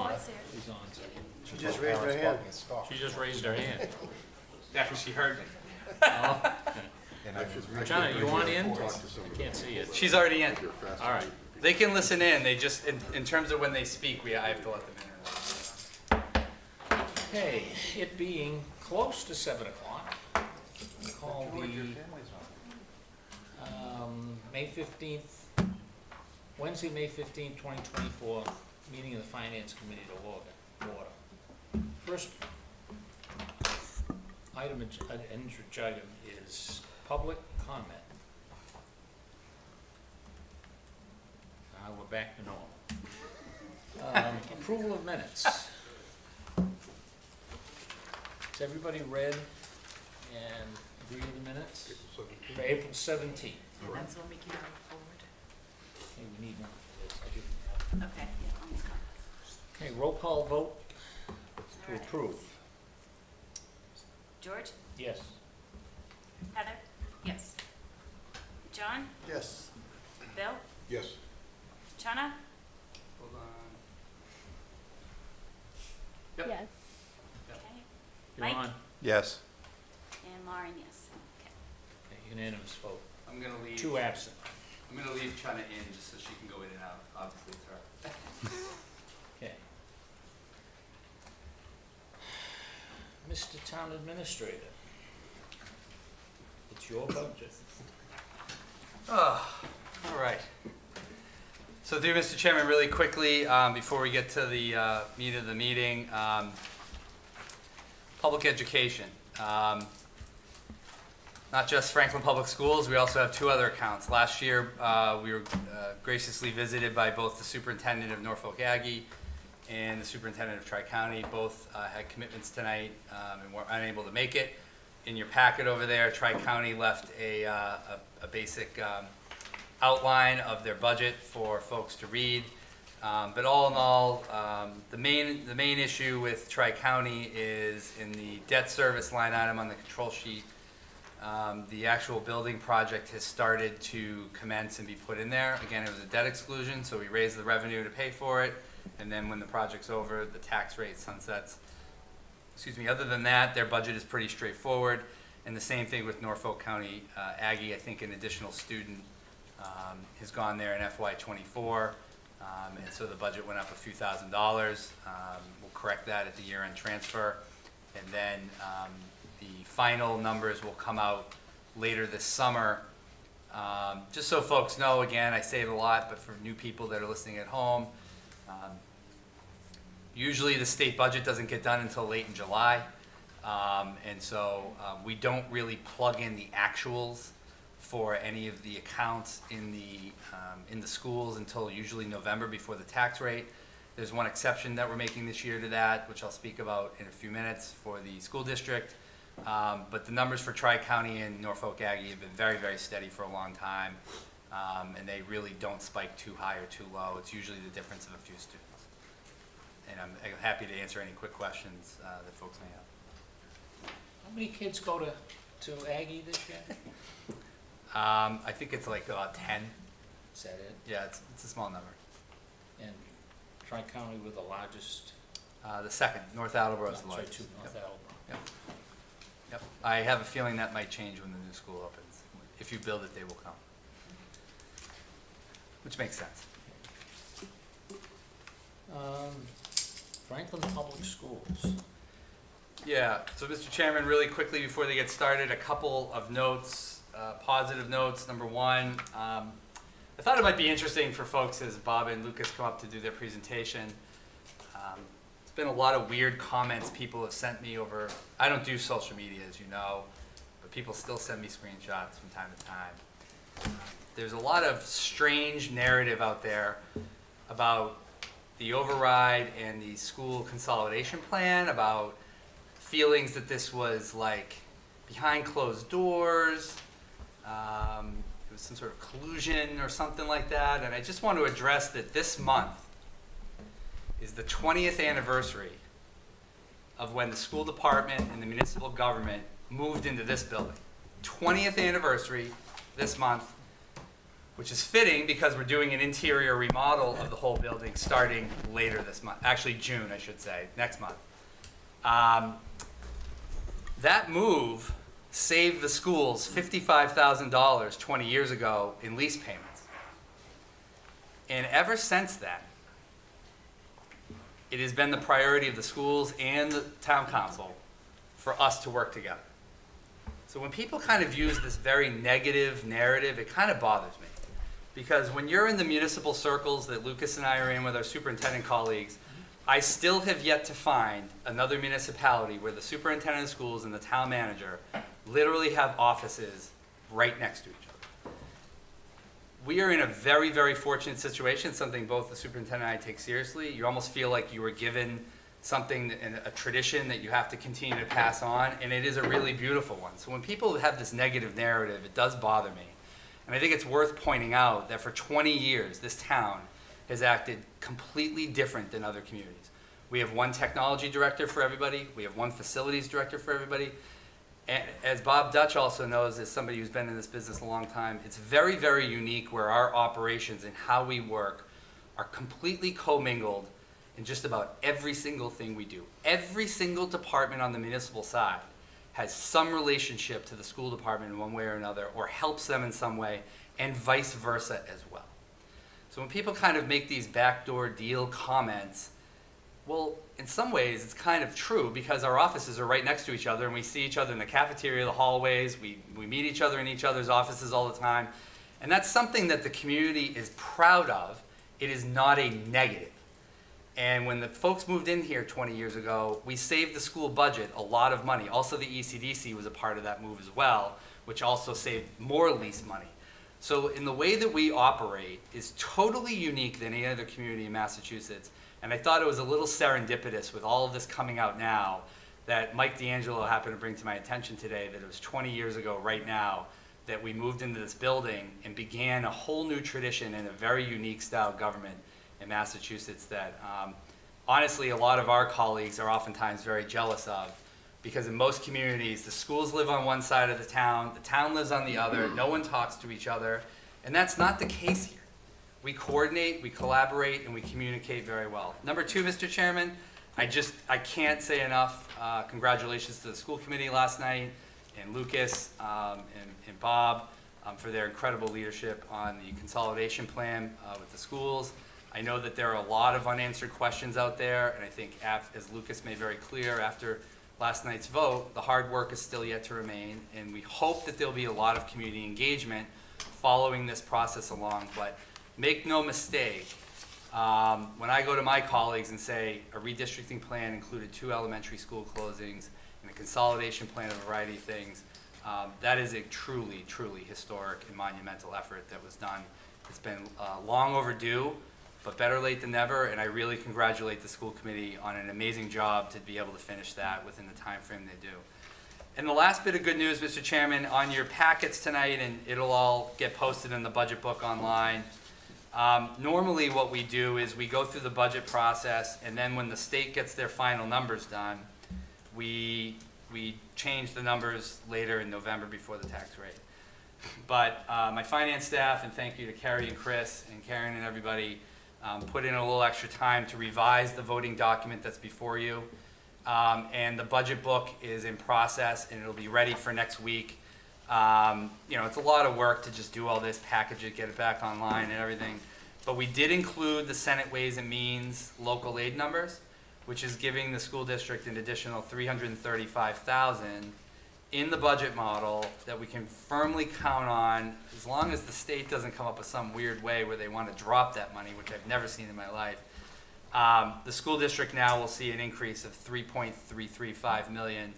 on. it's there. She's on. She just raised her hand. She just raised her hand. After she heard me. Oh, And I should China, you want in? talk to I somebody. can't see it. She's already in. All right. They can listen in. They just, in terms of when they speak, I have to let them in. Okay, it being close to 7 o'clock, I call the May 15th, Wednesday, May 15th, 2024, meeting of the Finance Committee to order. First item, item is public comment. We're back to normal. Approval of minutes. Has everybody read and agree with the minutes? For April 17th. That's when we carry forward. Okay, we need one for this. I didn't have- Okay, yeah, almost got Okay, roll call vote to Alright. approve. George? Yes. Heather? Yes. John? Yes. Bill? Yes. Chana? Hold on. Yes. Okay. You're Mike? on. Yes. And Lauren, yes. Okay. Okay, unanimous vote. I'm gonna leave. 2 absent. I'm gonna leave China in just so she can go in and out. Obviously, it's her. Okay. Mr. Town Administrator, it's your budget. Oh, all right. So, dear Mr. Chairman, really quickly, before we get to the meat of the meeting, public education. Not just Franklin Public Schools, we also have 2 other accounts. Last year, we were graciously visited by both the superintendent of Norfolk Aggie and the superintendent of Tri-County. Both had commitments tonight and were unable to make it. In your packet over there, Tri-County left a basic outline of their budget for folks to read. But all in all, the main issue with Tri-County is in the debt service line item on the control sheet. The actual building project has started to commence and be put in there. Again, it was a debt exclusion, so we raised the revenue to pay for it. And then when the project's over, the tax rate sunsets. Excuse me, other than that, their budget is pretty straightforward. And the same thing with Norfolk County Aggie. I think an additional student has gone there in FY24. And so the budget went up a few $1,000s. We'll correct that at the year-end transfer. And then the final numbers will come out later this summer. Just so folks know, again, I say it a lot, but for new people that are listening at home, usually the state budget doesn't get done until late in July. And so we don't really plug in the actuals for any of the accounts in the schools until usually November before the tax rate. There's one exception that we're making this year to that, which I'll speak about in a few minutes for the school district. But the numbers for Tri-County and Norfolk Aggie have been very, very steady for a long time. And they really don't spike too high or too low. It's usually the difference of a few students. And I'm happy to answer any quick questions that folks may have. How many kids go to Aggie this year? I think it's like about 10. Is that it? Yeah, it's a small number. And Tri-County with the largest, The second, North Attleboro is the sorry, largest. 2, North Yep. Attleboro. Yep. Yep. I have a feeling that might change when the new school opens. If you build it, they will come. Which makes sense. Franklin Public Schools. Yeah, so Mr. Chairman, really quickly before they get started, a couple of notes, positive notes. Number one, I thought it might be interesting for folks as Bob and Lucas come up to do their presentation. There's been a lot of weird comments people have sent me over. I don't do social media, as you know, but people still send me screenshots from time to time. There's a lot of strange narrative out there about the override and the school consolidation plan, about feelings that this was like behind closed doors, it was some sort of collusion or something like that. And I just want to address that this month is the 20th anniversary of when the school department and the municipal government moved into this building. 20th anniversary this month. which is fitting because we're doing an interior remodel of the whole building starting later this month, actually June, I should say, next month. That move saved the schools $55,000 20 years ago in lease payments. And ever since then, it has been the priority of the schools and the town council for us to work together. So when people kind of use this very negative narrative, it kind of bothers me. Because when you're in the municipal circles that Lucas and I are in with our superintendent colleagues, I still have yet to find another municipality where the superintendent of schools and the town manager literally have offices right next to each other. We are in a very, very fortunate situation, something both the superintendent and I take seriously. You almost feel like you were given something, a tradition that you have to continue to pass on, and it is a really beautiful one. So when people have this negative narrative, it does bother me. And I think it's worth pointing out that for 20 years, this town has acted completely different than other communities. We have one technology director for everybody. We have one facilities director for everybody. And as Bob Dutch also knows, as somebody who's been in this business a long time, it's very, very unique where our operations and how we work are completely commingled in just about every single thing we do. Every single department on the municipal side has some relationship to the school department in one way or another, or helps them in some way, and vice versa as well. So when people kind of make these backdoor deal comments, well, in some ways it's kind of true because our offices are right next to each other and we see each other in the cafeteria, the hallways, we meet each other in each other's offices all the time. And that's something that the community is proud of. It is not a negative. And when the folks moved in here 20 years ago, we saved the school budget a lot of money. Also, the ECDC was a part of that move as well, which also saved more lease money. So in the way that we operate is totally unique than any other community in Massachusetts. And I thought it was a little serendipitous with all of this coming out now that Mike D'Angelo happened to bring to my attention today, that it was 20 years ago right now that we moved into this building and began a whole new tradition and a very unique style of government in Massachusetts that honestly a lot of our colleagues are oftentimes very jealous of, because in most communities the schools live on one side of the town lives on the other, no one talks to each other, and that's not the case here. We coordinate, we collaborate, and we communicate very well. Number two, Mr. Chairman, I can't say enough congratulations to the school committee last night, and Lucas and Bob for their incredible leadership on the consolidation plan with the schools. I know that there are a lot of unanswered questions out there, and I think as Lucas made very clear after last night's vote, the hard work is still yet to remain, and we hope that there'll be a lot of community engagement following this process along. But make no mistake, when I go to my colleagues and say a redistricting plan included 2 elementary school closings and a consolidation plan of a variety of things, that is a truly, truly historic and monumental effort that was done. It's been long overdue, but better late than never, and I really congratulate the school committee on an amazing job to be able to finish that within the time frame they do. And the last bit of good news, Mr. Chairman, on your packets tonight, and it'll all get posted in the budget book online. Normally what we do is we go through the budget process, and then when the state gets their final numbers done, we change the numbers later in November before the tax rate. But my finance staff, and thank you to Carrie and Chris and Karen and everybody, put in a little extra time to revise the voting document that's before you. And the budget book is in process, and it'll be ready for next week. You know, it's a lot of work to just do all this, package it, get it back online and everything. But we did include the Senate Ways and Means local aid numbers, which is giving the school district an additional $335,000 in the budget model that we can firmly count on, as long as the state doesn't come up with some weird way where they want to drop that money, which I've never seen in my life. The school district now will see an increase of $3.335 million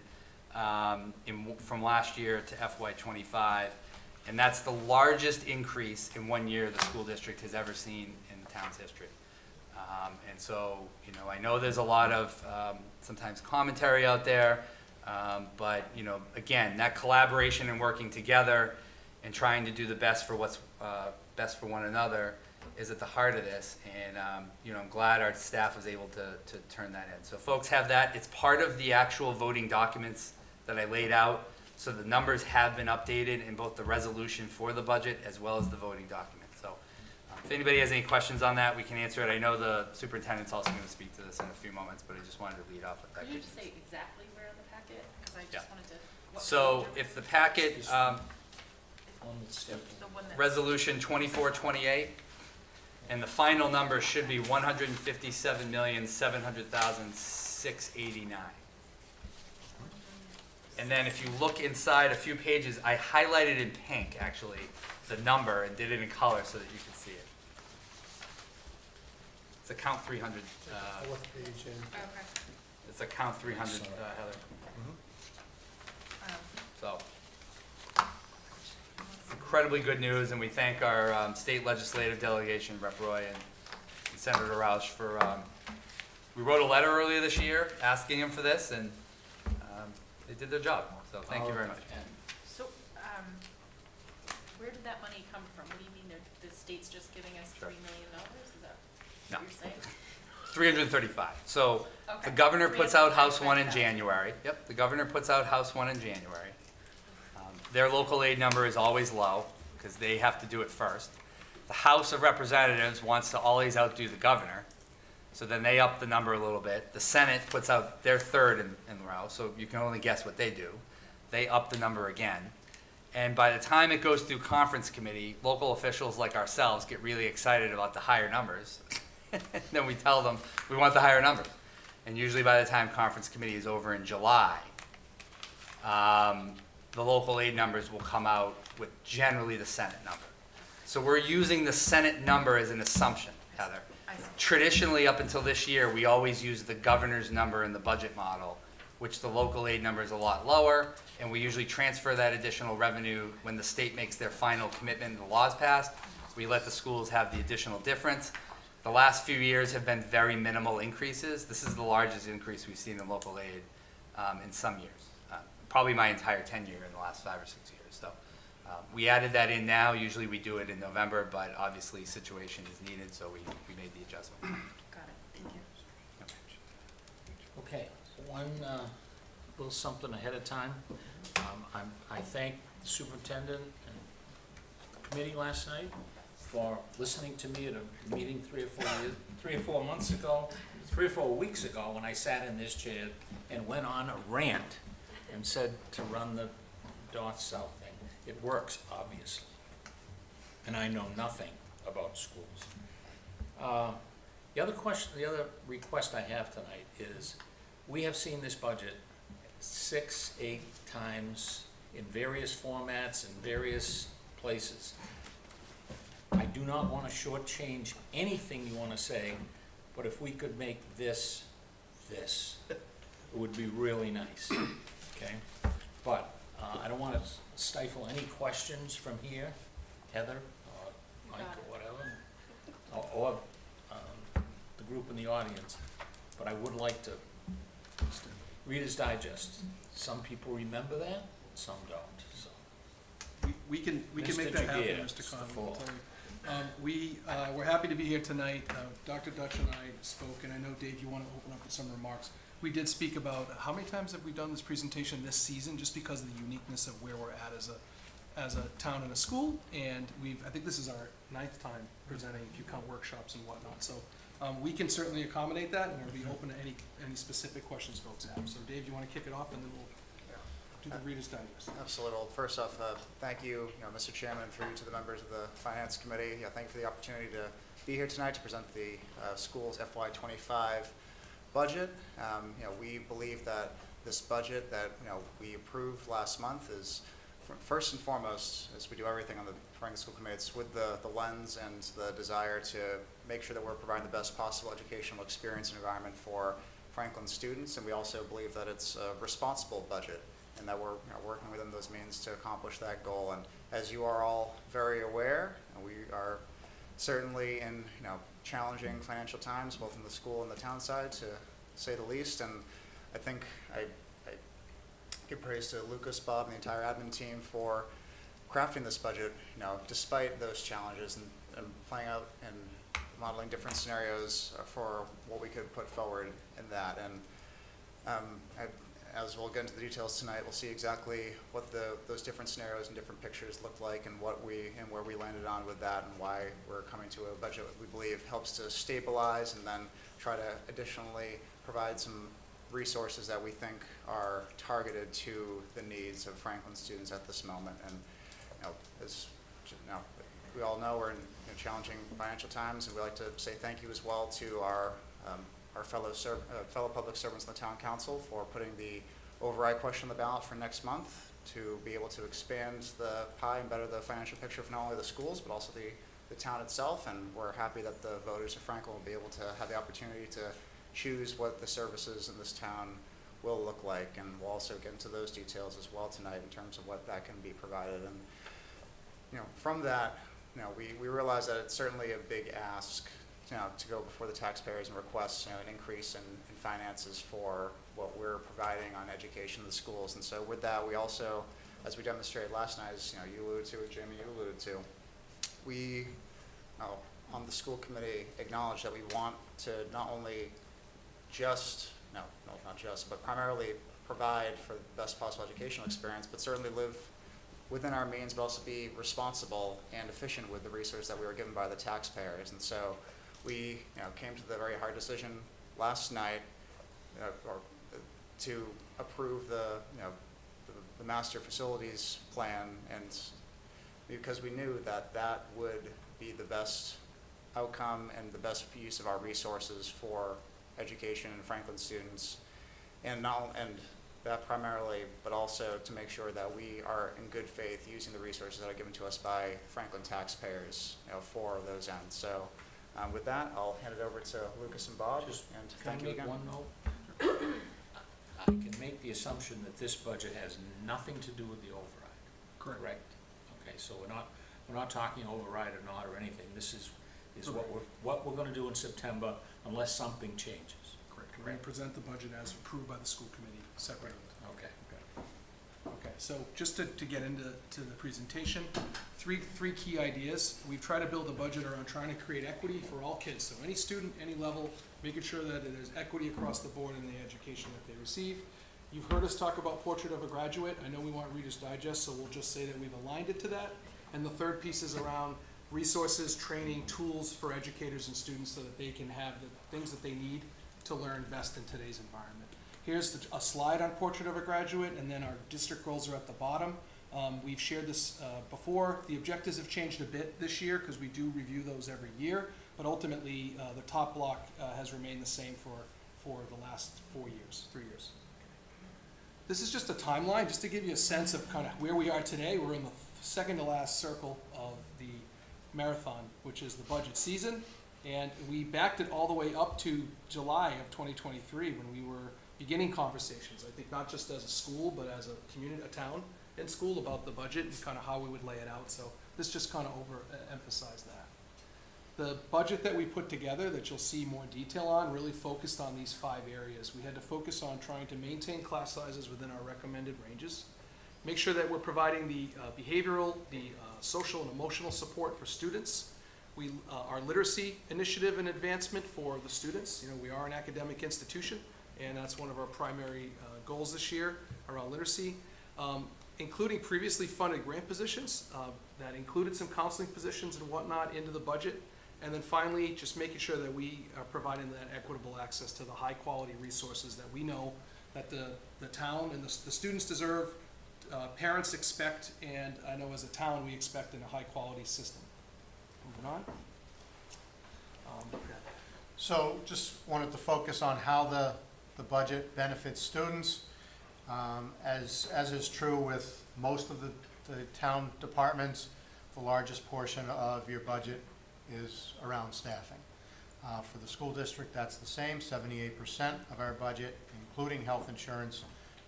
from last year to FY25, and that's the largest increase in 1 year the school district has ever seen in the town's history. And so, you know, I know there's a lot of sometimes commentary out there, but, you know, again, that collaboration and working together and trying to do the best for what's best for one another is at the heart of this. And, you know, I'm glad our staff was able to turn that in. So folks have that. It's part of the actual voting documents that I laid out. So the numbers have been updated in both the resolution for the budget as well as the voting documents. If anybody has any questions on that, we can answer it. I know the superintendent's also going to speak to this in a few moments, but I just wanted to lead off with that. Could you just say exactly where in the packet? Because I Yeah. just wanted to. what So page if the packet, One that's The one that's. Resolution 2428, and the final number should be 157,700,689. And then if you look inside a few pages, I highlighted in pink, actually, the number and did it in color so that you can see it. It's account 300, Fourth page in. Okay. it's account 300, Heather. Um, So, incredibly good news, and we thank our state legislative delegation, Rep. Roy and Senator Roush for, we wrote a letter earlier this year asking them for this, and they did their job, so thank you very much. So, where did that money come from? What do you mean, the state's just giving us $3 Sure. million? Is that No. what you're saying? 335. So the Okay. governor puts out House 1 in 335,000. January. Yep, the governor puts out House 1 in January. Their local aid number is always low because they have to do it first. The House of Representatives wants to always outdo the governor, so then they up the number a little bit. The Senate puts out their third in row, so you can only guess what they do. They up the number again. And by the time it goes through conference committee, local officials like ourselves get really excited about the higher numbers. Then we tell them we want the higher numbers. And usually by the time conference committee is over in July, the local aid numbers will come out with generally the Senate number. So we're using the Senate number as an assumption, Heather. I see. Traditionally, up until this year, we always use the governor's number in the budget model, which the local aid number is a lot lower, and we usually transfer that additional revenue when the state makes their final commitment and the law's passed. We let the schools have the additional difference. The last few years have been very minimal increases. This is the largest increase we've seen in local aid in some years, probably my entire tenure in the last 5 or 6 years. So we added that in now. Usually we do it in November, but obviously situation is needed, so we made the adjustment. Got it, thank you. Okay, one little something ahead of time. I thank the superintendent and the committee last night for listening to me at a meeting 3 or 4 months ago, 3 or 4 weeks ago, when I sat in this chair and went on a rant and said to run the North South thing. It works, obviously. And I know nothing about schools. The other request I have tonight is, we have seen this budget 6, 8 times in various formats and various places. I do not want to shortchange anything you want to say, but if we could make this, it would be really nice, okay? But I don't want to stifle any questions from here, Heather, or Mike, or whatever, or the group in the audience, but I would like to, Reader's Digest, some people remember that, some don't, so. We can Mr. make that happen, Jaguar, Mr. Mr. Conlon. Fall. I'll tell you. We're happy to be here tonight. Dr. Dutch and I spoke, and I know, Dave, you want to open up with some remarks. We did speak about, how many times have we done this presentation this season, just because of the uniqueness of where we're at as a town and a school, and I think this is our 9th time presenting, if you count workshops and whatnot, so we can certainly accommodate that, and we'll be open to any specific questions folks have. So Dave, you want to kick it off, and then we'll do the Reader's Digest. Absolutely. Well, first off, thank you, Mr. Chairman, and through you to the members of the Finance Committee. Thank you for the opportunity to be here tonight to present the school's FY25 budget. We believe that this budget that we approved last month is, first and foremost, as we do everything on the Franklin School Committee, it's with the lens and the desire to make sure that we're providing the best possible educational experience and environment for Franklin students, and we also believe that it's a responsible budget, and that we're working within those means to accomplish that goal. And as you are all very aware, we are certainly in challenging financial times, both in the school and the town side, to say the least. And I think I give praise to Lucas, Bob, and the entire admin team for crafting this budget, despite those challenges, and playing out and modeling different scenarios for what we could put forward in that. And as we'll get into the details tonight, we'll see exactly what those different scenarios and different pictures look like and where we landed on with that and why we're coming to a budget that we believe helps to stabilize and then try to additionally provide some resources that we think are targeted to the needs of Franklin students at this moment. And as we all know, we're in challenging financial times, and we like to say thank you as well to our fellow public servants in the town council for putting the override question on the ballot for next month to be able to expand the pie and better the financial picture for not only the schools but also the town itself. And we're happy that the voters of Franklin will be able to have the opportunity to choose what the services in this town will look like. And we'll also get into those details as well tonight in terms of what that can be provided. And from that, we realize that it's certainly a big ask to go before the taxpayers and request an increase in finances for what we're providing on education in the schools. And so with that, we also, as we demonstrated last night, as you alluded to, Jamie, you alluded to, we on the school committee acknowledge that we want to not only but primarily provide for the best possible educational experience, but certainly live within our means, but also be responsible and efficient with the resources that we were given by the taxpayers. And so we came to the very hard decision last night to approve the master facilities plan, and because we knew that that would be the best outcome and the best use of our resources for education and Franklin students, and that primarily, but also to make sure that we are in good faith using the resources that are given to us by Franklin taxpayers for those ends. So with that, I'll hand it over to Lucas and Bob, and thank you again. Can I make one note? I can make the assumption that this budget has nothing to do with the override. Correct? Okay, so we're not talking override or not or anything. This is what we're going to do in September unless something changes. Correct. We're going to present the budget as approved by the school committee separately. Okay. Okay, so just to get into the presentation, three key ideas. We've tried to build a budget around trying to create equity for all kids. So any student, any level, making sure that there's equity across the board in the education that they receive. You've heard us talk about Portrait of a Graduate. I know we want Reader's Digest, so we'll just say that we've aligned it to that. And the third piece is around resources, training, tools for educators and students so that they can have the things that they need to learn best in today's environment. Here's a slide on Portrait of a Graduate, and then our district goals are at the bottom. We've shared this before. The objectives have changed a bit this year because we do review those every year, but ultimately the top block has remained the same for the last 3 years. This is just a timeline, just to give you a sense of kind of where we are today. We're in the second to last circle of the marathon, which is the budget season, and we backed it all the way up to July of 2023 when we were beginning conversations, I think not just as a school, but as a community, a town and school, about the budget and kind of how we would lay it out. So this just kind of overemphasized that. The budget that we put together that you'll see more detail on really focused on these 5 areas. We had to focus on trying to maintain class sizes within our recommended ranges, make sure that we're providing the behavioral, the social and emotional support for students. Our literacy initiative and advancement for the students. We are an academic institution, and that's one of our primary goals this year around literacy, including previously funded grant positions that included some counseling positions and whatnot into the budget. And then finally, just making sure that we are providing that equitable access to the high quality resources that we know that the town and the students deserve, parents expect, and I know as a town we expect in a high quality system. Moving on. So just wanted to focus on how the budget benefits students. As is true with most of the town departments, the largest portion of your budget is around staffing. For the school district, that's the same. 78% of our budget, including health insurance,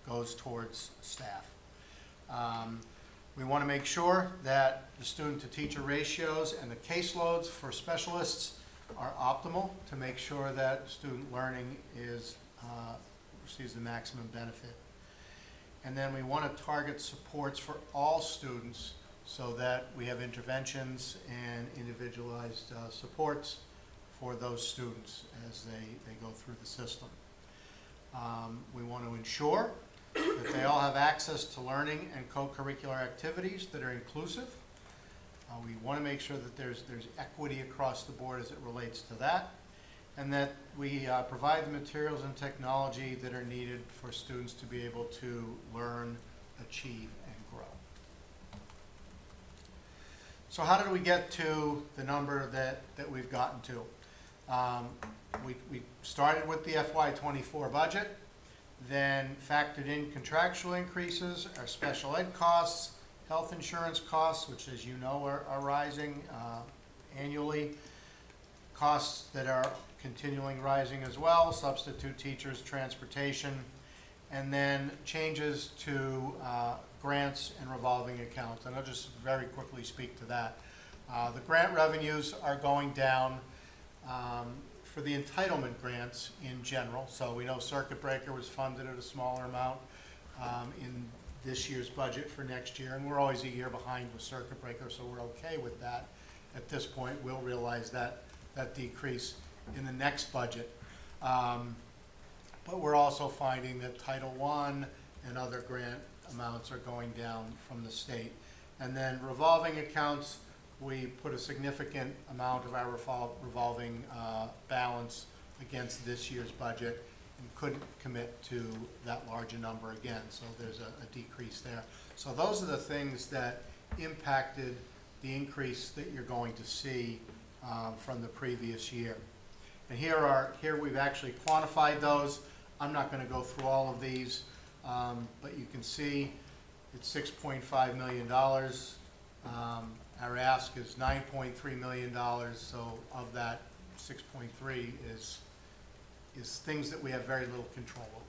goes towards staff. We want to make sure that the student-to-teacher ratios and the caseloads for specialists are optimal to make sure that student learning receives the maximum benefit. And then we want to target supports for all students so that we have interventions and individualized supports for those students as they go through the system. We want to ensure that they all have access to learning and co-curricular activities that are inclusive. We want to make sure that there's equity across the board as it relates to that, and that we provide the materials and technology that are needed for students to be able to learn, achieve, and grow. So how did we get to the number that we've gotten to? We started with the FY24 budget, then factored in contractual increases, our special ed costs, health insurance costs, which as you know are rising annually, costs that are continuing rising as well, substitute teachers, transportation, and then changes to grants and revolving accounts. And I'll just very quickly speak to that. The grant revenues are going down for the entitlement grants in general. So we know Circuit Breaker was funded at a smaller amount in this year's budget for next year, and we're always a year behind with Circuit Breaker, so we're okay with that. At this point, we'll realize that decrease in the next budget. But we're also finding that Title I and other grant amounts are going down from the state. And then revolving accounts, we put a significant amount of our revolving balance against this year's budget and couldn't commit to that larger number again, so there's a decrease there. So those are the things that impacted the increase that you're going to see from the previous year. And here we've actually quantified those. I'm not going to go through all of these, but you can see it's $6.5 million. Our ask is $9.3 million, so of that, 6.3 is things that we have very little control over.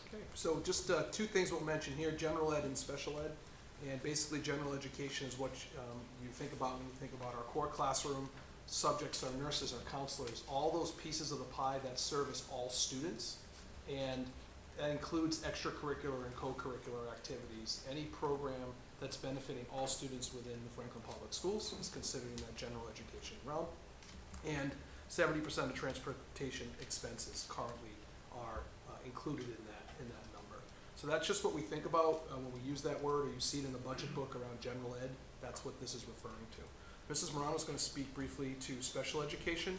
Okay, so just two things we'll mention here, general ed and special ed. And basically, general education is what you think about when you think about our core classroom subjects, our nurses, our counselors, all those pieces of the pie that service all students. And that includes extracurricular and co-curricular activities. Any program that's benefiting all students within the Franklin Public Schools is considered in that general education realm. And 70% of transportation expenses currently are included in that number. So that's just what we think about when we use that word, or you see it in the budget book around general ed. That's what this is referring to. Mrs. Morano is going to speak briefly to special education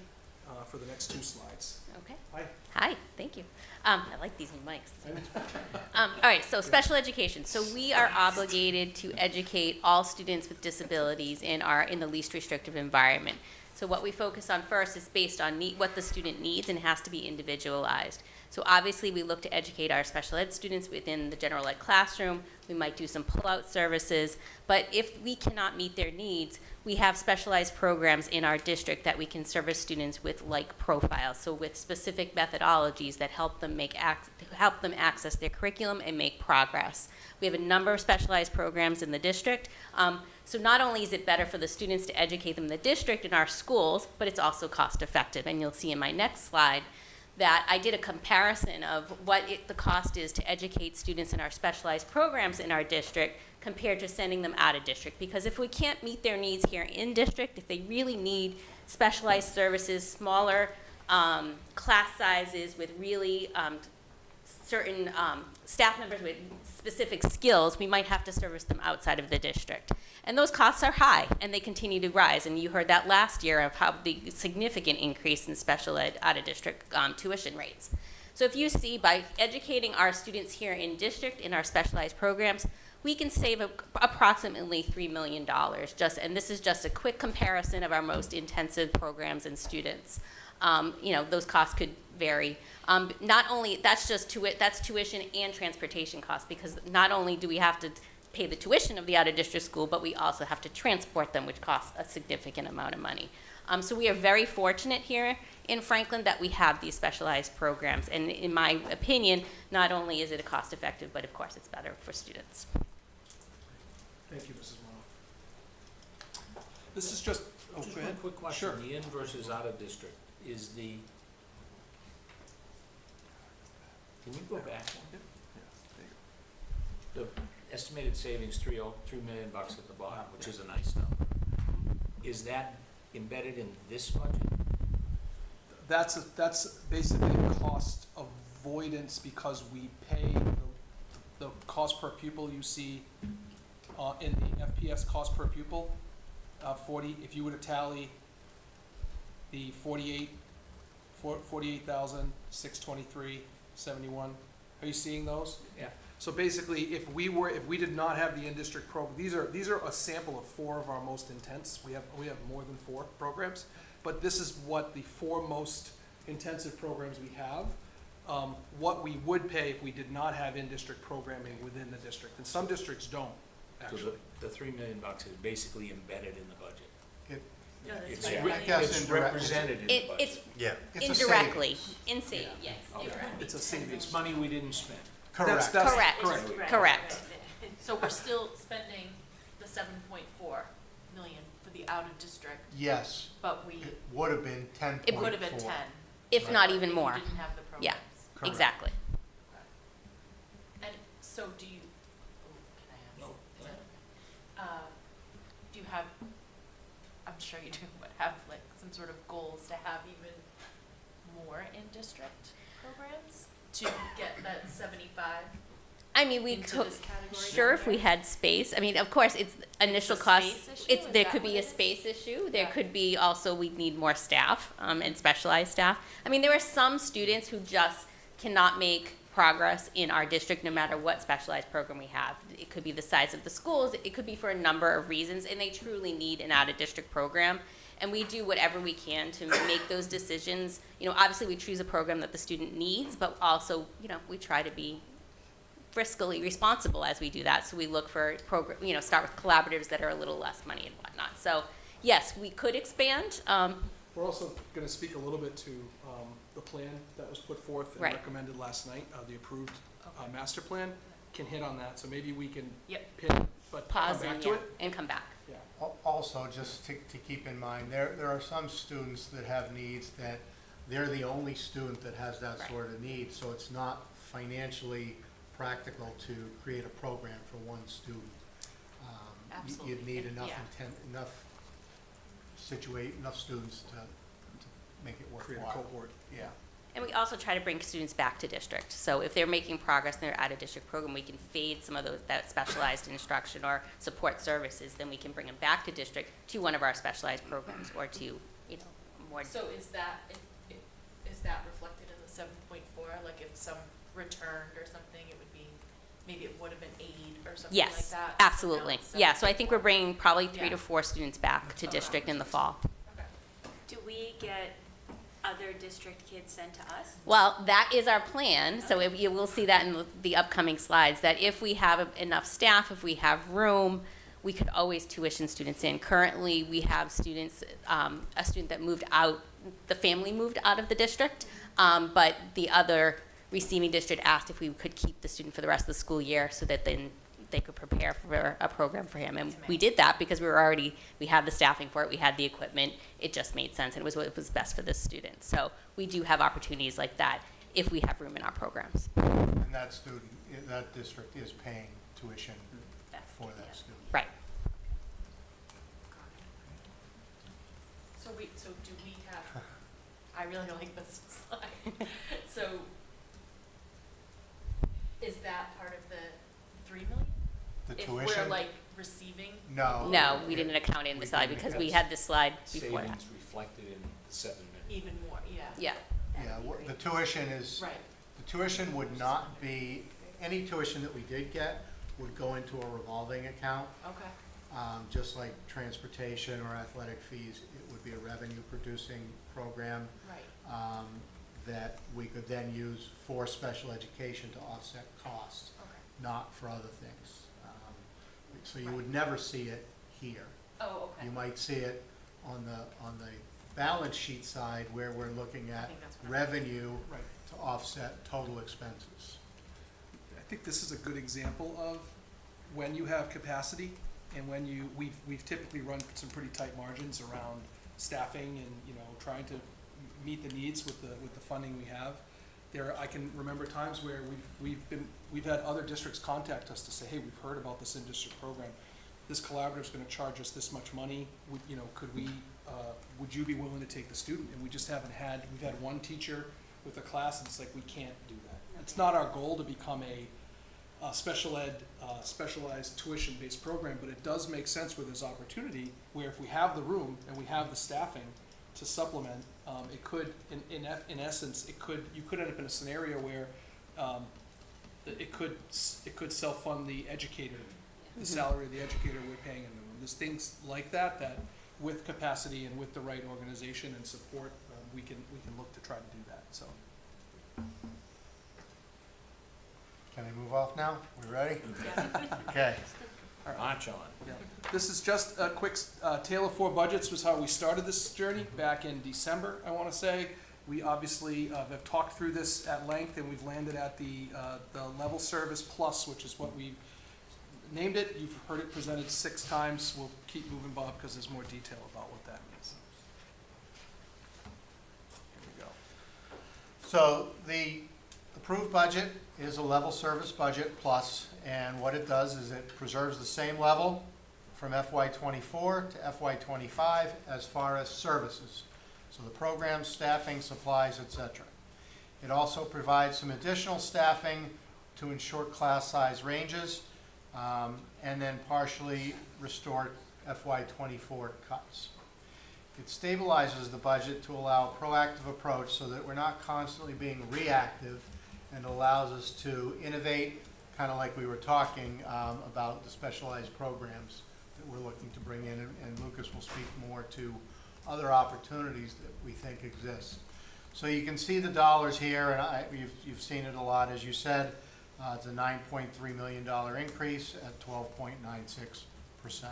for the next two slides. Okay. Hi. Hi, thank you. I like these new mics. All right, so special education. So we are obligated to educate all students with disabilities in the least restrictive environment. So what we focus on first is based on what the student needs, and has to be individualized. So obviously we look to educate our special ed students within the general ed classroom. We might do some pull-out services, but if we cannot meet their needs, we have specialized programs in our district that we can service students with like profiles, so with specific methodologies that help them access their curriculum and make progress. We have a number of specialized programs in the district. So not only is it better for the students to educate them in the district in our schools, but it's also cost effective. And you'll see in my next slide that I did a comparison of what the cost is to educate students in our specialized programs in our district compared to sending them out of district. Because if we can't meet their needs here in district, if they really need specialized services, smaller class sizes with really certain staff members with specific skills, we might have to service them outside of the district. And those costs are high, and they continue to rise. And you heard that last year of how the significant increase in special ed out-of-district tuition rates. So if you see, by educating our students here in district in our specialized programs, we can save approximately $3 million. And this is just a quick comparison of our most intensive programs and students. Those costs could vary. Not only, that's tuition and transportation costs, because not only do we have to pay the tuition of the out-of-district school, but we also have to transport them, which costs a significant amount of money. So we are very fortunate here in Franklin that we have these specialized programs. And in my opinion, not only is it cost-effective, but of course it's better for students. Thank you, Mrs. Morano. This is just, oh, Just go one ahead. quick question. Sure. The in versus out of district is the, can you go back one? The estimated savings, $3 million at the bottom, which is a nice number. Is that embedded in this budget? That's basically cost avoidance because we pay the cost per pupil you see in the FPS cost per pupil, 40, if you were to tally the 48,623.71, are you seeing those? Yeah. So basically, if we did not have the in-district program, these are a sample of 4 of our most intense. We have more than 4 programs, but this is what the 4 most intensive programs we have. What we would pay if we did not have in-district programming within the district, and some districts don't, So actually. the $3 million is basically embedded in the budget. No, that's It's right. re- Yes, it's indirect. represented in the budget. It's Yeah. It's a indirectly, savings. yes. Okay. It's a savings. It's money we didn't spend. Correct. That's Correct. correct. Correct. So we're still spending the 7.4 million for the out-of-district, Yes, but we, it would have been 10.4. it would have been 10. If not if even we more. didn't have the programs. Yeah. Correct. Exactly. And so do you, can I ask? No, Is that- Do you have, I'm sure you do, but have like some sort of goals to have even more in-district programs to get that 75 I mean, we into could, this category? sure, down if we there? had space. I mean, of course, it's initial a cost. space issue? It's, Is there that could what be a it is? space issue. There Yeah. could be also, we need more staff, and specialized staff. I mean, there are some students who just cannot make progress in our district no matter what specialized program we have. It could be the size of the schools, it could be for a number of reasons, and they truly need an out-of-district program. And we do whatever we can to make those decisions. You know, obviously, we choose a program that the student needs, but also, you know, we try to be fiscally responsible as we do that. So we look for start with collaboratives that are a little less money and whatnot. So yes, we could expand. We're also going to speak a little bit to the plan that was put forth and Right. recommended last night, the approved master plan, can hit on that. So maybe we can Yep. pin, but Pause come back and, to yeah, it. and come back. Yeah. Also, just to keep in mind, there are some students that have needs that they're the only student that has that Right. sort of need, so it's not financially practical to create a program for one student. Absolutely. You'd need And- enough yeah. enough students to make it Create a worthwhile. cohort. Yeah. And we also try to bring students back to district. So if they're making progress in their out-of-district program, we can fade some of that specialized instruction or support services, then we can bring them back to district to one of our specialized programs or to, more. So is that, is that reflected in the 7.4? Like if some returned or something, it would be, maybe it would have been 8 or something like Yes, that? So now absolutely. it's Yeah, so I think we're 7.4. bringing probably 3 Yeah. to 4 students back to Okay. district in the fall. Okay. Do we get other district kids sent to us? Well, that is our plan, so if you will see that in the upcoming slides, that if we have enough staff, if we have room, we could always tuition students in. Currently, we have students, a student that moved out, the family moved out of the district, but the other receiving district asked if we could keep the student for the rest of the school year so that then they could prepare for a program for him. And we did that because we had the staffing for it, we had the equipment, it just made sense, and it was what was best for this student. So we do have opportunities like that if we have room in our programs. And that student, that district is paying tuition for that student. Right. So do we have, I really like this slide. So is that part of the 3 million? The If tuition? we're like receiving? No. No, we didn't account in We the slide didn't because account. we had this slide before that. Savings reflected in the 7 million. Even more, yeah. Yeah, Yeah, the tuition is, Right. the tuition would not be, any tuition that we did get would go into a revolving account, Okay. just like transportation or athletic fees. It would be a revenue-producing program Right. that we could then use for special education to offset costs, Okay. not for other things. So you would never see it here. Oh, okay. You might see it on the balance sheet side where we're looking I at think that's what I'm- revenue Right. to offset total expenses. I think this is a good example of when you have capacity and when we've typically run some pretty tight margins around staffing and, trying to meet the needs with the funding we have. I can remember times where we've had other districts contact us to say, hey, we've heard about this in-district program. this collaborative is gonna charge us this much money, would, you know, could we, would you be willing to take the student? And we just haven't had, we've had one teacher with a class, and it's like, we can't do that. It's not our goal to become a special ed, specialized tuition-based program, but it does make sense where there's opportunity, where if we have the room and we have the staffing to supplement, it could, in essence, you could end up in a scenario where, it could self-fund the educator, the salary of the educator we're paying in the room. There's things like that, that with capacity and with the right organization and support, we can look to try to do that, so. Can I move off now? We ready? Okay. March on. Yeah. This is just a quick tale of four budgets was how we started this journey back in December, I want to say. We obviously have talked through this at length, and we've landed at the level service plus, which is what we named it. You've heard it presented 6 times. We'll keep moving, Bob, because there's more detail about what that means. Here we go. So the approved budget is a level service budget plus, and what it does is it preserves the same level from FY24 to FY25 as far as services. So the programs, staffing, supplies, etc. It also provides some additional staffing to ensure class size ranges, and then partially restore FY24 cuts. It stabilizes the budget to allow a proactive approach so that we're not constantly being reactive, and allows us to innovate, kind of like we were talking about the specialized programs that we're looking to bring in, and Lucas will speak more to other opportunities that we think exist. So you can see the dollars here, and you've seen it a lot, as you said. It's a $9.3 million increase at 12.96%.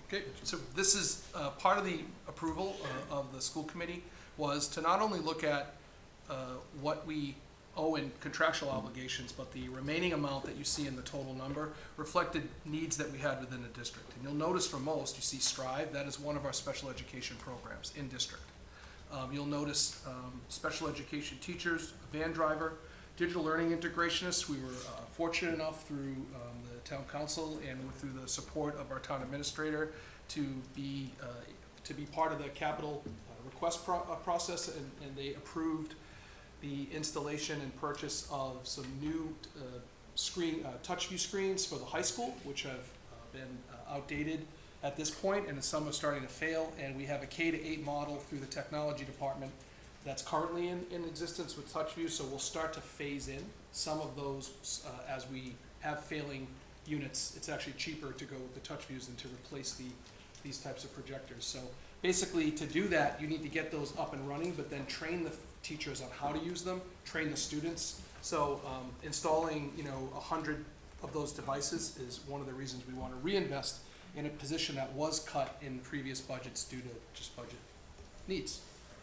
Okay, so this is part of the approval of the school committee was to not only look at what we owe in contractual obligations, but the remaining amount that you see in the total number reflected needs that we had within the district. And you'll notice for most, you see Strive, that is one of our special education programs in district. You'll notice special education teachers, a van driver, digital learning integrationists. We were fortunate enough through the town council and through the support of our town administrator to be part of the capital request process, and they approved the installation and purchase of some new touch view screens for the high school, which have been outdated at this point, and some are starting to fail. And we have a K-8 model through the technology department that's currently in existence with TouchView, so we'll start to phase in some of those as we have failing units. It's actually cheaper to go with the TouchViews than to replace these types of projectors. So basically, to do that, you need to get those up and running, but then train the teachers on how to use them, train the students. So installing 100 of those devices is one of the reasons we want to reinvest in a position that was cut in previous budgets due to just budget needs.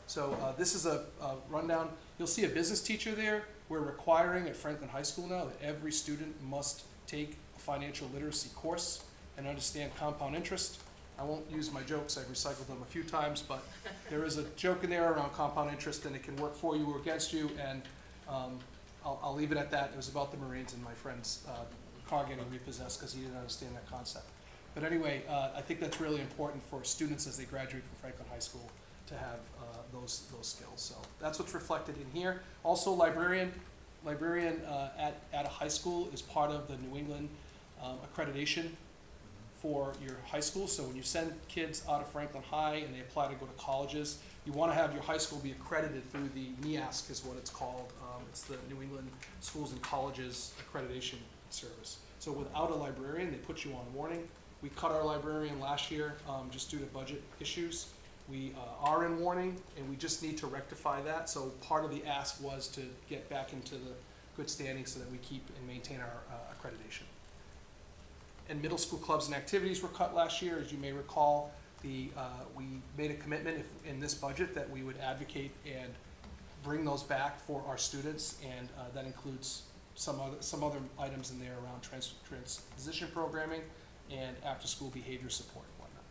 So this is a rundown. You'll see a business teacher there. We're requiring at Franklin High School now that every student must take a financial literacy course and understand compound interest. I won't use my jokes, I've recycled them a few times, but there is a joke in there around compound interest, and it can work for you or against you, and I'll leave it at that. It was about the Marines and my friend's car getting repossessed because he didn't understand that concept. But anyway, I think that's really important for students as they graduate from Franklin High School to have those skills. So that's what's reflected in here. Also, librarian at a high school is part of the New England accreditation for your high school. So when you send kids out of Franklin High and they apply to go to colleges, you want to have your high school be accredited through the NEASC is what it's called. It's the New England Schools and Colleges Accreditation Service. So without a librarian, they put you on warning. We cut our librarian last year just due to budget issues. We are in warning, and we just need to rectify that. So part of the ask was to get back into the good standing so that we keep and maintain our accreditation. And middle school clubs and activities were cut last year. As you may recall, we made a commitment in this budget that we would advocate and bring those back for our students, and that includes some other items in there around transition programming and after-school behavior support and whatnot.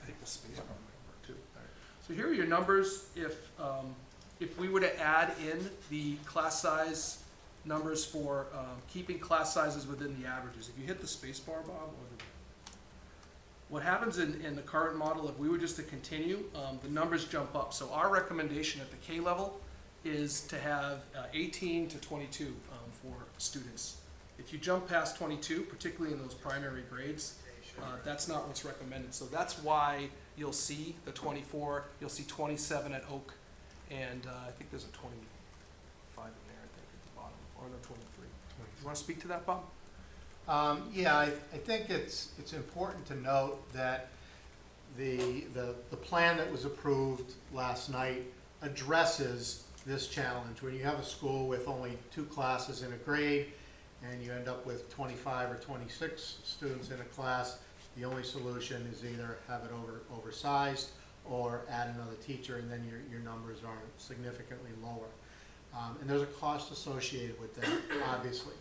I think the space bar might work too. So here are your numbers. If we were to add in the class size numbers for keeping class sizes within the averages, if you hit the space bar, Bob, what happens in the current model, if we were just to continue, the numbers jump up. So our recommendation at the K level is to have 18 to 22 for students. If you jump past 22, particularly in those primary grades, that's not what's recommended. So that's why you'll see the 24, you'll see 27 at Oak, and I think there's a 25 in there, I think, at the bottom, or no, 23. You want to speak to that, Bob? Yeah, I think it's important to note that the plan that was approved last night addresses this challenge. When you have a school with only 2 classes in a grade, and you end up with 25 or 26 students in a class, the only solution is either have it oversized or add another teacher, and then your numbers are significantly lower. And there's a cost associated with that, obviously.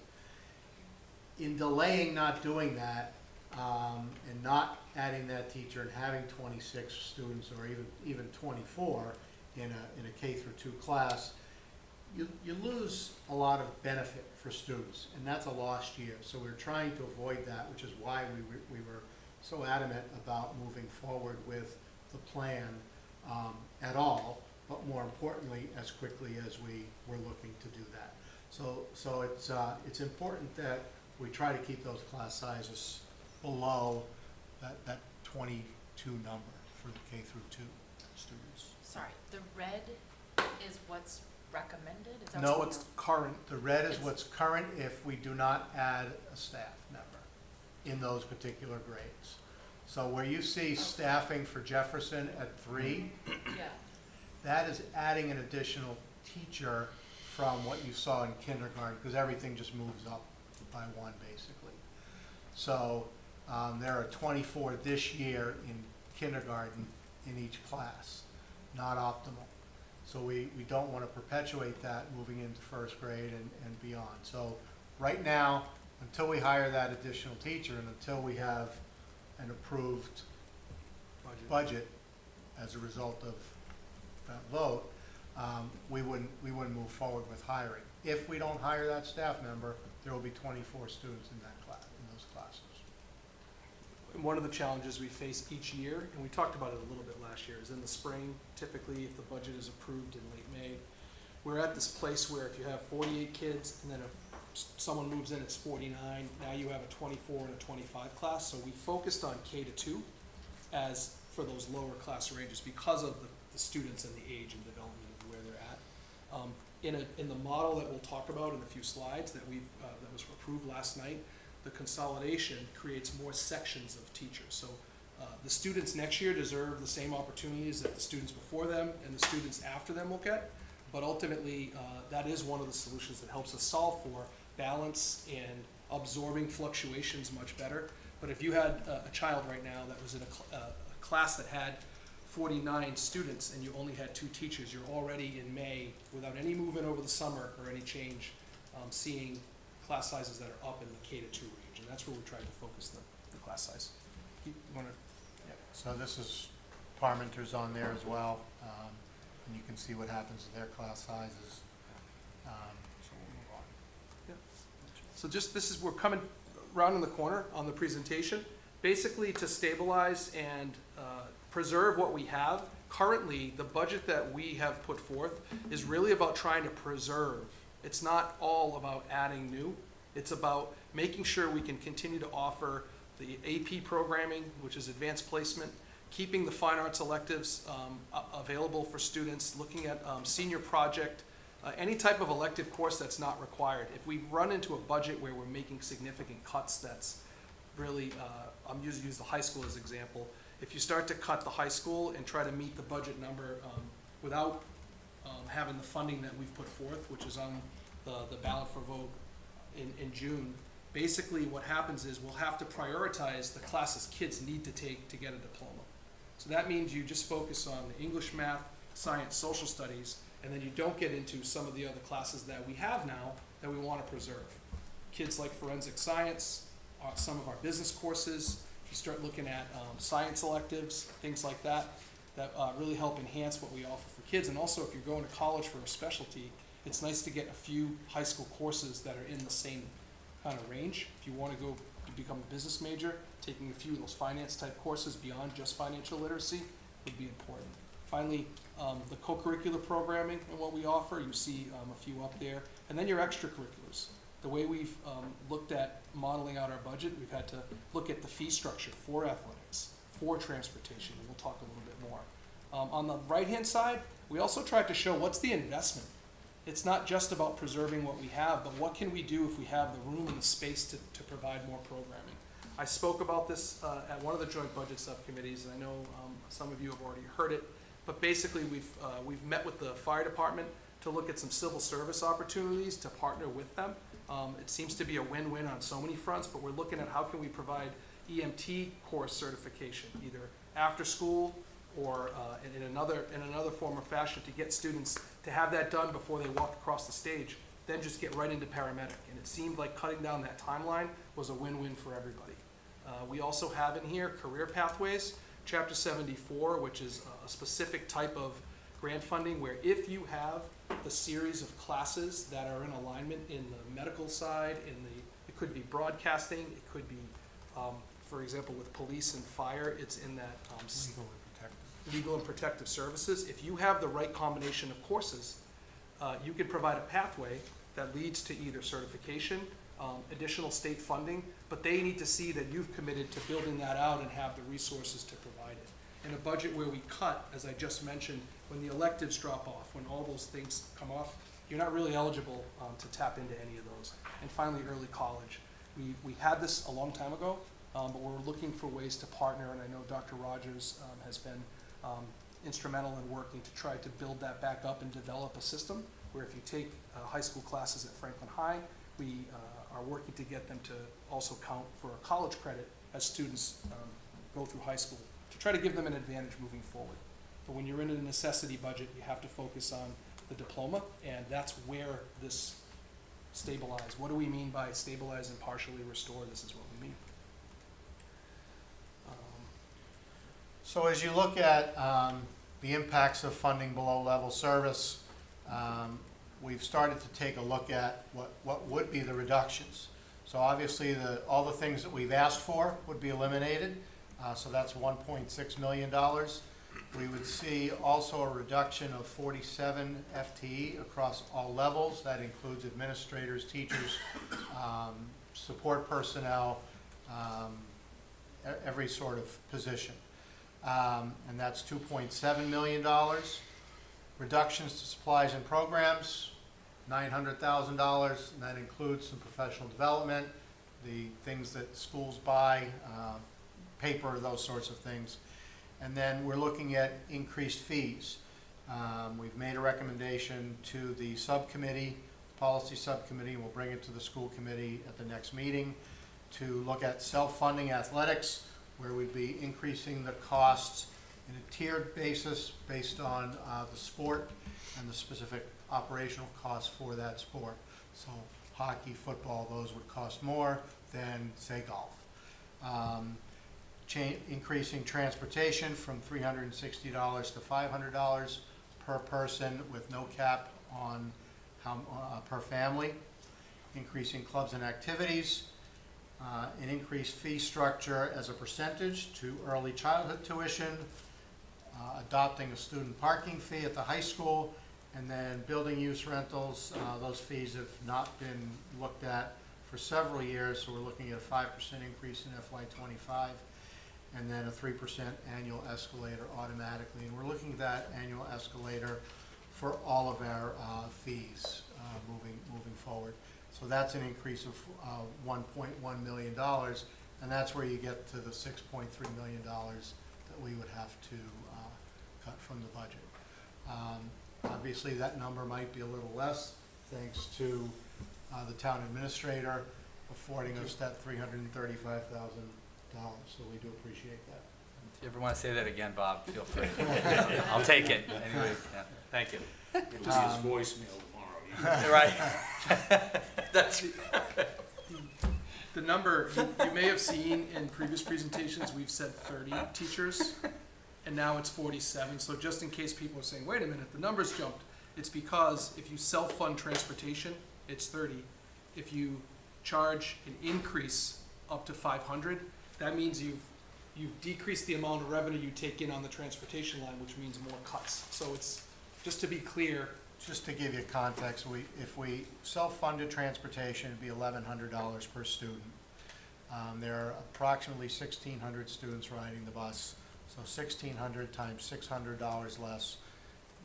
In delaying not doing that, and not adding that teacher and having 26 students or even 24 in a K through 2 class, you lose a lot of benefit for students, and that's a lost year. So we're trying to avoid that, which is why we were so adamant about moving forward with the plan at all, but more importantly, as quickly as we were looking to do that. So it's important that we try to keep those class sizes below that 22 number for the K through 2 students. Sorry, the red is what's recommended? Is that No, what- What's current? The red is what's current if we do not add a staff member in those particular grades. So where you see staffing for Jefferson at 3, Yeah, that is adding an additional teacher from what you saw in kindergarten, because everything just moves up by 1, basically. So there are 24 this year in kindergarten in each class, not optimal. So we don't want to perpetuate that moving into 1st grade and beyond. So right now, until we hire that additional teacher and until we have an approved budget as a result of that vote, we wouldn't move forward with hiring. If we don't hire that staff member, there will be 24 students in that class, in those classes. And one of the challenges we face each year, and we talked about it a little bit last year, is in the spring, typically if the budget is approved in late May, we're at this place where if you have 48 kids and then if someone moves in, it's 49, now you have a 24 and a 25 class. So we focused on K to 2 as for those lower class ranges because of the students and the age and development of where they're at. In the model that we'll talk about in a few slides that that was approved last night, the consolidation creates more sections of teachers. So the students next year deserve the same opportunities that the students before them and the students after them will get. But ultimately, that is one of the solutions that helps us solve for balance and absorbing fluctuations much better. But if you had a child right now that was in a class that had 49 students and you only had 2 teachers, you're already in May, without any movement over the summer or any change, seeing class sizes that are up in the K to 2 range, and that's where we're trying to focus the class size. You wanna, yeah. So this is Parmenter's on there as well, and you can see what happens to their class sizes. So we'll move on. So just we're coming around in the corner on the presentation, basically to stabilize and preserve what we have. Currently, the budget that we have put forth is really about trying to preserve. It's not all about adding new. It's about making sure we can continue to offer the AP programming, which is advanced placement, keeping the fine arts electives available for students, looking at senior project, any type of elective course that's not required. If we run into a budget where we're making significant cuts, that's really, I'm using the high school as an example. If you start to cut the high school and try to meet the budget number without having the funding that we've put forth, which is on the ballot for vote in June, basically what happens is we'll have to prioritize the classes kids need to take to get a diploma. So that means you just focus on the English, math, science, social studies, and then you don't get into some of the other classes that we have now that we want to preserve. Kids like forensic science, some of our business courses, you start looking at science electives, things like that. that really help enhance what we offer for kids. And also, if you're going to college for a specialty, it's nice to get a few high school courses that are in the same kind of range. If you want to go to become a business major, taking a few of those finance type courses beyond just financial literacy would be important. Finally, the co-curricular programming and what we offer, you see a few up there. And then your extracurriculars. The way we've looked at modeling out our budget, we've had to look at the fee structure for athletics, for transportation, and we'll talk a little bit more. On the right-hand side, we also tried to show what's the investment. It's not just about preserving what we have, but what can we do if we have the room and the space to provide more programming. I spoke about this at one of the joint budget subcommittees, and I know some of you have already heard it, but basically we've met with the fire department to look at some civil service opportunities to partner with them. It seems to be a win-win on so many fronts, but we're looking at how can we provide EMT course certification, either after school or in another form or fashion, to get students to have that done before they walk across the stage, then just get right into paramedic. And it seemed like cutting down that timeline was a win-win for everybody. We also have in here career pathways, Chapter 74, which is a specific type of grant funding where if you have the series of classes that are in alignment in the medical side, it could be broadcasting, it could be, for example, with police and fire, it's in that legal and protective services. If you have the right combination of courses, you can provide a pathway that leads to either certification, additional state funding, but they need to see that you've committed to building that out and have the resources to provide it. In a budget where we cut, as I just mentioned, when the electives drop off, when all those things come off, you're not really eligible to tap into any of those. And finally, early college. We had this a long time ago, but we're looking for ways to partner, and I know Dr. Rogers has been instrumental in working to try to build that back up and develop a system where if you take high school classes at Franklin High, we are working to get them to also count for a college credit as students go through high school, to try to give them an advantage moving forward. But when you're in a necessity budget, you have to focus on the diploma, and that's where this stabilize. What do we mean by stabilize and partially restore? This is what we mean. So as you look at the impacts of funding below level service, we've started to take a look at what would be the reductions. So obviously all the things that we've asked for would be eliminated. So that's $1.6 million. We would see also a reduction of 47 FTE across all levels. That includes administrators, teachers, support personnel, every sort of position. And that's $2.7 million. Reductions to supplies and programs, $900,000, and that includes some professional development, the things that schools buy, paper, those sorts of things. And then we're looking at increased fees. We've made a recommendation to the subcommittee, policy subcommittee, and we'll bring it to the school committee at the next meeting, to look at self-funding athletics, where we'd be increasing the costs in a tiered basis based on the sport and the specific operational costs for that sport. So hockey, football, those would cost more than, say, golf. Increasing transportation from $360 to $500 per person with no cap on per family. Increasing clubs and activities. An increased fee structure as a percentage to early childhood tuition, adopting a student parking fee at the high school, and then building use rentals. Those fees have not been looked at for several years, so we're looking at a 5% increase in FY25, and then a 3% annual escalator automatically. And we're looking at that annual escalator for all of our fees moving forward. So that's an increase of $1.1 million, and that's where you get to the $6.3 million that we would have to cut from the budget. Obviously, that number might be a little less, thanks to the town administrator affording us that $335,000. So we do appreciate that. If you ever want to say that again, Bob, feel free. I'll take it. Anyway, yeah, thank you. It'll be his voicemail tomorrow. Right. That's The number, you may have seen in previous presentations, we've said 30 teachers. and now it's 47. So just in case people are saying, wait a minute, the numbers jumped, it's because if you self-fund transportation, it's 30. If you charge an increase up to 500, that means you've decreased the amount of revenue you take in on the transportation line, which means more cuts. So it's, just to be clear, Just to give you context, if we self-funded transportation, it'd be $1,100 per student. There are approximately 1,600 students riding the bus, so 1,600 times $600 less,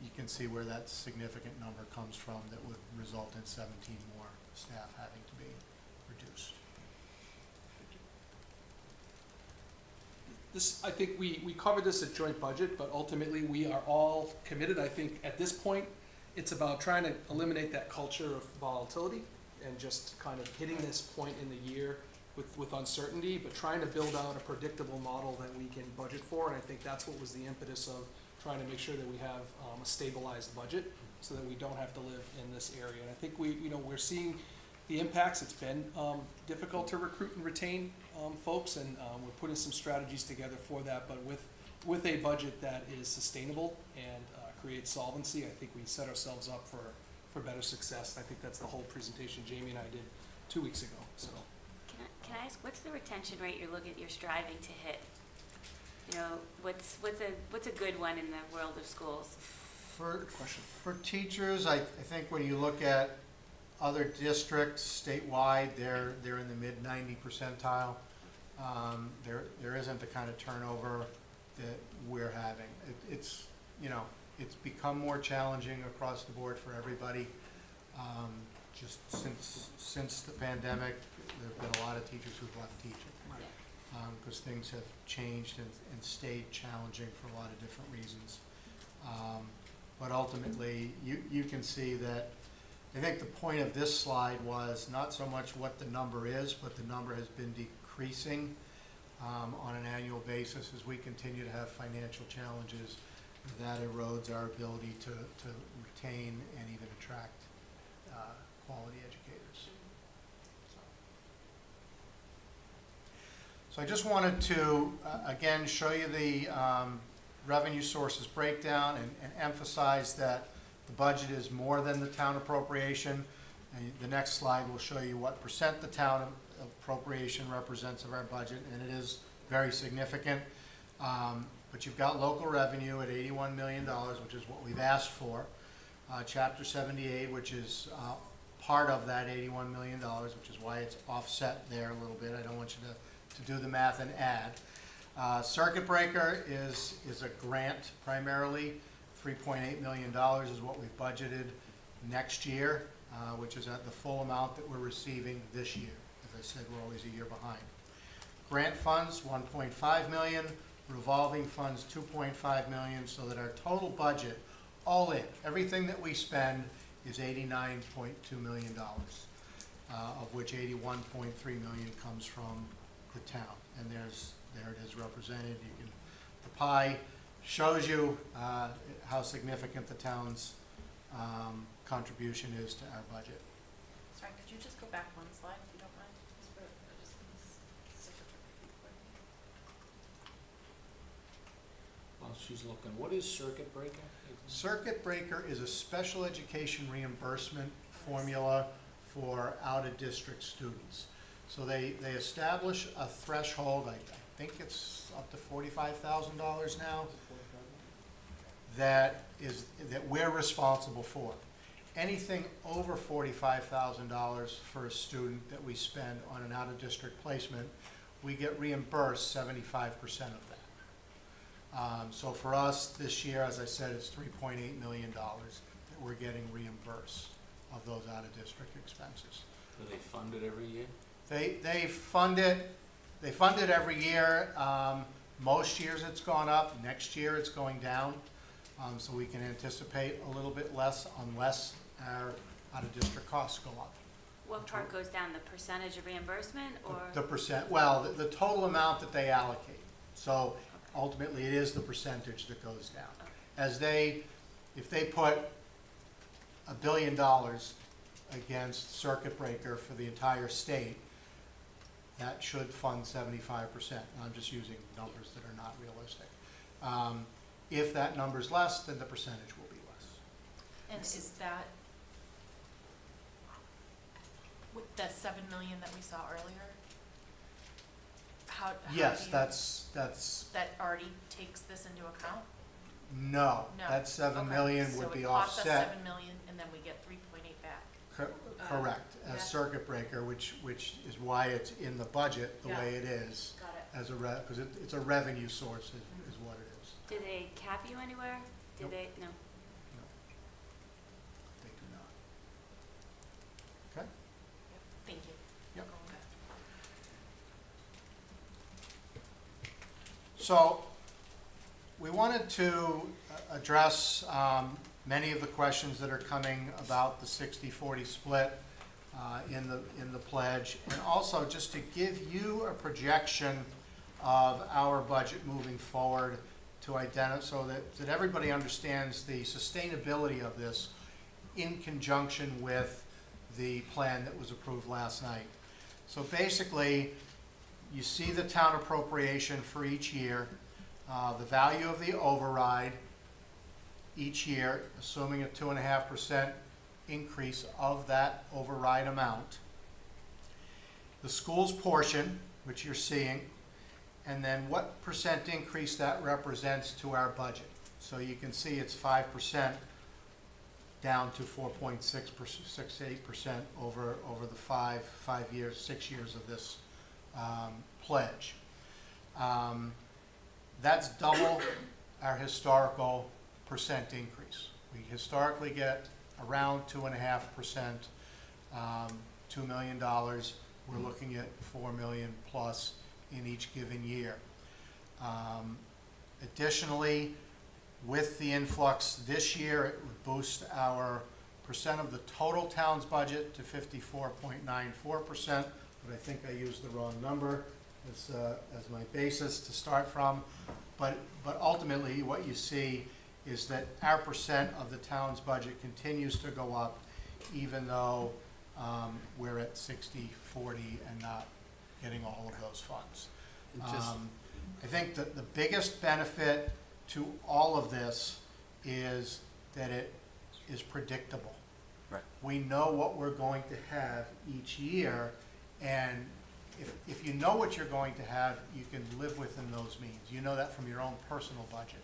you can see where that significant number comes from that would result in 17 more staff having to be reduced. this, I think we covered this at joint budget, but ultimately we are all committed. I think at this point, it's about trying to eliminate that culture of volatility and just kind of hitting this point in the year with uncertainty, but trying to build out a predictable model that we can budget for. And I think that's what was the impetus of trying to make sure that we have a stabilized budget so that we don't have to live in this area. And I think we're seeing the impacts. It's been difficult to recruit and retain folks, and we're putting some strategies together for that. But with a budget that is sustainable and creates solvency, I think we set ourselves up for better success. I think that's the whole presentation Jamie and I did 2 weeks ago. So. Can I ask, what's the retention rate you're striving to hit? You know, what's a good one in the world of schools? Good question. For teachers, I think when you look at other districts statewide, they're in the mid-90 percentile. There isn't the kind of turnover that we're having. It's become more challenging across the board for everybody. Just since the pandemic, there have been a lot of teachers who've left teaching. Because things have changed and stayed challenging for a lot of different reasons. But ultimately, you can see that I think the point of this slide was not so much what the number is, but the number has been decreasing on an annual basis as we continue to have financial challenges. That erodes our ability to retain and even attract quality educators. So I just wanted to, again, show you the revenue sources breakdown and emphasize that the budget is more than the town appropriation. And the next slide will show you what percent the town appropriation represents of our budget, and it is very significant. But you've got local revenue at $81 million, which is what we've asked for. Chapter 78, which is part of that $81 million, which is why it's offset there a little bit. I don't want you to do the math and add. Circuit breaker is a grant primarily. $3.8 million is what we've budgeted next year, which is at the full amount that we're receiving this year. As I said, we're always a year behind. Grant funds, $1.5 million. Revolving funds, $2.5 million, so that our total budget, all in, everything that we spend is $89.2 million, of which $81.3 million comes from the town. And there it is represented. The pie shows you how significant the town's contribution is to our budget. Sorry, could you just go back one slide if you don't mind? Just for- just this- While she's looking, what is circuit breaker? Circuit breaker is a special education reimbursement formula for out-of-district students. So they establish a threshold, I think it's up to $45,000 now, that we're responsible for. Anything over $45,000 for a student that we spend on an out-of-district placement, we get reimbursed 75% of that. So for us this year, as I said, it's $3.8 million that we're getting reimbursed of those out-of-district expenses. Do they fund it every year? They fund it every year. Most years it's gone up. Next year it's going down. So we can anticipate a little bit less unless our out-of-district costs go up. What part goes down, the percentage of reimbursement or? The percent, well, the total amount that they allocate. So ultimately it is the percentage that goes down. If they put $1 billion against circuit breaker for the entire state, that should fund 75%. I'm just using numbers that are not realistic. If that number's less, then the percentage will be less. And is that with the 7 million that we saw earlier? How Yes, do you- that's, that already takes this into account? no, No. that 7 Okay. million would be So it costs us offset. 7 million and then we get 3.8 back. Correct, yeah. as circuit breaker, which is why it's in the budget the Yeah. way it is, Got it. as because it's a revenue source is what it is. Do they cap you anywhere? Do Nope. they, no? They do not. Okay? Thank you. Yep. Okay. So, we wanted to address many of the questions that are coming about the 60-40 split in the pledge, and also just to give you a projection of our budget moving forward to identify, so that everybody understands the sustainability of this in conjunction with the plan that was approved last night. So basically, you see the town appropriation for each year, the value of the override each year, assuming a 2.5% increase of that override amount. The school's portion, which you're seeing, and then what percent increase that represents to our budget. So you can see it's 5% down to 4.68% over the 6 years of this pledge. That's double our historical percent increase. We historically get around 2.5%, $2 million. We're looking at 4 million plus in each given year. Additionally, with the influx this year, it would boost our percent of the total town's budget to 54.94%, but I think I used the wrong number as my basis to start from. But ultimately, what you see is that our percent of the town's budget continues to go up, even though we're at 60-40 and not getting all of those funds. I think that the biggest benefit to all of this is that it is predictable. Right. We know what we're going to have each year, and if you know what you're going to have, you can live within those means. You know that from your own personal budget.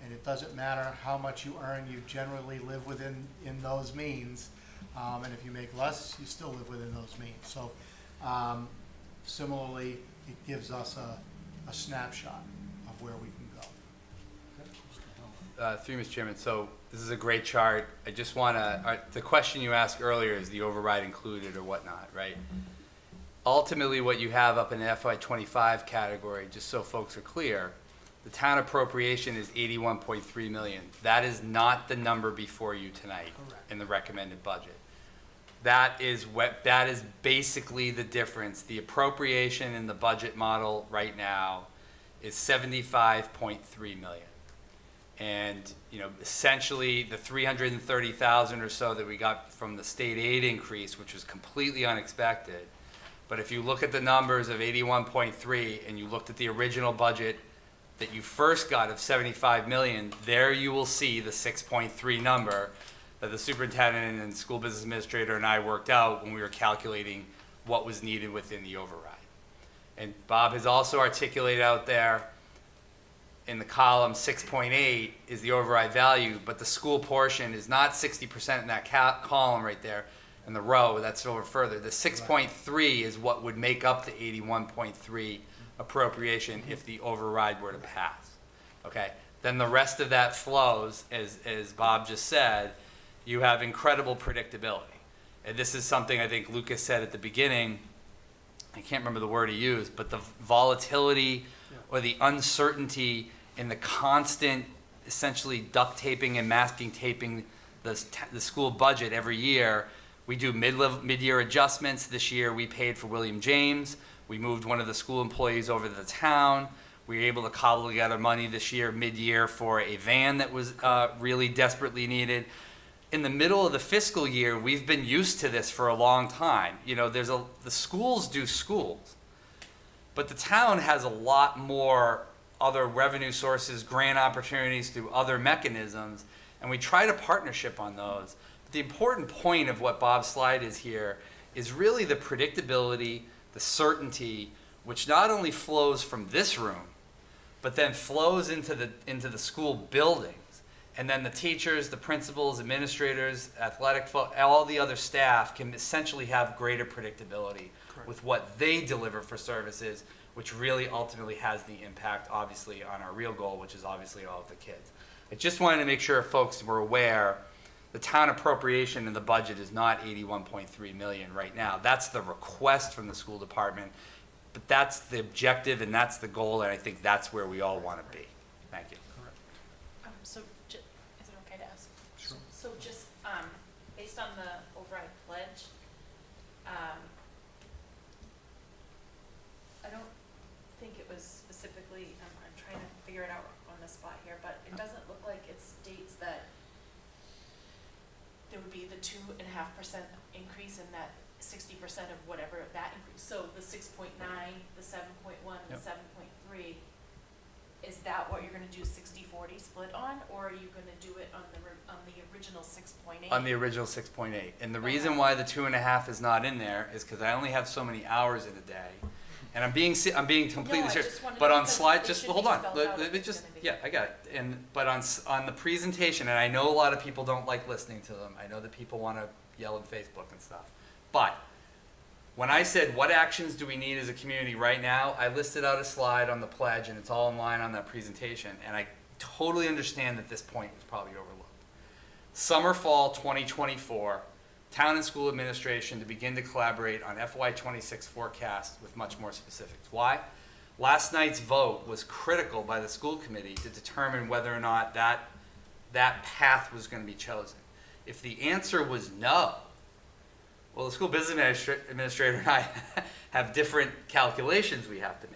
And it doesn't matter how much you earn, you generally live within those means. And if you make less, you still live within those means. So similarly, it gives us a snapshot of where we can go. Through Mr. Chairman, so this is a great chart. I just want to, the question you asked earlier is the override included or whatnot, right? Ultimately, what you have up in the FY25 category, just so folks are clear, the town appropriation is 81.3 million. That is not the number before you tonight. Correct. In the recommended budget. That is basically the difference. The appropriation in the budget model right now is 75.3 million. And, you know, essentially the 330,000 or so that we got from the state aid increase, which was completely unexpected. But if you look at the numbers of 81.3 and you looked at the original budget that you first got of 75 million, there you will see the 6.3 number that the superintendent and school business administrator and I worked out when we were calculating what was needed within the override. And Bob has also articulated out there in the column 6.8 is the override value, but the school portion is not 60% in that column right there in the row, that's over further. The 6.3 is what would make up the 81.3 appropriation if the override were to pass, okay? Then the rest of that flows, as Bob just said, you have incredible predictability. And this is something I think Lucas said at the beginning, I can't remember the word he used, but the volatility or the uncertainty in the constant, essentially duct taping and masking taping the school budget every year. We do mid-year adjustments. This year we paid for William James. We moved one of the school employees over to the town. We were able to cobble together money this year, mid-year, for a van that was really desperately needed. In the middle of the fiscal year, we've been used to this for a long time. You know, the schools do schools, but the town has a lot more other revenue sources, grant opportunities through other mechanisms, and we try to partnership on those. But the important point of what Bob's slide is here is really the predictability, the certainty, which not only flows from this room, but then flows into the school buildings. And then the teachers, the principals, administrators, all the other staff can essentially have greater predictability with what they deliver for services, which really ultimately has the impact, obviously, on our real goal, which is obviously all of the kids. I just wanted to make sure folks were aware the town appropriation in the budget is not 81.3 million right now. That's the request from the school department, but that's the objective and that's the goal, and I think that's where we all want to be. Thank you. So, is it okay to ask? Sure. So just, based on the override pledge, I don't think it was specifically, I'm trying to figure it out on the spot here, but it doesn't look like it states that there would be the 2.5% increase and that 60% of whatever that increase. So the 6.9, the 7.1, the Yep. 7.3, is that what you're gonna do 60-40 split on, or are you gonna do it on the original 6.8? On the original 6.8. And the Okay. reason why the 2.5 is not in there is because I only have so many hours in a day. And I'm being completely No, I serious. just wanted But to- on because slide, it just should hold be on. spelled Let out if me it's just, gonna be. yeah, I got it. But on the presentation, and I know a lot of people don't like listening to them. I know that people want to yell on Facebook and stuff. But when I said, what actions do we need as a community right now, I listed out a slide on the pledge, and it's all in line on that presentation. And I totally understand that this point was probably overlooked. Summer, fall 2024, town and school administration to begin to collaborate on FY26 forecast with much more specifics. Why? Last night's vote was critical by the school committee to determine whether or not that path was going to be chosen. If the answer was no, well, the school business administrator and I have different calculations we have to make.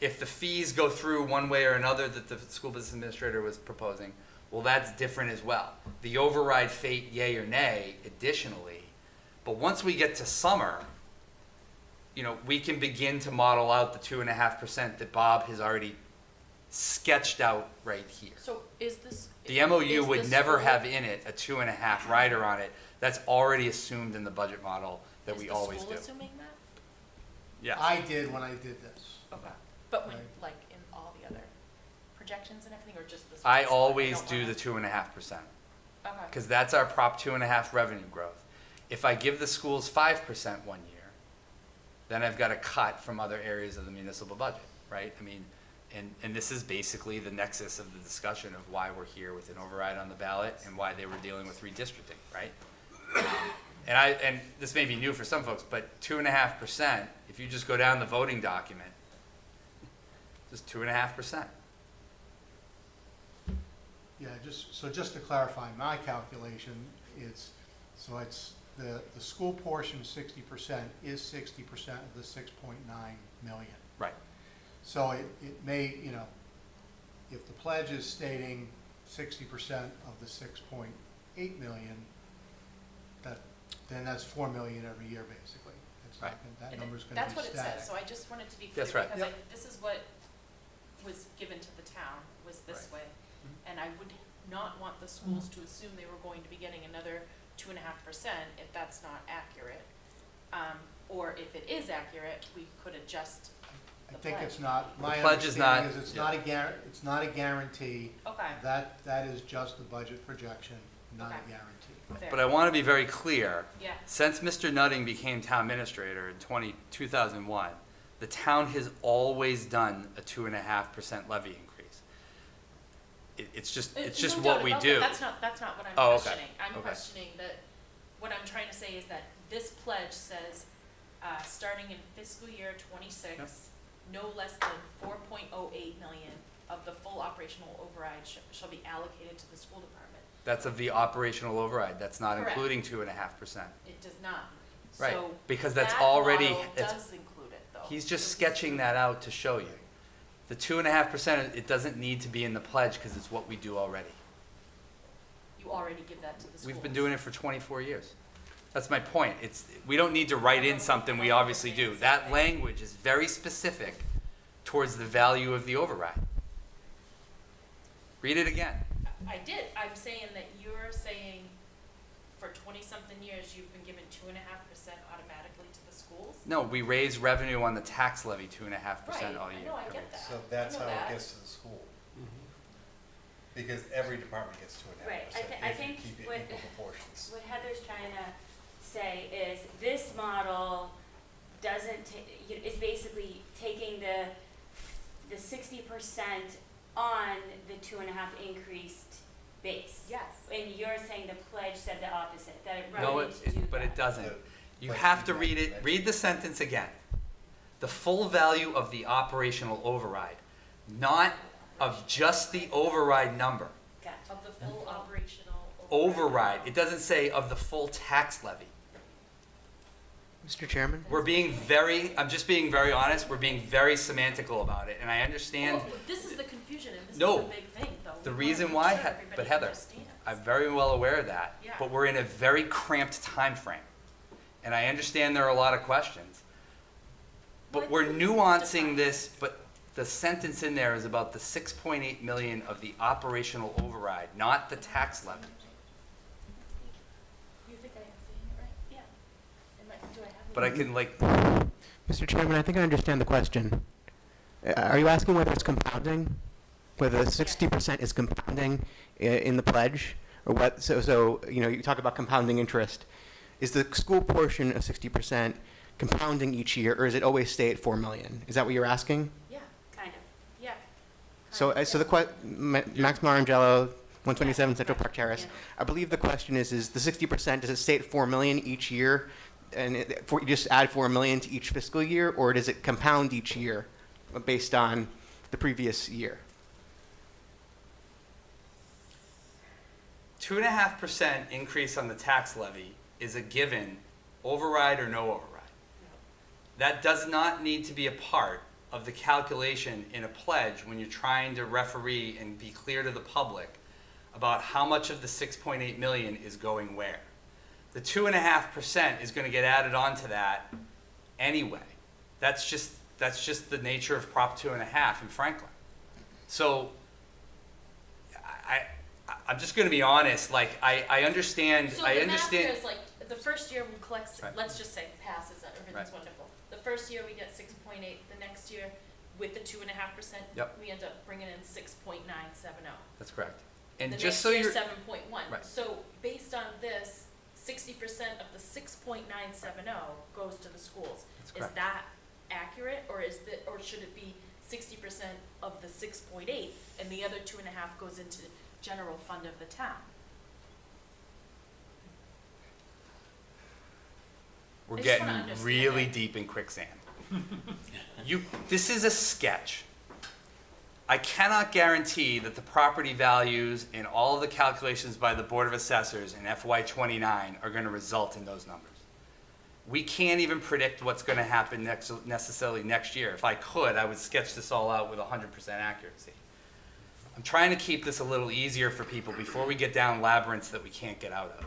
If the fees go through one way or another that the school business administrator was proposing, well, that's different as well. The override fate, yay or nay, additionally. But once we get to summer, we can begin to model out the 2.5% that Bob has already sketched out right here. So is this? The MOU is would the never school- have in it a 2.5 rider on it. That's already assumed in the budget model that we always Is do. the school assuming that? Yeah. I did when I did this. Okay. But when, Right. like, in all the other projections and everything, or just this? I one slide? always don't do wanna- the 2.5%. Okay. Because that's our Prop 2.5 revenue growth. If I give the schools 5% one year, then I've got to cut from other areas of the municipal budget, right? I mean, and this is basically the nexus of the discussion of why we're here with an override on the ballot and why they were dealing with redistricting, right? And this may be new for some folks, but 2.5%, if you just go down the voting document, just 2.5%. Yeah, just to clarify, my calculation, it's the school portion, 60% is 60% of the 6.9 million. Right. So it may, if the pledge is stating 60% of the 6.8 million, then that's 4 million every year, basically. It's not Right. that And number's gonna be that's static. what it says, so I just wanted to be clear. That's right. Because Yep. this is what was given to the town, was this way. And I would not want the schools to assume they were going to be getting another 2.5% if that's not accurate. Or if it is accurate, we could adjust I the think pledge. it's not, my pledge is not- understanding is it's not a guarantee. Okay, That is just the budget projection, not a Okay. guarantee. fair. But I want to be very clear. Yeah, Since Mr. Nutting became town administrator in 2001, the town has always done a 2.5% levy increase. It's just No what doubt we about do. that. That's not what I'm Oh, okay. questioning. I'm Okay. questioning that, what I'm trying to say is that this pledge says, starting in fiscal year 26, no less than 4.08 million of the full operational override shall be allocated to the school department. That's of the operational override. That's not Correct. including 2.5%. It does not. Right, So because that's that already, model it's, does include it, though. he's just So sketching that out to show you. The 2.5%, it doesn't need to be in the pledge because it's what we do already. You already give that to the schools. We've been doing it for 24 years. That's my point. We don't need to write in something we obviously do. That language is very specific towards the value of the override. Read it again. I did, I'm saying that you're saying for 20-something years, you've been given 2.5% automatically to the schools? No, we raise revenue on the tax levy 2.5% all year. Right, I know, I get that. So that's I know how that. it gets to the school. Because every department gets 2.5%. Right, I think If you keep it what- equal proportions. What Heather's trying to say is this model doesn't, is basically taking the 60% on the 2.5 increased base. Yes. And you're saying the pledge said the opposite, that it No, really to do but it that. doesn't. You But have to you read it, mentioned- read the sentence again. The full value of the operational override, not of just the override number. Gotcha. Of the full operational. Override, it doesn't say of the full tax levy. Mr. Chairman? I'm just being very honest, we're being very semantical about it, and I understand, Well, this is the confusion, and this is No. the big thing, though. The We reason wanna why, make sure but everybody Heather, understands. I'm very well aware of that, Yeah. but we're in a very cramped time frame, and I understand there are a lot of questions. But What we're is nuancing defined? this, but the sentence in there is about the 6.8 million of the operational override, not the tax levy. You think I am saying it right? Yeah. Do I have? But I can like, Mr. Chairman, I think I understand the question. Are you asking whether it's compounding? Whether the 60% is compounding in the pledge? Or what, so, you know, you talk about compounding interest. Is the school portion of 60% compounding each year, or does it always stay at 4 million? Is that what you're asking? Yeah, Kind of, yeah. So, Kind of, so yeah. Max Marangelo, 127 Central Yeah, Park Terrace. yeah. I believe the question is the 60%, does it stay at 4 million each year? And you just add 4 million to each fiscal year, or does it compound each year based on the previous year? 2.5% increase on the tax levy is a given, override or no override. That does not need to be a part of the calculation in a pledge when you're trying to referee and be clear to the public about how much of the 6.8 million is going where. The 2.5% is going to get added onto that anyway. That's just the nature of Prop 2.5 in Franklin. So I'm just going to be honest. Like I understand. so I the understand. math here is like, the first year we collect, Right. let's just say passes, everything's Right. wonderful. The first year we get 6.8, the next year with the 2.5%, Yep. we end up bringing in 6.970. That's correct. And The just next so year, you're 7.1. Right. So based on this, 60% of the 6.970 goes to the schools. That's Is correct. that accurate, or or should it be 60% of the 6.8 and the other 2.5 goes into general fund of the town? We're I just wanna getting understand really it. deep in quicksand. This is a sketch. I cannot guarantee that the property values and all of the calculations by the Board of Assessors in FY '29 are going to result in those numbers. We can't even predict what's going to happen necessarily next year. If I could, I would sketch this all out with 100% accuracy. I'm trying to keep this a little easier for people before we get down labyrinths that we can't get out of.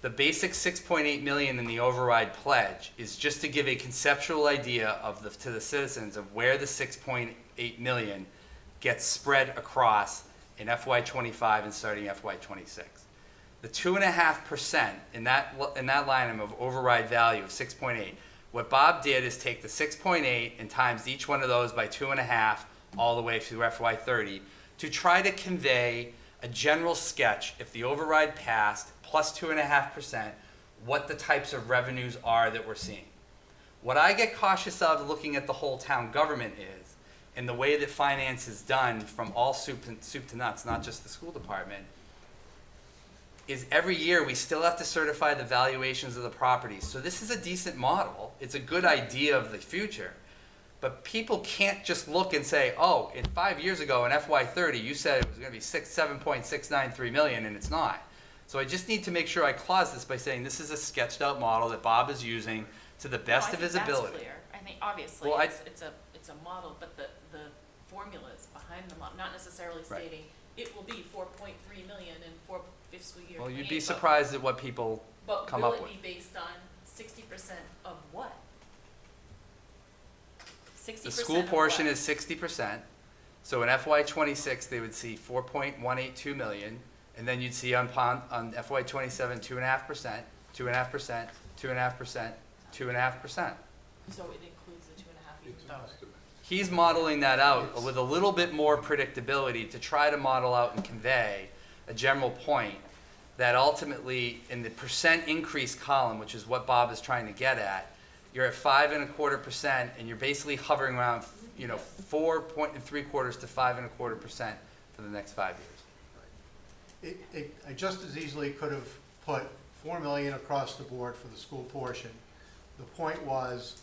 The basic 6.8 million in the override pledge is just to give a conceptual idea to the citizens of where the 6.8 million gets spread across in FY '25 and starting FY '26. The 2.5% in that line item of override value of 6.8, what Bob did is take the 6.8 and times each one of those by 2.5 all the way through FY '30 to try to convey a general sketch, if the override passed, plus 2.5%, what the types of revenues are that we're seeing. What I get cautious of looking at the whole town government is, and the way that finance is done from all soup to nuts, not just the school department, is every year we still have to certify the valuations of the properties. So this is a decent model. It's a good idea of the future. But people can't just look and say, oh, 5 years ago in FY '30, you said it was going to be 7.693 million, and it's not. So I just need to make sure I clause this by saying this is a sketched out model that Bob is using to the best of his ability. That's clear. I think obviously Well, it's a model, but the formulas behind the model, not necessarily Right. stating it will be 4.3 million in fiscal year Well, you'd 28, be but- surprised at what people come up But will with. it be based on 60% of what? 60% The school of portion what? is 60%. So in FY '26, they would see 4.182 million, and then you'd see on FY '27, 2.5%, 2.5%, 2.5%, 2.5%. So it includes the 2.5 even though. He's modeling that out with a little bit more predictability to try to model out and convey a general point that ultimately, in the percent increase column, which is what Bob is trying to get at, you're at 5.25%, and you're basically hovering around, 4.75% to 5.25% for the next 5 years. I just as easily could have put 4 million across the board for the school portion. The point was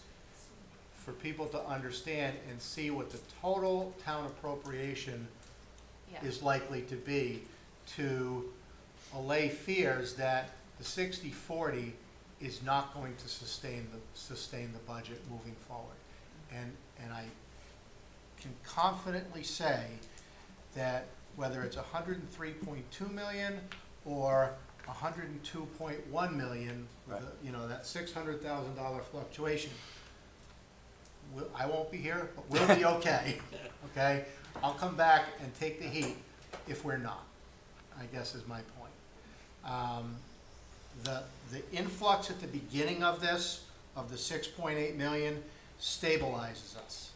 for people to understand and see what the total town appropriation Yeah. is likely to be, to allay fears that the 60-40 is not going to sustain the budget moving forward. And I can confidently say that whether it's 103.2 million or 102.1 million, Right. That $600,000 fluctuation, I won't be here, but we'll be okay, okay? I'll come back and take the heat if we're not, I guess is my point. The influx at the beginning of this, of the 6.8 million, stabilizes us.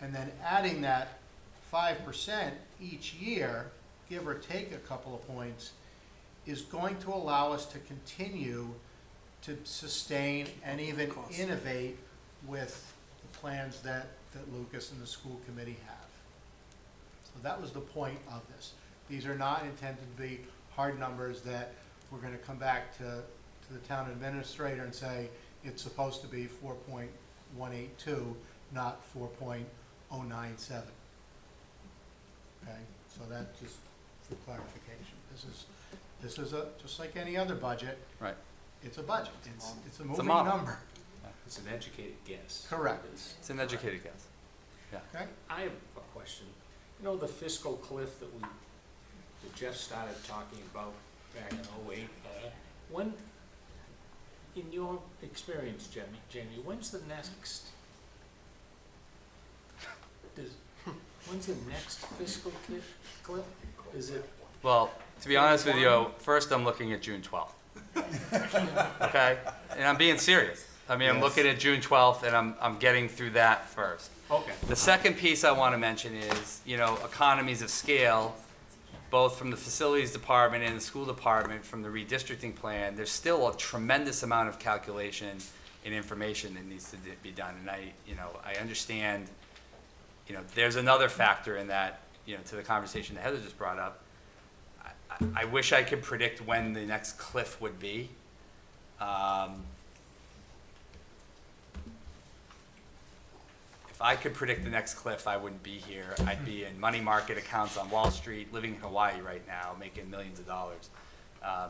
And then adding that 5% each year, give or take a couple of points, is going to allow us to continue to sustain and even innovate with the plans that Lucas and the school committee have. So that was the point of this. These are not intended to be hard numbers that we're going to come back to the town administrator and say it's supposed to be 4.182, not 4.097. Okay, so that just for clarification. This is just like any other budget. Right. It's a budget. It's a moving model. number. It's an educated guess. Correct. It's an educated guess. Okay. I have a question. The fiscal cliff that Jeff started talking about back in '08, when, in your experience, Jamie, when's the next, when's the next fiscal cliff? Is it? Well, to be honest with you, first I'm looking at June 12th. Okay? And I'm being serious. I mean, I'm looking at June 12th, and I'm getting through that first. Okay. The second piece I want to mention is, economies of scale, both from the facilities department and the school department, from the redistricting plan. There's still a tremendous amount of calculation and information that needs to be done. And I understand, there's another factor in that, to the conversation that Heather just brought up. I wish I could predict when the next cliff would be. If I could predict the next cliff, I wouldn't be here. I'd be in money market accounts on Wall Street, living in Hawaii right now, making millions of dollars. A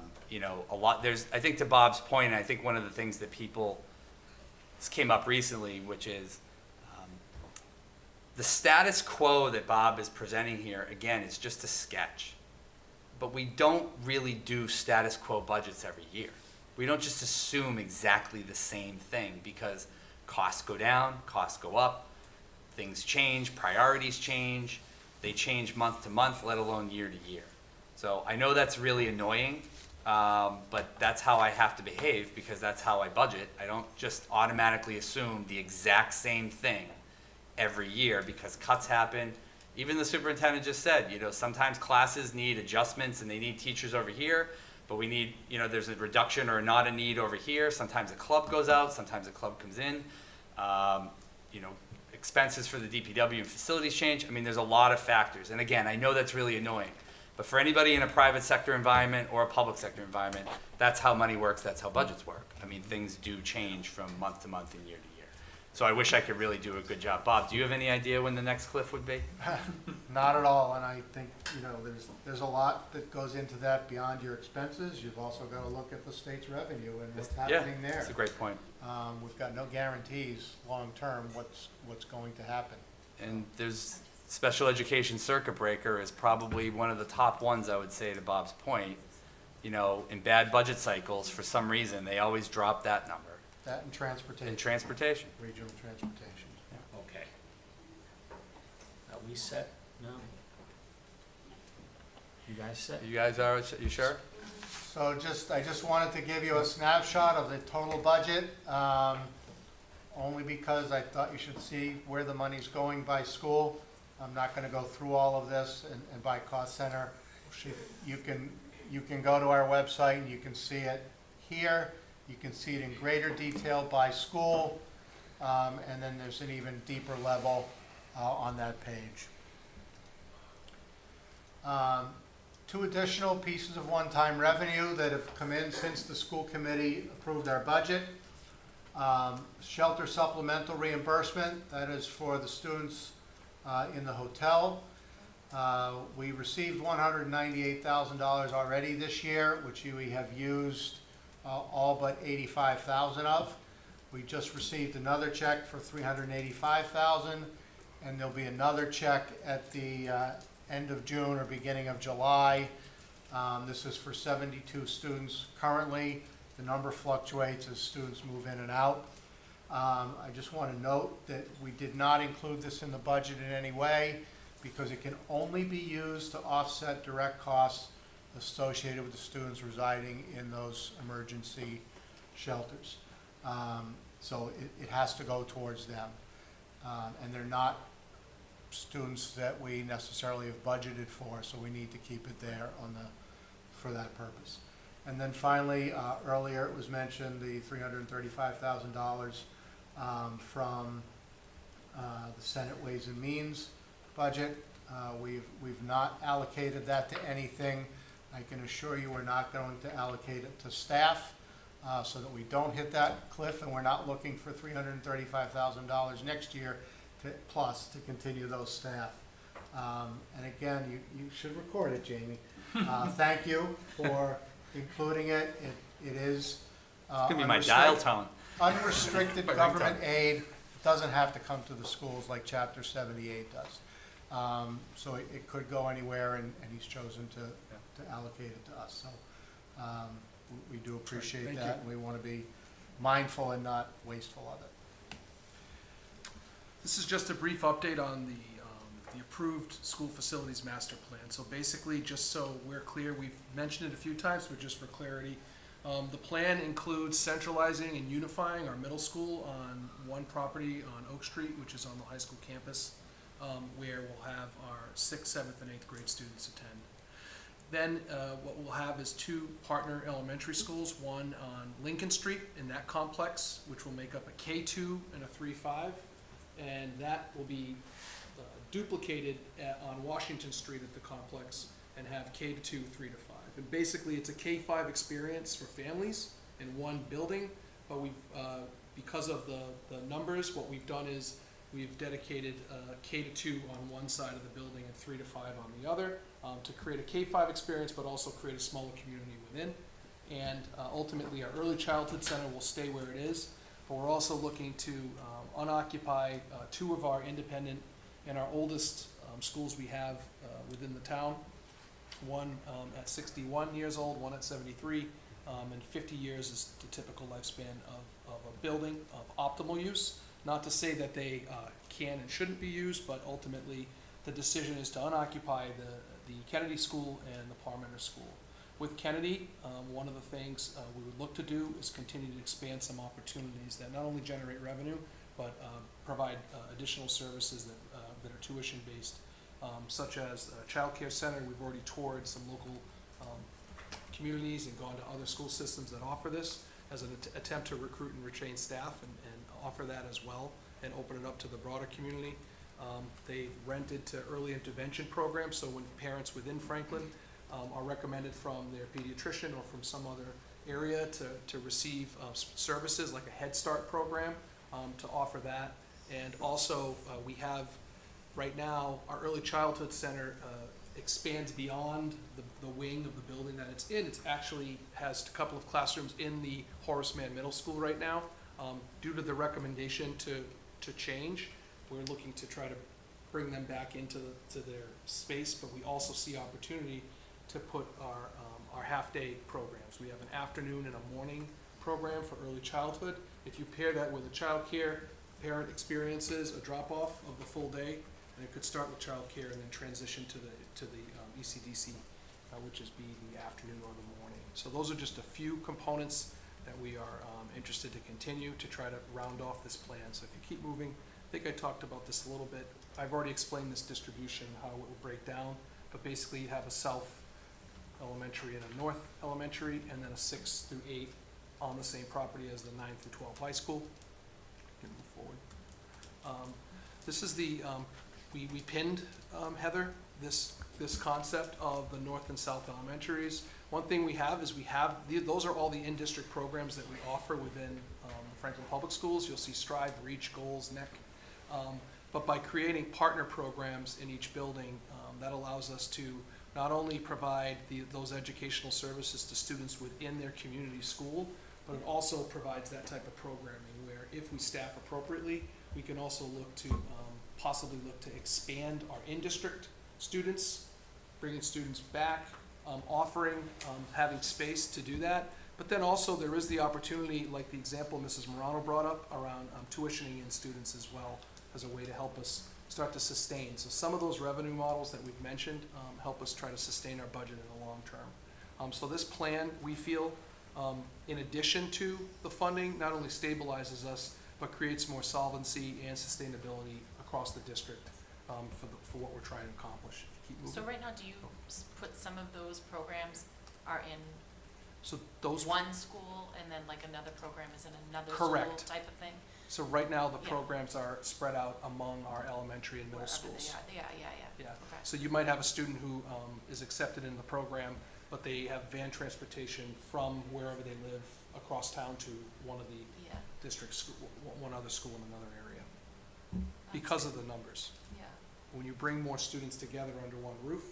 lot. I think to Bob's point, and I think one of the things that this came up recently, which is the status quo that Bob is presenting here. Again, it's just a sketch, but we don't really do status quo budgets every year. We don't just assume exactly the same thing because costs go down, costs go up. Things change, priorities change, they change month to month, let alone year to year. So I know that's really annoying, but that's how I have to behave because that's how I budget. I don't just automatically assume the exact same thing every year because cuts happen. Even the superintendent just said, sometimes classes need adjustments and they need teachers over here, but we need, there's a reduction or not a need over here. Sometimes a club goes out, sometimes a club comes in. Expenses for the DPW and facilities change. I mean, there's a lot of factors. And again, I know that's really annoying. But for anybody in a private sector environment or a public sector environment, that's how money works, that's how budgets work. I mean, things do change from month to month and year to year. So I wish I could really do a good job. Bob, do you have any idea when the next cliff would be? Not at all, and I think, there's a lot that goes into that beyond your expenses. You've also got to look at the state's revenue and what's happening there. That's a great point. We've got no guarantees long-term what's going to happen. And there's special education circuit breaker is probably one of the top ones, I would say, to Bob's point. In bad budget cycles, for some reason, they always drop that number. That and transportation. And transportation. Regional transportation. Okay. Are we set? No? You guys set? You guys are, you sure? So I just wanted to give you a snapshot of the total budget, only because I thought you should see where the money's going by school. I'm not gonna go through all of this and by cost center. You can go to our website and you can see it here. You can see it in greater detail by school, and then there's an even deeper level on that page. Two additional pieces of one-time revenue that have come in since the school committee approved our budget. Shelter supplemental reimbursement, that is for the students in the hotel. We received $198,000 already this year, which we have used all but 85,000 of. We just received another check for 385,000, and there'll be another check at the end of June or beginning of July. This is for 72 students currently. The number fluctuates as students move in and out. I just want to note that we did not include this in the budget in any way because it can only be used to offset direct costs associated with the students residing in those emergency shelters. So it has to go towards them. And they're not students that we necessarily have budgeted for, so we need to keep it there for that purpose. And then finally, earlier it was mentioned the $335,000 from the Senate Ways and Means budget. We've not allocated that to anything. I can assure you we're not going to allocate it to staff so that we don't hit that cliff, and we're not looking for $335,000 next year plus to continue those staff. And again, you should record it, Jamie. Thank you for including it. It is Give me my dial tone. unrestricted government aid. It doesn't have to come to the schools like Chapter 78 does. So it could go anywhere, and he's chosen to allocate it to us. So we do appreciate Thank that, and we want to be mindful and not wasteful of it. This is just a brief update on the approved school facilities master plan. So basically, just so we're clear, we've mentioned it a few times, but just for clarity, the plan includes centralizing and unifying our middle school on one property on Oak Street, which is on the high school campus, where we'll have our 6th, 7th, and 8th grade students attend. Then what we'll have is 2 partner elementary schools, one on Lincoln Street in that complex, which will make up a K2 and a 3-5, and that will be duplicated on Washington Street at the complex and have K-2, 3-5. And basically, it's a K-5 experience for families in one building, but we've, because of the numbers, what we've done is we've dedicated K-2 on one side of the building and 3-5 on the other to create a K-5 experience, but also create a smaller community within. And ultimately, our early childhood center will stay where it is, but we're also looking to unoccupy 2 of our independent and our oldest schools we have within the town. One at 61 years old, one at 73, and 50 years is the typical lifespan of a building of optimal use. Not to say that they can and shouldn't be used, but ultimately the decision is to unoccupy the Kennedy School and the Parmenter School. With Kennedy, one of the things we would look to do is continue to expand some opportunities that not only generate revenue, but provide additional services that are tuition-based, such as a child care center. We've already toured some local communities and gone to other school systems that offer this as an attempt to recruit and retain staff and offer that as well and open it up to the broader community. They've rented to early intervention programs, so when parents within Franklin are recommended from their pediatrician or from some other area to receive services like a Head Start program, to offer that. And also we have right now our early childhood center expands beyond the wing of the building that it's in. It actually has a couple of classrooms in the Horace Mann Middle School right now. Due to the recommendation to change, we're looking to try to bring them back into their space, but we also see opportunity to put our half-day programs. We have an afternoon and a morning program for early childhood. If you pair that with a child care, parent experiences a drop-off of the full day, And it could start with childcare and then transition to the ECDC, which is be the afternoon or the morning. So those are just a few components that we are interested to continue to try to round off this plan. So if you keep moving, I think I talked about this a little bit. I've already explained this distribution, how it will break down, but basically you have a south elementary and a north elementary, and then a 6 through 8 on the same property as the 9 through 12 high school. You can move forward. This is the, we pinned, Heather, this concept of the north and south elementaries. One thing we have is those are all the in-district programs that we offer within Franklin Public Schools. You'll see Strive, Reach, Goals, NEC. But by creating partner programs in each building, that allows us to not only provide those educational services to students within their community school, but it also provides that type of programming where if we staff appropriately, we can also look to possibly look to expand our in-district students, bringing students back, offering, having space to do that. But then also there is the opportunity, like the example Mrs. Morano brought up, around tuitioning in students as well as a way to help us start to sustain. So some of those revenue models that we've mentioned help us try to sustain our budget in the long term. So this plan, we feel, in addition to the funding, not only stabilizes us, but creates more solvency and sustainability across the district for what we're trying to accomplish. Keep moving. So right now, do you put some of those programs are in So those, one school and then like another program is in another Correct. school type of thing? so right now the Yeah. programs are spread out among our elementary and middle Wherever they schools. are. Yeah. Yeah. Okay. So you might have a student who is accepted in the program, but they have van transportation from wherever they live across town to one of the Yeah. district school, one other school in another area, because of the numbers. Yeah. When you bring more students together under one roof,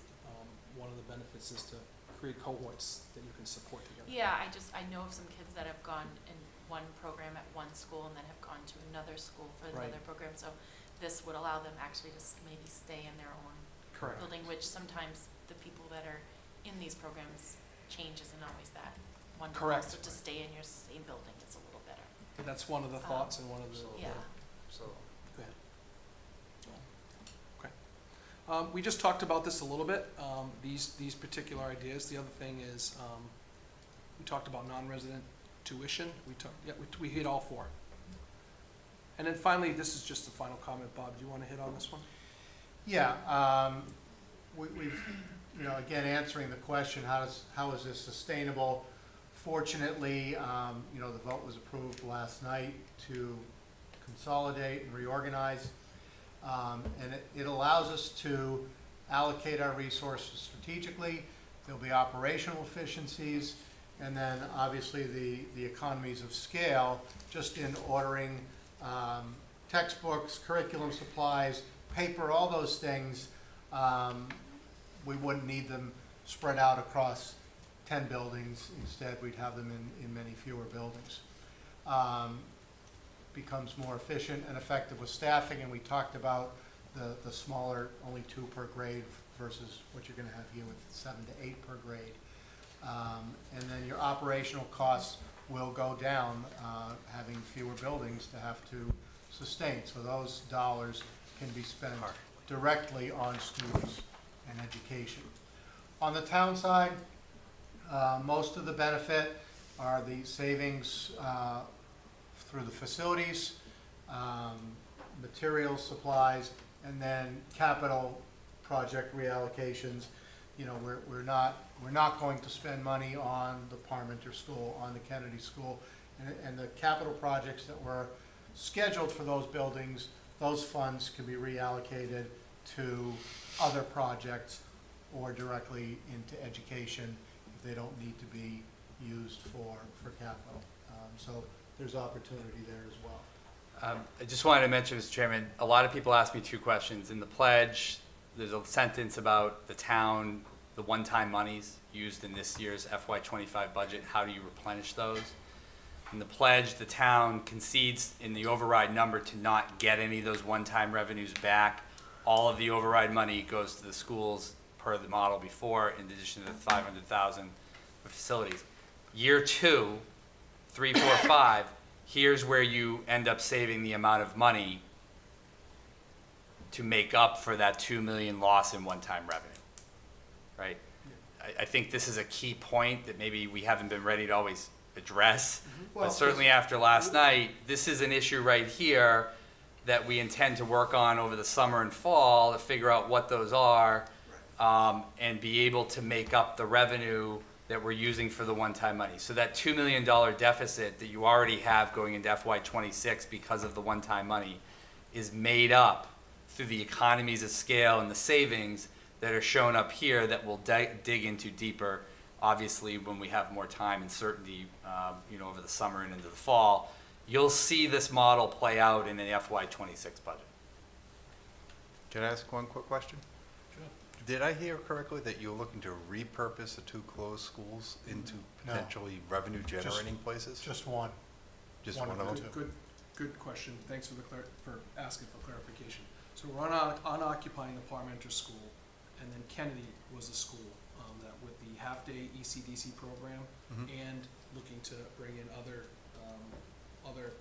one of the benefits is to create cohorts that you can support together. Yeah, I know of some kids that have gone in one program at one school and then have gone to another school for Right. another program. So this would allow them actually to maybe stay in their own Correct. building, which sometimes the people that are in these programs change isn't always that wonderful. Correct. So to stay in your same building is a little better. But that's one of the thoughts and one of the. Yeah. So, Go ahead. Okay. We just talked about this a little bit, these particular ideas. The other thing is, we talked about non-resident tuition. We hit all four. And then finally, this is just the final comment. Bob, do you want to hit on this one? Yeah, we've, again, answering the question, how is this sustainable? Fortunately, the vote was approved last night to consolidate and reorganize. And it allows us to allocate our resources strategically. There'll be operational efficiencies, and then obviously the economies of scale, just in ordering textbooks, curriculum supplies, paper, all those things. We wouldn't need them spread out across 10 buildings. Instead, we'd have them in many fewer buildings. Becomes more efficient and effective with staffing, and we talked about the smaller, only 2 per grade versus what you're going to have here with 7 to 8 per grade. And then your operational costs will go down, having fewer buildings to have to sustain. So those dollars can be spent directly on students and education. On the town side, most of the benefit are the savings through the facilities, materials, supplies, and then capital project reallocations. We're not going to spend money on the Parmenter School, on the Kennedy School, and the capital projects that were scheduled for those buildings, those funds can be reallocated to other projects or directly into education if they don't need to be used for capital. So there's opportunity there as well. I just wanted to mention, Mr. Chairman, a lot of people ask me 2 questions. In the pledge, there's a sentence about the town, the one-time monies used in this year's FY25 budget. How do you replenish those? In the pledge, the town concedes in the override number to not get any of those one-time revenues back. All of the override money goes to the schools per the model before, in addition to the $500,000 for facilities. Year 2, 3, 4, 5, here's where you end up saving the amount of money to make up for that 2 million loss in one-time revenue, right? I think this is a key point that maybe we haven't been ready to always address, Well, but certainly after last night, this is an issue right here that we intend to work on over the summer and fall to figure out what those are, and be able to make up the revenue that we're using for the one-time money. So that $2 million deficit that you already have going into FY '26 because of the one-time money is made up through the economies of scale and the savings that are shown up here that we'll dig into deeper, obviously, when we have more time and certainty, over the summer and into the fall. You'll see this model play out in an FY '26 budget. Can I ask one quick question? Sure. Did I hear correctly that you're looking to repurpose the 2 closed schools into No. potentially revenue-generating places? Just one. Just one one of of the them? two. Good question. Thanks for for asking for clarification. So we're occupying the Parmenter School, and then Kennedy was a school that with the half-day ECDC program Mhm. and looking to bring in other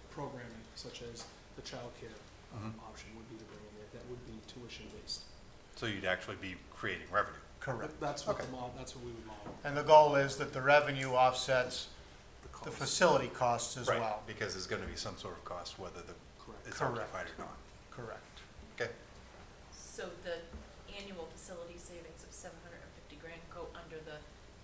programming such as the childcare Mhm. option would be to bring in there. That would be tuition-based. So you'd actually be creating revenue? Correct. That's what Okay. that's what we would model. And the goal is that the revenue offsets The the cost. facility costs as Right, well. Because there's gonna be some sort of cost whether Correct. it's Correct. occupied or not. Correct. Okay. So the annual facility savings of 750 grand go under the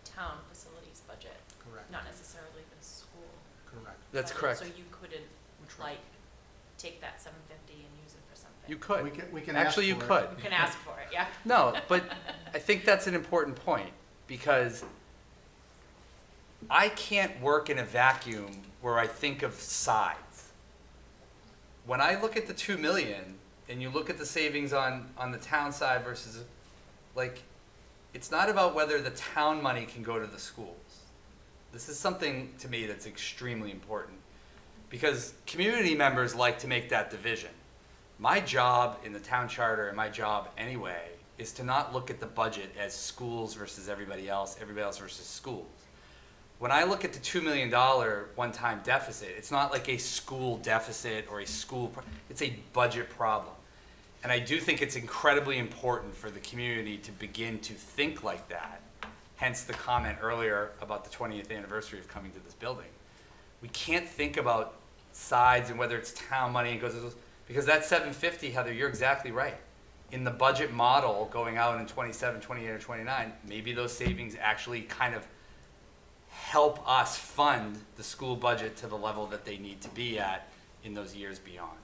town facilities budget, Correct. not necessarily the school Correct. That's budget. correct. So you couldn't, Which one? like, take that 750 and use it for something. You could. We can ask Actually, you for it. could. You can ask for it, yeah? No, but I think that's an important point, because I can't work in a vacuum where I think of sides. When I look at the 2 million, and you look at the savings on the town side versus, like, it's not about whether the town money can go to the schools. This is something, to me, that's extremely important, because community members like to make that division. My job in the town charter, and my job anyway, is to not look at the budget as schools versus everybody else versus schools. When I look at the $2 million one-time deficit, it's not like a school deficit or it's a budget problem. And I do think it's incredibly important for the community to begin to think like that, hence the comment earlier about the 20th anniversary of coming to this building. We can't think about sides and whether it's town money and goes, because that 750, Heather, you're exactly right. In the budget model going out in 27, 28, or 29, maybe those savings actually kind of help us fund the school budget to the level that they need to be at in those years beyond.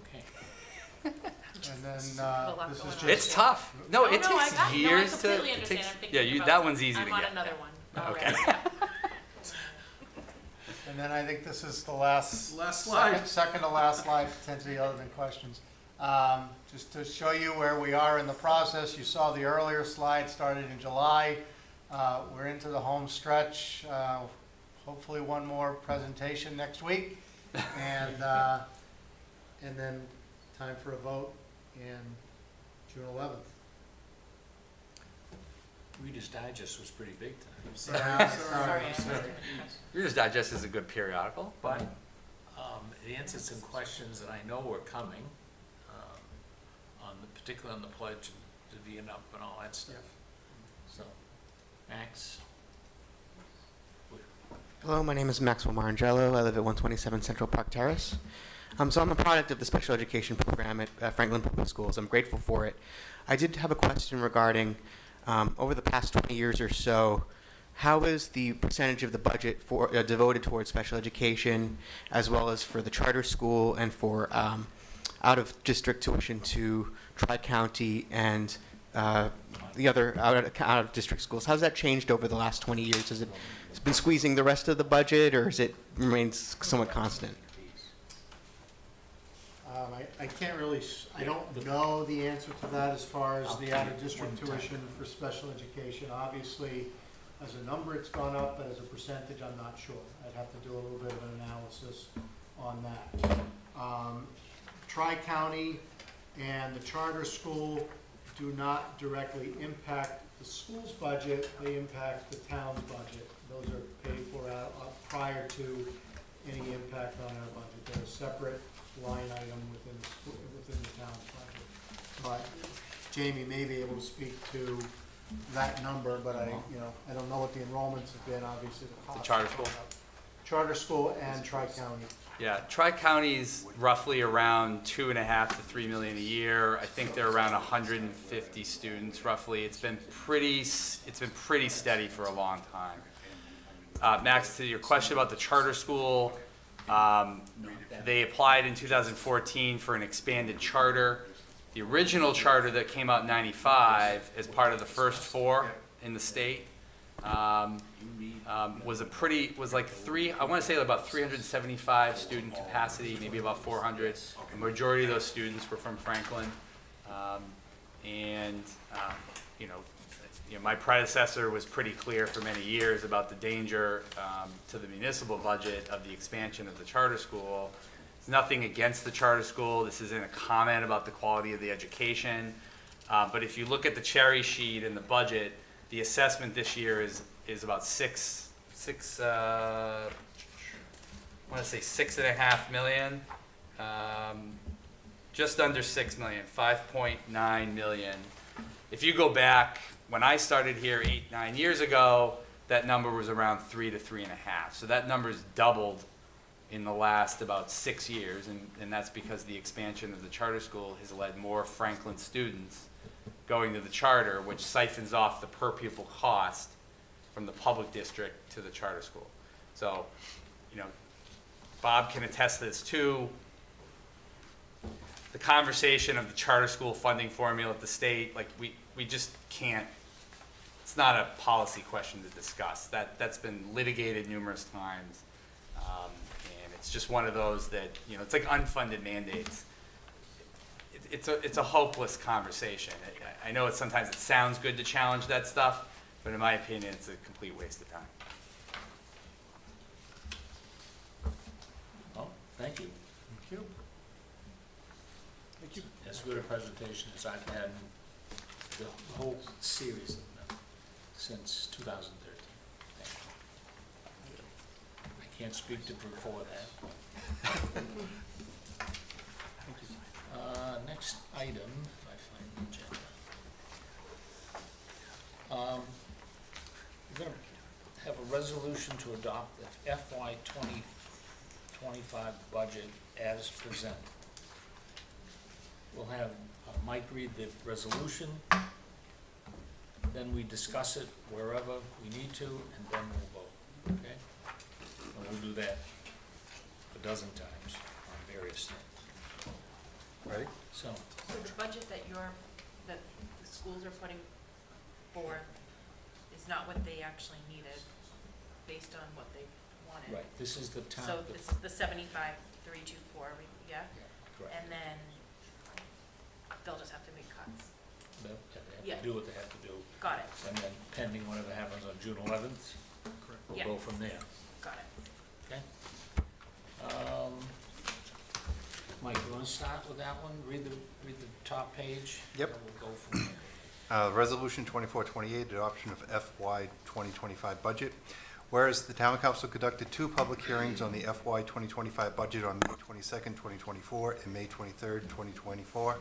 Okay. And then, A lot this going is on. It's just, tough. No, it I takes got- years no, I to. completely it understand. takes- I'm thinking yeah, about that one's easy to I'm get. on another one. Okay. already, yeah. and then I think this is the last. Last slide. Second to last slide, potentially other than questions. Just to show you where we are in the process, you saw the earlier slide started in July. We're into the home stretch. Hopefully one more presentation next week. And then time for a vote in June 11th. Reader's Digest was pretty big tonight. Yeah, Sorry, I sorry. missed it. Reader's Digest is a good periodical, but It answered some questions that I know were coming, particularly on the pledge and divvying up and all that stuff. So, Max? Hello, my name is Maxwell Marangelo. I live at 127 Central Park Terrace. So I'm a product of the special education program at Franklin Public Schools. I'm grateful for it. I did have a question regarding, over the past 20 years or so, how is the percentage of the budget for devoted towards special education, as well as for the charter school and for out-of-district tuition to Tri-County and the other out-of-district schools? How's that changed over the last 20 years? Has it been squeezing the rest of the budget, or has it remained somewhat constant? I can't really, I don't know the answer to that as far as the out-of-district tuition for special education. Obviously, as a number, it's gone up, but as a percentage, I'm not sure. I'd have to do a little bit of an analysis on that. Tri-County and the charter school do not directly impact the school's budget, they impact the town's budget. Those are paid for prior to any impact on our budget. They're a separate line item within the town's budget. But Jamie may be able to speak to that number, but I don't know what the enrollments have been, obviously the cost. The charter school? Charter school and Tri-County. Yeah, Tri-County's roughly around 2.5 to 3 million a year. I think they're around 150 students roughly. It's been pretty steady for a long time. Max, to your question about the charter school, they applied in 2014 for an expanded charter. The original charter that came out in '95 as part of the first 4 in the state was like I want to say about 375 student capacity, maybe about 400. The majority of those students were from Franklin. My predecessor was pretty clear for many years about the danger to the municipal budget of the expansion of the charter school. It's nothing against the charter school. This isn't a comment about the quality of the education. But if you look at the cherry sheet in the budget, the assessment this year is about I want to say 6.5 million, just under 6 million, 5.9 million. If you go back when I started here 8-9 years ago, that number was around 3 to 3.5. So that number's doubled in the last about 6 years, and that's because the expansion of the charter school has led more Franklin students going to the charter, which siphons off the per pupil cost from the public district to the charter school. So, Bob can attest to this too. The conversation of the charter school funding formula at the state, like we just can't, it's not a policy question to discuss. That's been litigated numerous times. And it's just one of those that, it's like unfunded mandates. It's a hopeless conversation. I know sometimes it sounds good to challenge that stuff, but in my opinion, it's a complete waste of time. Well, thank you. Thank you. Thank you. As good a presentation as I've had in the whole series of them since 2013. Thank you. I can't speak to before that. Next item, if I find the agenda. We're going to have a resolution to adopt the FY 2025 budget as presented. We'll have Mike read the resolution, then we discuss it wherever we need to, and then we'll vote, okay? And we'll do that a dozen times on various things. Ready? So, the budget that the schools are putting forth is not what they actually needed, based on what they wanted. right, this is the time. So this is the 75,324, yeah? Correct. And then they'll just have to make cuts. They have Yeah. to do what they have to do, Got it, and then pending whatever happens on June 11th, we'll Yeah. go from there, got it. okay? Mike, you wanna start with that one? Read the top page? Yep. And we'll go from there. Resolution 2428, adoption of FY 2025 budget. Whereas the Town Council conducted 2 public hearings on the FY 2025 budget on May 22nd, 2024 and May 23rd, 2024.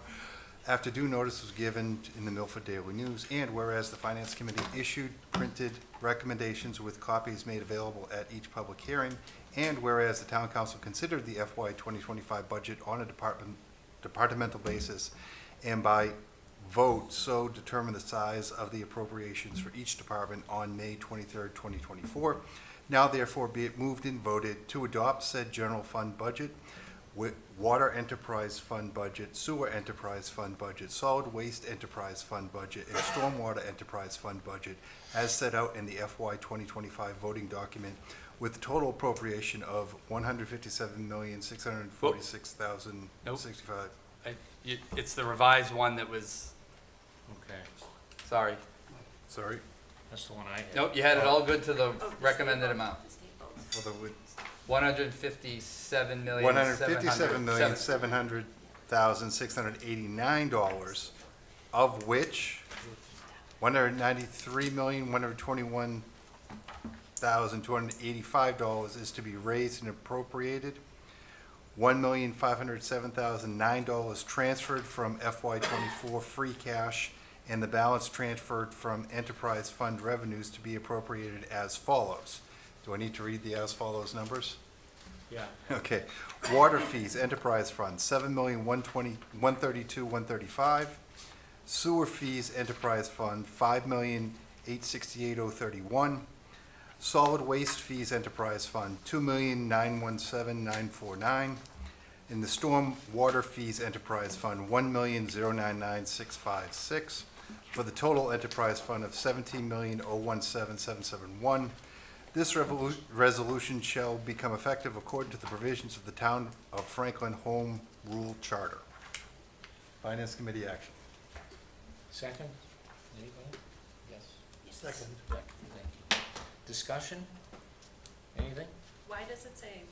After due notice was given in the Milford Daily News, and whereas the Finance Committee issued printed recommendations with copies made available at each public hearing, and whereas the Town Council considered the FY 2025 budget on a departmental basis, and by vote so determine the size of the appropriations for each department on May 23rd, 2024. Now therefore be it moved and voted to adopt said general fund budget, with water enterprise fund budget, sewer enterprise fund budget, solid waste enterprise fund budget, and stormwater enterprise fund budget as set out in the FY 2025 voting document, with total appropriation of $157,646,065. It's the revised one that was, Okay, sorry. Sorry. that's the one I had. Nope, you had it all good to the Oh, the recommended stapled, amount. the stapled. For the, $157,700,689, of which $193,121,000 $1,285 is to be raised and appropriated. $1,507,009 transferred from FY24 free cash, and the balance transferred from enterprise fund revenues to be appropriated as follows. Do I need to read the as follows numbers? Yeah. Okay. Water fees, enterprise fund, $7,132,135. Sewer fees, enterprise fund, $5,868,031. Solid waste fees, enterprise fund, $2,917,949. In the storm water fees, enterprise fund, $1,099,656, for the total enterprise fund of $17,017,771. This resolution shall become effective according to the provisions of the Town of Franklin Home Rule Charter. Finance Committee action. Second? Anybody? Yes. Second. Thank you. Discussion? Anything? Why does it say?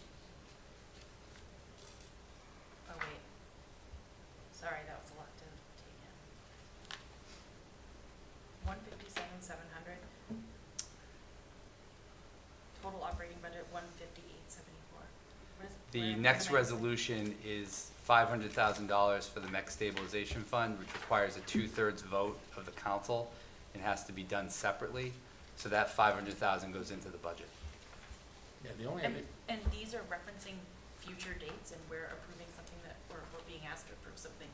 Oh, wait. Sorry, that was a lot to take in. 157,700. Total operating budget 158,774. What is? The where next am I missing? resolution is $500,000 for the MEC stabilization fund, which requires a 2/3 vote of the council and has to be done separately. So that $500,000 goes into the budget. Yeah, the only And, other, and these are referencing future dates, and we're approving something that, or we're being asked to approve something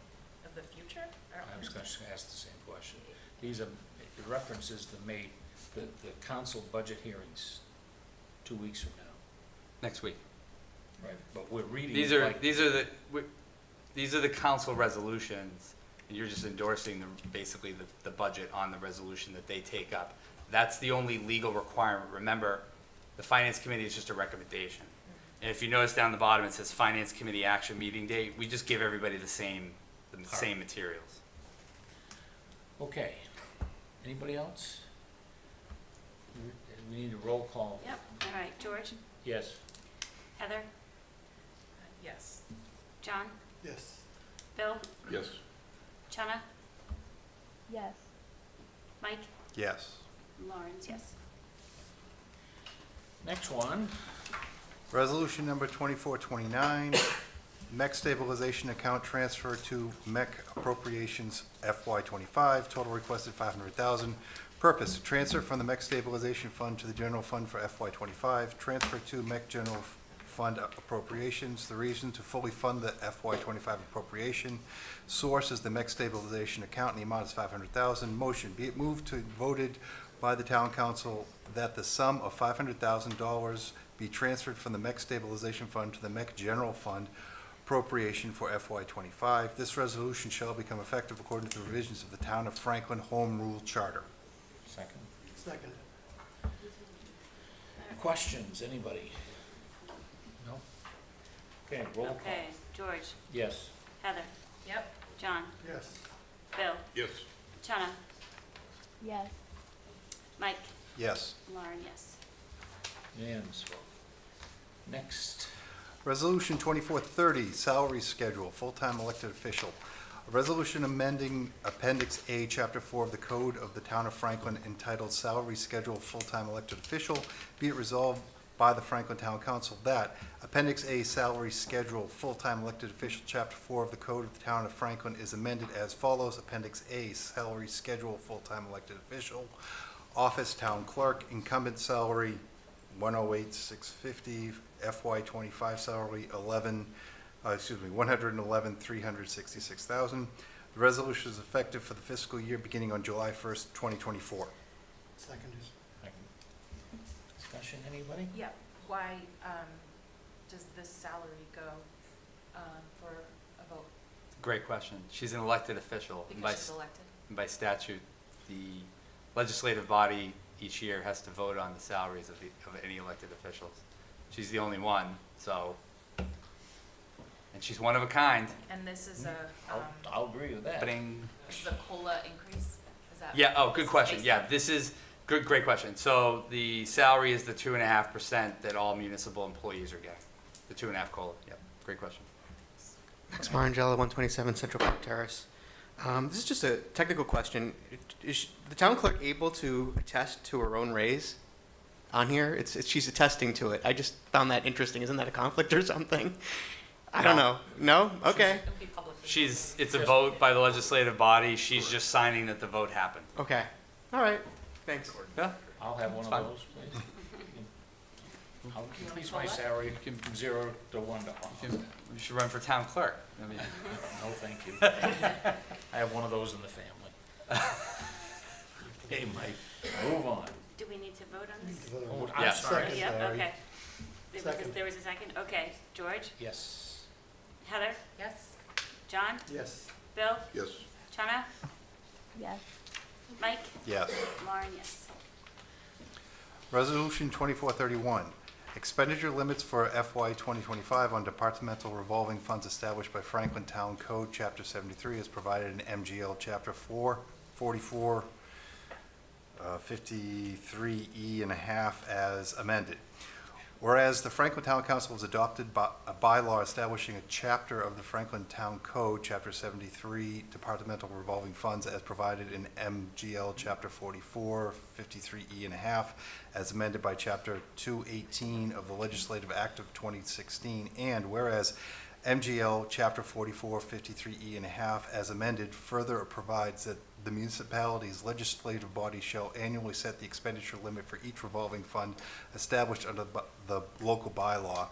of the future? don't I was gonna understand. ask the same question. These are, it references the council budget hearings 2 weeks from now. Next week. Right. But we're reading These it are, like. these are the council resolutions, and you're just endorsing basically the budget on the resolution that they take up. That's the only legal requirement. Remember, the finance committee is just a recommendation. And if you notice down the bottom, it says finance committee action meeting date. We just give everybody the same materials. Okay. Anybody else? We need a roll call. Yep, all right, George, Yes. Heather, Yes. John, Yes. Bill, Yes. Chana, Yes. Mike, Yes. Lawrence, yes. Next one. Resolution number 2429, MEC stabilization account transfer to MEC appropriations FY25, total requested $500,000. Purpose, transfer from the MEC stabilization fund to the general fund for FY25, transfer to MEC general fund appropriations. The reason, to fully fund the FY25 appropriation. Source is the MEC stabilization account, and the amount is $500,000. Motion, be it moved to voted by the town council that the sum of $500,000 be transferred from the MEC stabilization fund to the MEC general fund appropriation for FY25. This resolution shall become effective according to the provisions of the Town of Franklin Home Rule Charter. Second. Second. Questions, anybody? No? Okay, roll call. Okay, George, Yes. Heather, Yep. John, Yes. Bill, Yes. Chana, Yes. Mike, Yes. Lauren, yes. Unanimous vote. Next. Resolution 2430, salary schedule, full-time elected official. A resolution amending Appendix A, Chapter 4 of the Code of the Town of Franklin entitled Salary Schedule, Full-Time Elected Official. Be it resolved by the Franklin Town Council that Appendix A, Salary Schedule, Full-Time Elected Official, Chapter 4 of the Code of the Town of Franklin is amended as follows. Appendix A, Salary Schedule, Full-Time Elected Official. Office Town Clerk, incumbent salary, $108,650, FY25 salary, $111,366,000. The resolution is effective for the fiscal year beginning on July 1st, 2024. Second. Discussion, anybody? Yep. Why, does this salary go, for a vote? Great question. She's an elected official. and Because she's elected? by statute, the legislative body each year has to vote on the salaries of any elected officials. She's the only one, so, and she's one of a kind. And this is a, I'll agree with that. Bing. this is a COLA increase? Is that? Yeah, oh, this good is question. based Yeah, on? this is, great question. So the salary is the 2.5% that all municipal employees are getting. The 2.5 COLA, yep, great question. Max Marangella, 127 Central Park Terrace. This is just a technical question. Is the town clerk able to attest to her own raise? on here. She's attesting to it. I just found that interesting. Isn't that a conflict or something? I don't know. No? Okay. It'll be publicly. It's a vote by the legislative body. She's just signing that the vote happened. Okay. All right. Thanks. Yeah. I'll have one of Fine. those, please. I'll increase my salary from 0 to 1 to 100. You should run for town clerk. I mean, No, thank you. I have one of those in the family. Hey, Mike, move on. Do we need to vote on this? Oh, Yeah. I'm sorry. Second. Yep, Larry. okay. Second. There was a second? Okay. George? Yes. Heather? Yes. John? Yes. Bill? Yes. Chana? Yes. Mike? Yes. Lauren, yes. Resolution 2431, expenditure limits for FY 2025 on departmental revolving funds established by Franklin Town Code, Chapter 73, as provided in MGL Chapter 444, 53E and a half as amended. Whereas the Franklin Town Council has adopted a bylaw establishing a chapter of the Franklin Town Code, Chapter 73, Departmental Revolving Funds as provided in MGL Chapter 44, 53E and a half, as amended by Chapter 218 of the Legislative Act of 2016, and whereas MGL Chapter 44, 53E and a half, as amended, further provides that the municipality's legislative body shall annually set the expenditure limit for each revolving fund established under the local bylaw.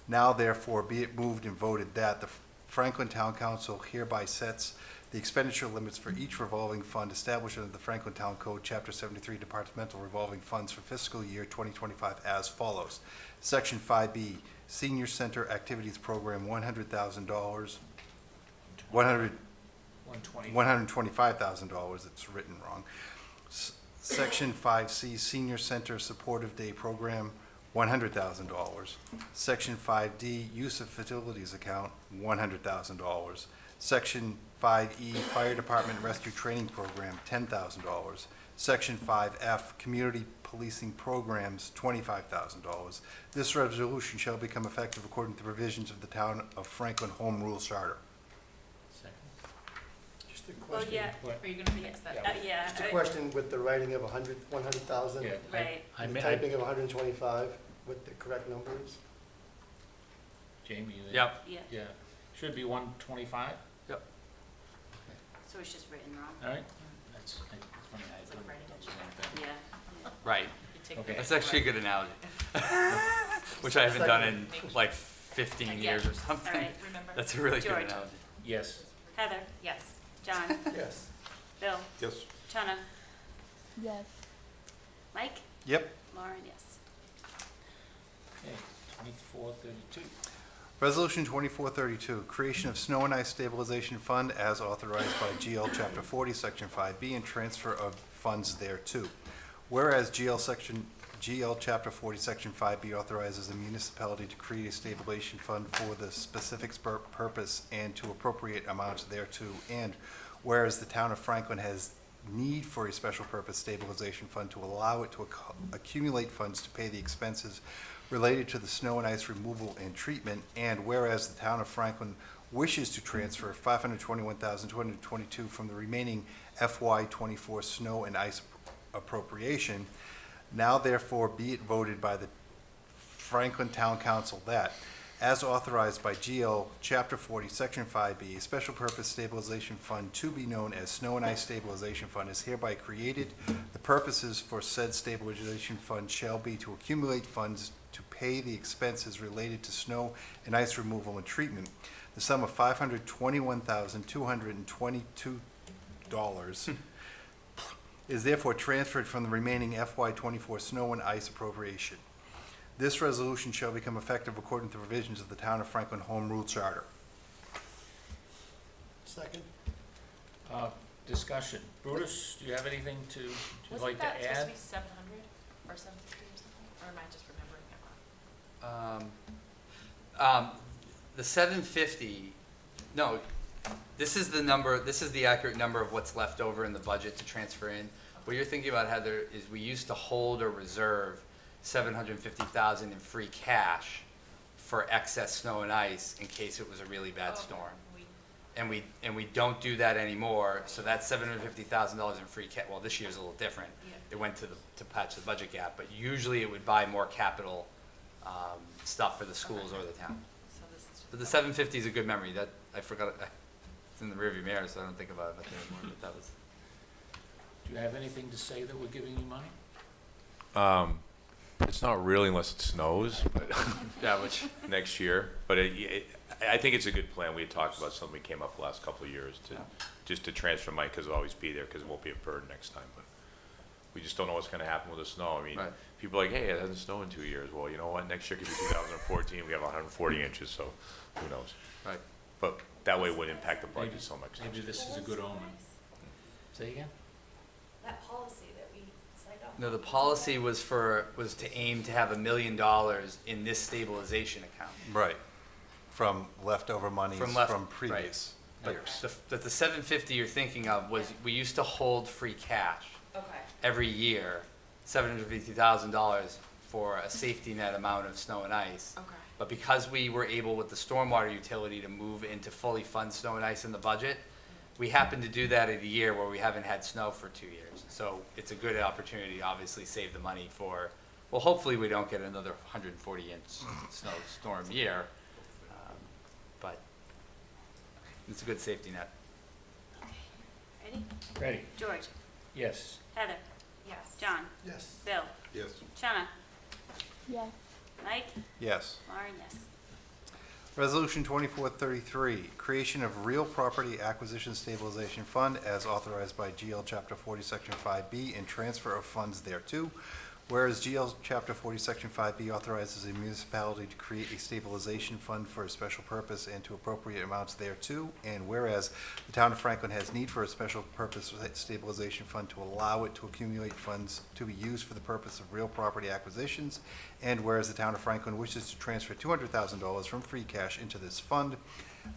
Now therefore be it moved and voted that the Franklin Town Council hereby sets the expenditure limits for each revolving fund established under the Franklin Town Code, Chapter 73, Departmental Revolving Funds for fiscal year 2025 as follows. Section 5B, Senior Center Activities Program, $100,000, 120. $125,000, it's written wrong. Section 5C, Senior Center Supportive Day Program, $100,000. Section 5D, Use of Facilities Account, $100,000. Section 5E, Fire Department Rescue Training Program, $10,000. Section 5F, Community Policing Programs, $25,000. This resolution shall become effective according to provisions of the Town of Franklin Home Rule Charter. Second. Just a Well, question. yeah, Are you gonna fix that? Yeah. yeah. Just a question with the writing of 100,000. Yeah, Right. I And may, the typing of 125, what the correct number is? Jamie, you there? Yep. Yeah, Yeah, should be 125, so it's just written wrong. all right? That's funny, I It's like couldn't- writing it. Yeah. Right. You take Okay. the- That's actually a good analogy. Which I haven't done in like 15 years or All something. right. Remember? That's a really good George. analogy. Yes. Heather? Yes. John? Yes. Bill? Yes. Chana? Yes. Mike? Yep. Lauren, yes. Okay, 2432. Resolution 2432, creation of snow and ice stabilization fund as authorized by GL Chapter 40, Section 5B, and transfer of funds thereto. Whereas GL Chapter 40, Section 5B authorizes the municipality to create a stabilization fund for the specific purpose and to appropriate amounts thereto, and whereas the town of Franklin has need for a special purpose stabilization fund to allow it to accumulate funds to pay the expenses related to the snow and ice removal and treatment, and whereas the town of Franklin wishes to transfer $521,222 from the remaining FY24 snow and ice appropriation, now therefore be it voted by the Franklin Town Council that, as authorized by GL Chapter 40, Section 5B, a special purpose stabilization fund to be known as Snow and Ice Stabilization Fund is hereby created. The purposes for said stabilization fund shall be to accumulate funds to pay the expenses related to snow and ice removal and treatment. The sum of $521,222 is therefore transferred from the remaining FY24 snow and ice appropriation. This resolution shall become effective according to provisions of the Town of Franklin Home Rule Charter. Second? Discussion. Brutus, do you have anything to Wasn't like to that supposed to add? be 700 or 750 or something? Or am I just remembering it wrong? The 750, no, this is the number, this is the accurate number of what's left over in the budget to transfer in. What you're thinking about, Heather, is we used to hold or reserve 750,000 in free cash for excess snow and ice in case it was a really bad Oh, storm. we- and we don't do that anymore, so that's $750,000 in free cash. Well, this year's a little different. Yeah. It went to patch the budget gap, but usually it would buy more capital stuff for the schools or the town. So this is. But the 750 is a good memory. That I forgot it. It's in the rearview mirror, so I don't think about it much anymore. But that was. Do you have anything to say that we're giving you money? It's not really unless it snows, but Yeah, which next year. But I think it's a good plan. We had talked about something that came up the last couple of years to, just to transfer money, because it'll always be there, because it won't be a burden next time. But we just don't know what's gonna happen with the snow. I mean, Right. people are like, hey, it hasn't snowed in 2 years. Well, you know what? Next year could be 2014. We have 140 inches, so who knows? right. But that way it wouldn't impact the budget so much. Maybe this is a good omen. Say again? That policy that we signed off. No, the policy was to aim to have $1 million in this stabilization account. Right. From leftover monies from previous But years. the 750 you're thinking of was, we used to hold free cash Okay. every year, $750,000 for a safety net amount of snow and ice. Okay. But because we were able with the stormwater utility to move into fully fund snow and ice in the budget, we happened to do that at a year where we haven't had snow for 2 years. So it's a good opportunity to obviously save the money for, well, hopefully we don't get another 140-inch snowstorm year. But it's a good safety net. Ready? Ready? George, Yes. Heather, Yes. John, Yes. Bill, Yes. Shawna, Yes. Mike, Yes. Lauren, yes. Resolution 2433, creation of real property acquisition stabilization fund as authorized by GL Chapter 40, Section 5B, and transfer of funds thereto. Whereas GL Chapter 40, Section 5B authorizes a municipality to create a stabilization fund for a special purpose and to appropriate amounts thereto, and whereas the town of Franklin has need for a special purpose stabilization fund to allow it to accumulate funds to be used for the purpose of real property acquisitions, and whereas the town of Franklin wishes to transfer $200,000 from free cash into this fund,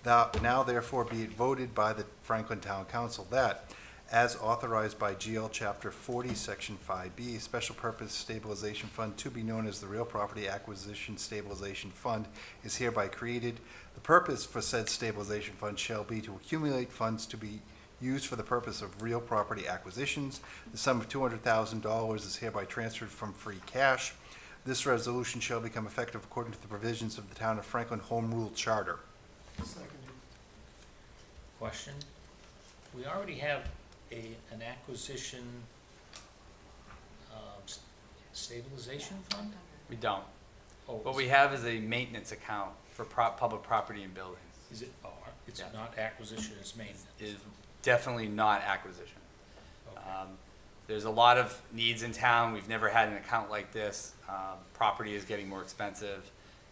now therefore be it voted by the Franklin Town Council that, as authorized by GL Chapter 40, Section 5B, Special Purpose Stabilization Fund, to be known as the Real Property Acquisition Stabilization Fund, is hereby created. The purpose for said stabilization fund shall be to accumulate funds to be used for the purpose of real property acquisitions. The sum of $200,000 is hereby transferred from free cash. This resolution shall become effective according to the provisions of the Town of Franklin Home Rule Charter. Question? We already have an acquisition stabilization fund? We don't. Oh, What we have is a maintenance account for public property and buildings. Is it, oh, it's Yeah. not acquisition, it's maintenance? Is definitely not acquisition. Okay. There's a lot of needs in town. We've never had an account like this. Property is getting more expensive.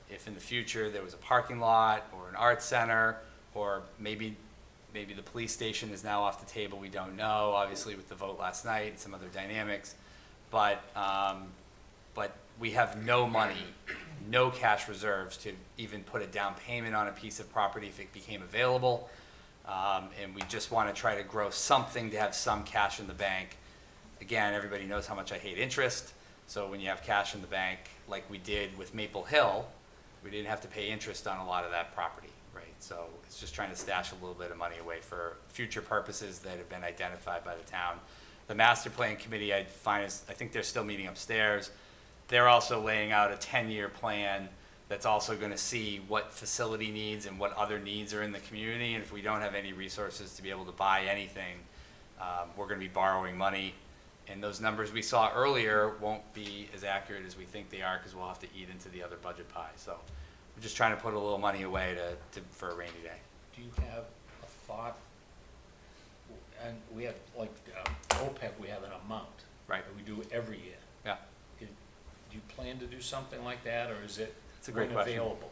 If in the future there was a parking lot or an arts center, or maybe the police station is now off the table, we don't know, obviously with the vote last night and some other dynamics. But we have no money, no cash reserves to even put a down payment on a piece of property if it became available. And we just want to try to grow something to have some cash in the bank. Again, everybody knows how much I hate interest, so when you have cash in the bank, like we did with Maple Hill, we didn't have to pay interest on a lot of that property, right? So it's just trying to stash a little bit of money away for future purposes that have been identified by the town. The master plan committee, I think they're still meeting upstairs. They're also laying out a 10-year plan that's also going to see what facility needs and what other needs are in the community. And if we don't have any resources to be able to buy anything, we're going to be borrowing money. And those numbers we saw earlier won't be as accurate as we think they are, because we'll have to eat into the other budget pie. So we're just trying to put a little money away for a rainy day. Do you have a thought? And we have, like, OPEB, we have an amount. Right. That we do every year. Yeah. Do you plan to do something like that, or is it It's a great when question. available?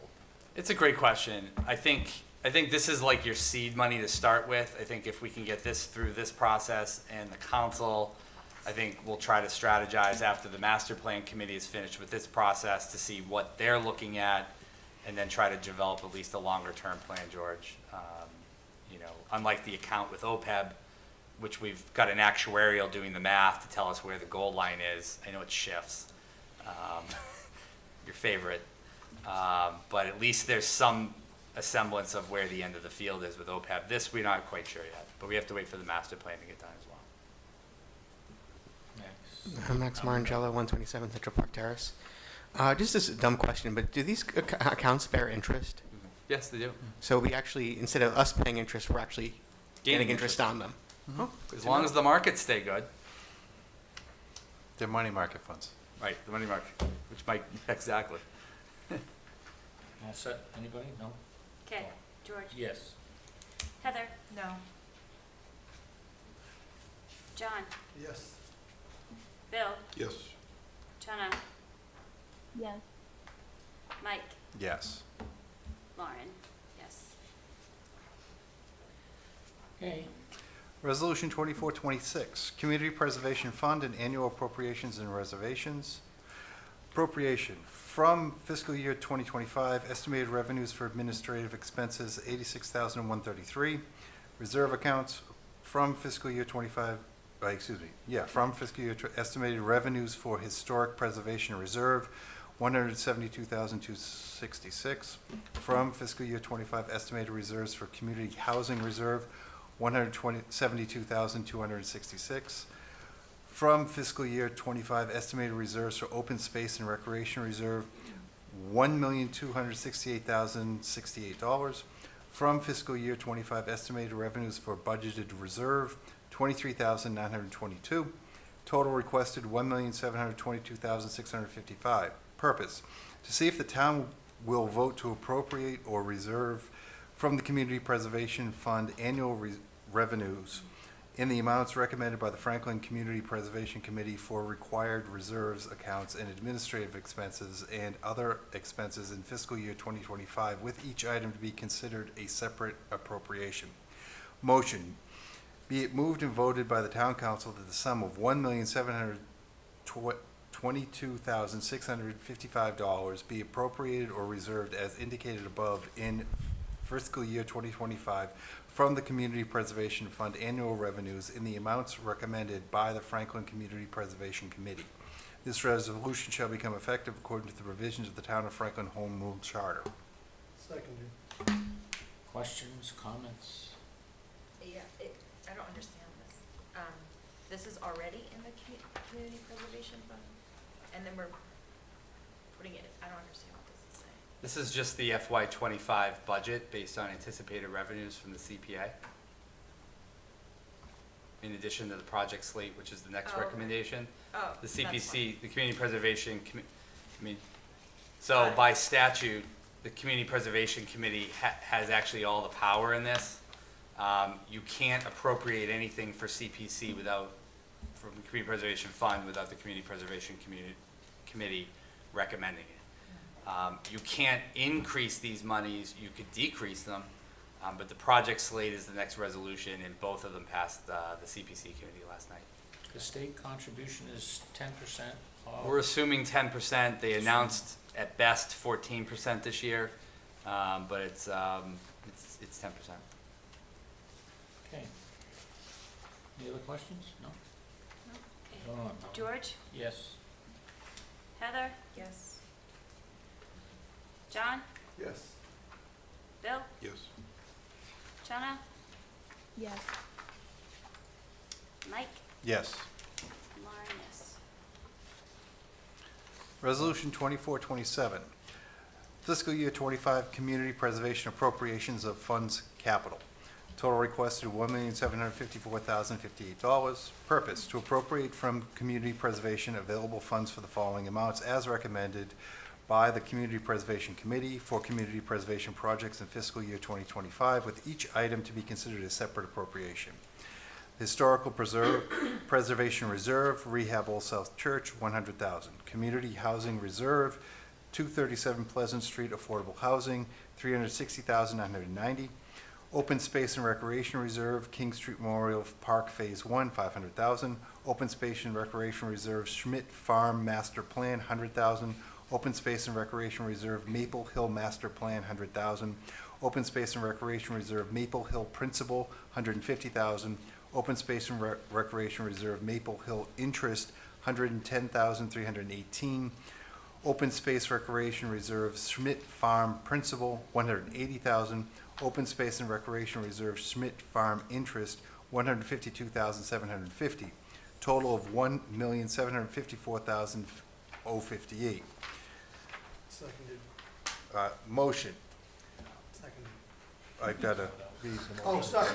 It's a great question. I think this is like your seed money to start with. I think if we can get this through this process and the council, I think we'll try to strategize after the master plan committee is finished with this process to see what they're looking at, and then try to develop at least a longer term plan, George. Unlike the account with OPEB, which we've got an actuarial doing the math to tell us where the goal line is. I know it shifts, your favorite. But at least there's some a semblance of where the end of the field is with OPEB. This, we're not quite sure yet, but we have to wait for the master plan to get done as well. Next. I'm Max Marangello, 127 Central Park Terrace. Just this dumb question, but do these accounts bear interest? Yes, they do. So we actually, instead of us paying interest, we're actually getting interest on them? Oh, good As to long know. as the markets stay good. They're money market funds. Right, the money market, which might, exactly. All set? Anybody? No? Okay, George? Yes. Heather? No. John? Yes. Bill? Yes. Chana? Yes. Mike? Yes. Lauren? Yes. Okay. Resolution 2426, Community Preservation Fund and Annual Appropriations and Reservations. Appropriation from fiscal year 2025, estimated revenues for administrative expenses, $86,133. Reserve accounts from fiscal year 25, from fiscal year, estimated revenues for Historic Preservation Reserve, $172,266. From fiscal year 25, estimated reserves for Community Housing Reserve, $172,266. From fiscal year 25, estimated reserves for Open Space and Recreation Reserve, $1,268,068. From fiscal year 25, estimated revenues for Budgeted Reserve, $23,922. Total requested, $1,722,655. Purpose, to see if the town will vote to appropriate or reserve from the Community Preservation Fund annual revenues in the amounts recommended by the Franklin Community Preservation Committee for required reserves accounts and administrative expenses and other expenses in fiscal year 2025, with each item to be considered a separate appropriation. Motion, be it moved and voted by the town council that the sum of $1,722,655 be appropriated or reserved as indicated above in fiscal year 2025 from the Community Preservation Fund annual revenues in the amounts recommended by the Franklin Community Preservation Committee. This resolution shall become effective according to the provisions of the Town of Franklin Home Rule Charter. Seconded. Questions, comments? Yeah, I don't understand this. This is already in the community preservation fund, and then we're putting it, I don't understand what this is saying. This is just the FY '25 budget based on anticipated revenues from the CPA. In addition to the project slate, which is the next Oh, okay. recommendation. Oh, The that's CPC, the Community Preservation Got so it. by statute, the Community Preservation Committee has actually all the power in this. You can't appropriate anything for CPC from the Community Preservation Fund without the Community Preservation Committee recommending it. You can't increase these monies, you could decrease them, but the project slate is the next resolution, and both of them passed the CPC committee last night. The state contribution is 10% of. We're assuming 10%. They announced at best 14% this year, but it's 10%. Okay. Any other questions? No? Okay. No, no, no. George? Yes. Heather? Yes. John? Yes. Bill? Yes. Chana? Yes. Mike? Yes. Lauren, yes. Resolution 2427, fiscal year 25 community preservation appropriations of funds capital. Total requested $1,754,058. Purpose, to appropriate from community preservation available funds for the following amounts as recommended by the Community Preservation Committee for community preservation projects in fiscal year 2025, with each item to be considered a separate appropriation. Historical Preservation Reserve, Rehab Old South Church, $100,000. Community Housing Reserve, 237 Pleasant Street Affordable Housing, $360,990. Open Space and Recreation Reserve, King Street Memorial Park Phase 1, $500,000. Open Space and Recreation Reserve, Schmidt Farm Master Plan, $100,000. Open Space and Recreation Reserve, Maple Hill Master Plan, $100,000. Open Space and Recreation Reserve, Maple Hill Principal, $150,000. Open Space and Recreation Reserve, Maple Hill Interest, $110,318. Open Space Recreation Reserve Schmidt Farm Principal, $180,000. Open Space and Recreation Reserve Schmidt Farm Interest, $152,750. Total of $1,754,058. Seconded. Motion. Seconded. I gotta be. Oh, sorry.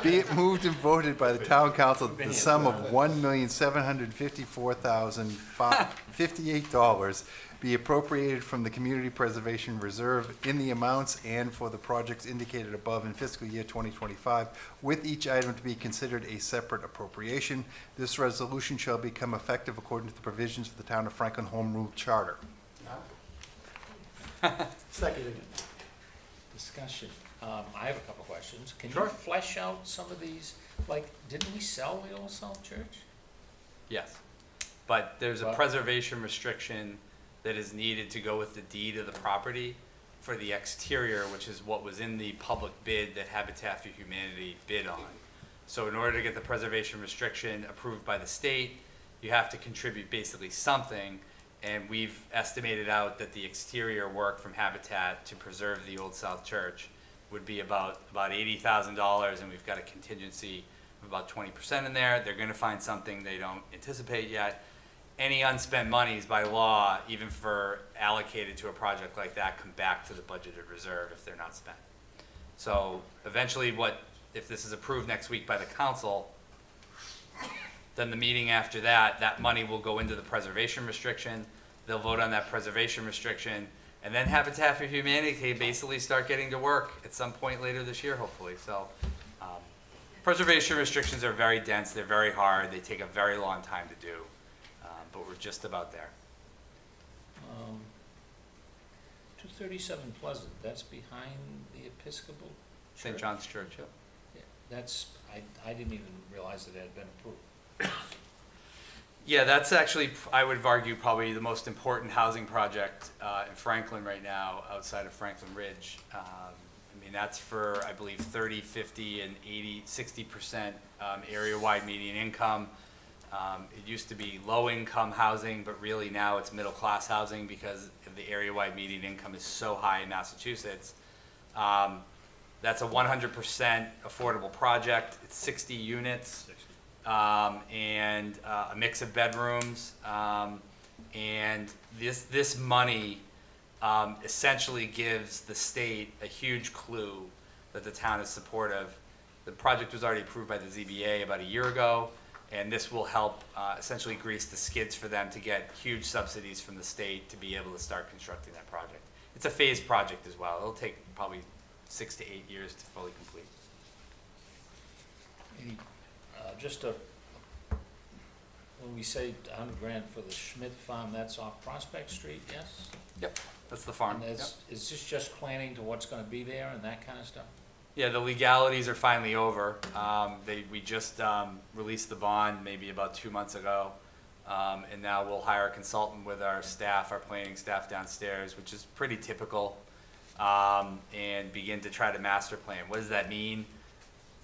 Be it moved and voted by the town council that the sum of $1,754,058 be appropriated from the Community Preservation Reserve in the amounts and for the projects indicated above in fiscal year 2025, with each item to be considered a separate appropriation. This resolution shall become effective according to the provisions of the Town of Franklin Home Rule Charter. Seconded. Discussion. I have a couple questions. Can you Sure. flesh out some of these? Like, didn't we sell the Old South Church? Yes, but there's a But- preservation restriction that is needed to go with the deed of the property for the exterior, which is what was in the public bid that Habitat for Humanity bid on. So in order to get the preservation restriction approved by the state, you have to contribute basically something, and we've estimated out that the exterior work from Habitat to preserve the Old South Church would be about $80,000, and we've got a contingency of about 20% in there. They're gonna find something they don't anticipate yet. Any unspent monies by law, even for allocated to a project like that, come back to the budgeted reserve if they're not spent. So eventually if this is approved next week by the council, then the meeting after that, that money will go into the preservation restriction. They'll vote on that preservation restriction, and then Habitat for Humanity can basically start getting to work at some point later this year, hopefully. So preservation restrictions are very dense, they're very hard, they take a very long time to do, but we're just about there. 237 Pleasant, that's behind the Episcopal St. Church? John's Church, yeah. Yeah, that's, I didn't even realize that it had been approved. Yeah, that's actually, I would argue, probably the most important housing project in Franklin right now, outside of Franklin Ridge. I mean, that's for, I believe, 30, 50, and 80, 60% area-wide median income. It used to be low-income housing, but really now it's middle-class housing because the area-wide median income is so high in Massachusetts. That's a 100% affordable project. It's 60 units. And a mix of bedrooms, and this money essentially gives the state a huge clue that the town is supportive. The project was already approved by the ZBA about a year ago, and this will help essentially grease the skids for them to get huge subsidies from the state to be able to start constructing that project. It's a phased project as well. It'll take probably 6 to 8 years to fully complete. Just when we say 100 grand for the Schmidt Farm, that's off Prospect Street, yes? Yep, that's the farm. And Yep. is this just planning to what's gonna be there and that kind of stuff? Yeah, the legalities are finally over. We just released the bond maybe about 2 months ago. And now we'll hire a consultant with our staff, our planning staff downstairs, which is pretty typical, and begin to try to master plan. What does that mean?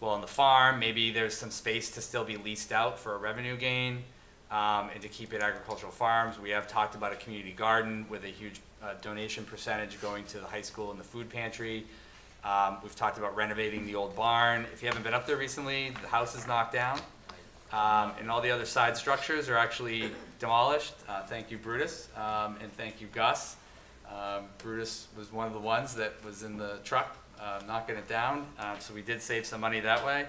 Well, on the farm, maybe there's some space to still be leased out for a revenue gain, and to keep it agricultural farms. We have talked about a community garden with a huge donation percentage going to the high school and the food pantry. We've talked about renovating the old barn. If you haven't been up there recently, the house is knocked down, and all the other side structures are actually demolished. Thank you, Brutus, and thank you, Gus. Brutus was one of the ones that was in the truck knocking it down, so we did save some money that way.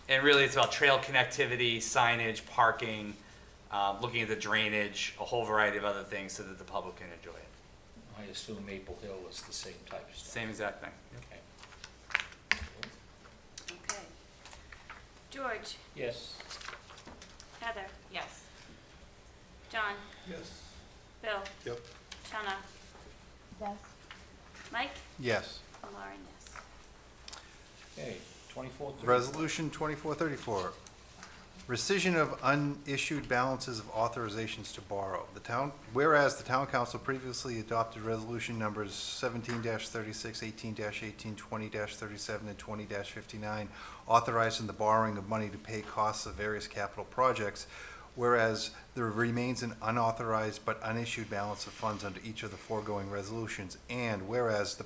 And really it's about trail connectivity, signage, parking, looking at the drainage, a whole variety of other things so that the public can enjoy it. I assume Maple Hill is the same type of stuff. Same exact thing. Okay. Okay. George, Yes. Heather, Yes. John, Yes. Bill, Yep. Shawna, Yes. Mike, Yes. and Lauren, yes. Okay, 2434. Resolution 2434, rescission of unissued balances of authorizations to borrow. Whereas the town council previously adopted resolution numbers 17-36, 18-18, 20-37, and 20-59, authorizing the borrowing of money to pay costs of various capital projects. whereas there remains an unauthorized but unissued balance of funds under each of the foregoing resolutions, and whereas the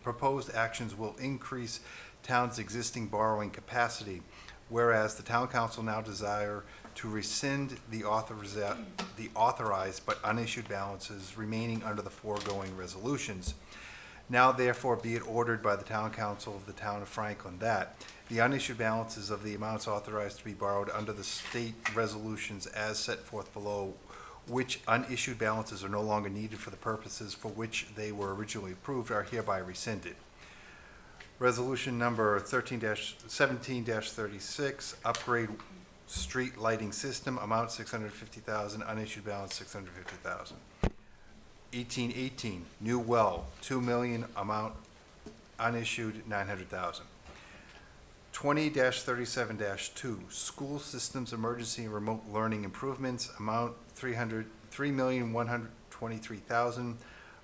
proposed actions will increase town's existing borrowing capacity, whereas the town council now desire to rescind the authorized but unissued balances remaining under the foregoing resolutions. Now therefore be it ordered by the town council of the town of Franklin that the unissued balances of the amounts authorized to be borrowed under the state resolutions as set forth below, which unissued balances are no longer needed for the purposes for which they were originally approved, are hereby rescinded. Resolution number 17-36, upgrade street lighting system, amount $650,000, unissued balance $650,000. 1818, new well, $2 million, amount unissued $900,000. 20-37-2, school systems emergency and remote learning improvements, amount $3,123,000,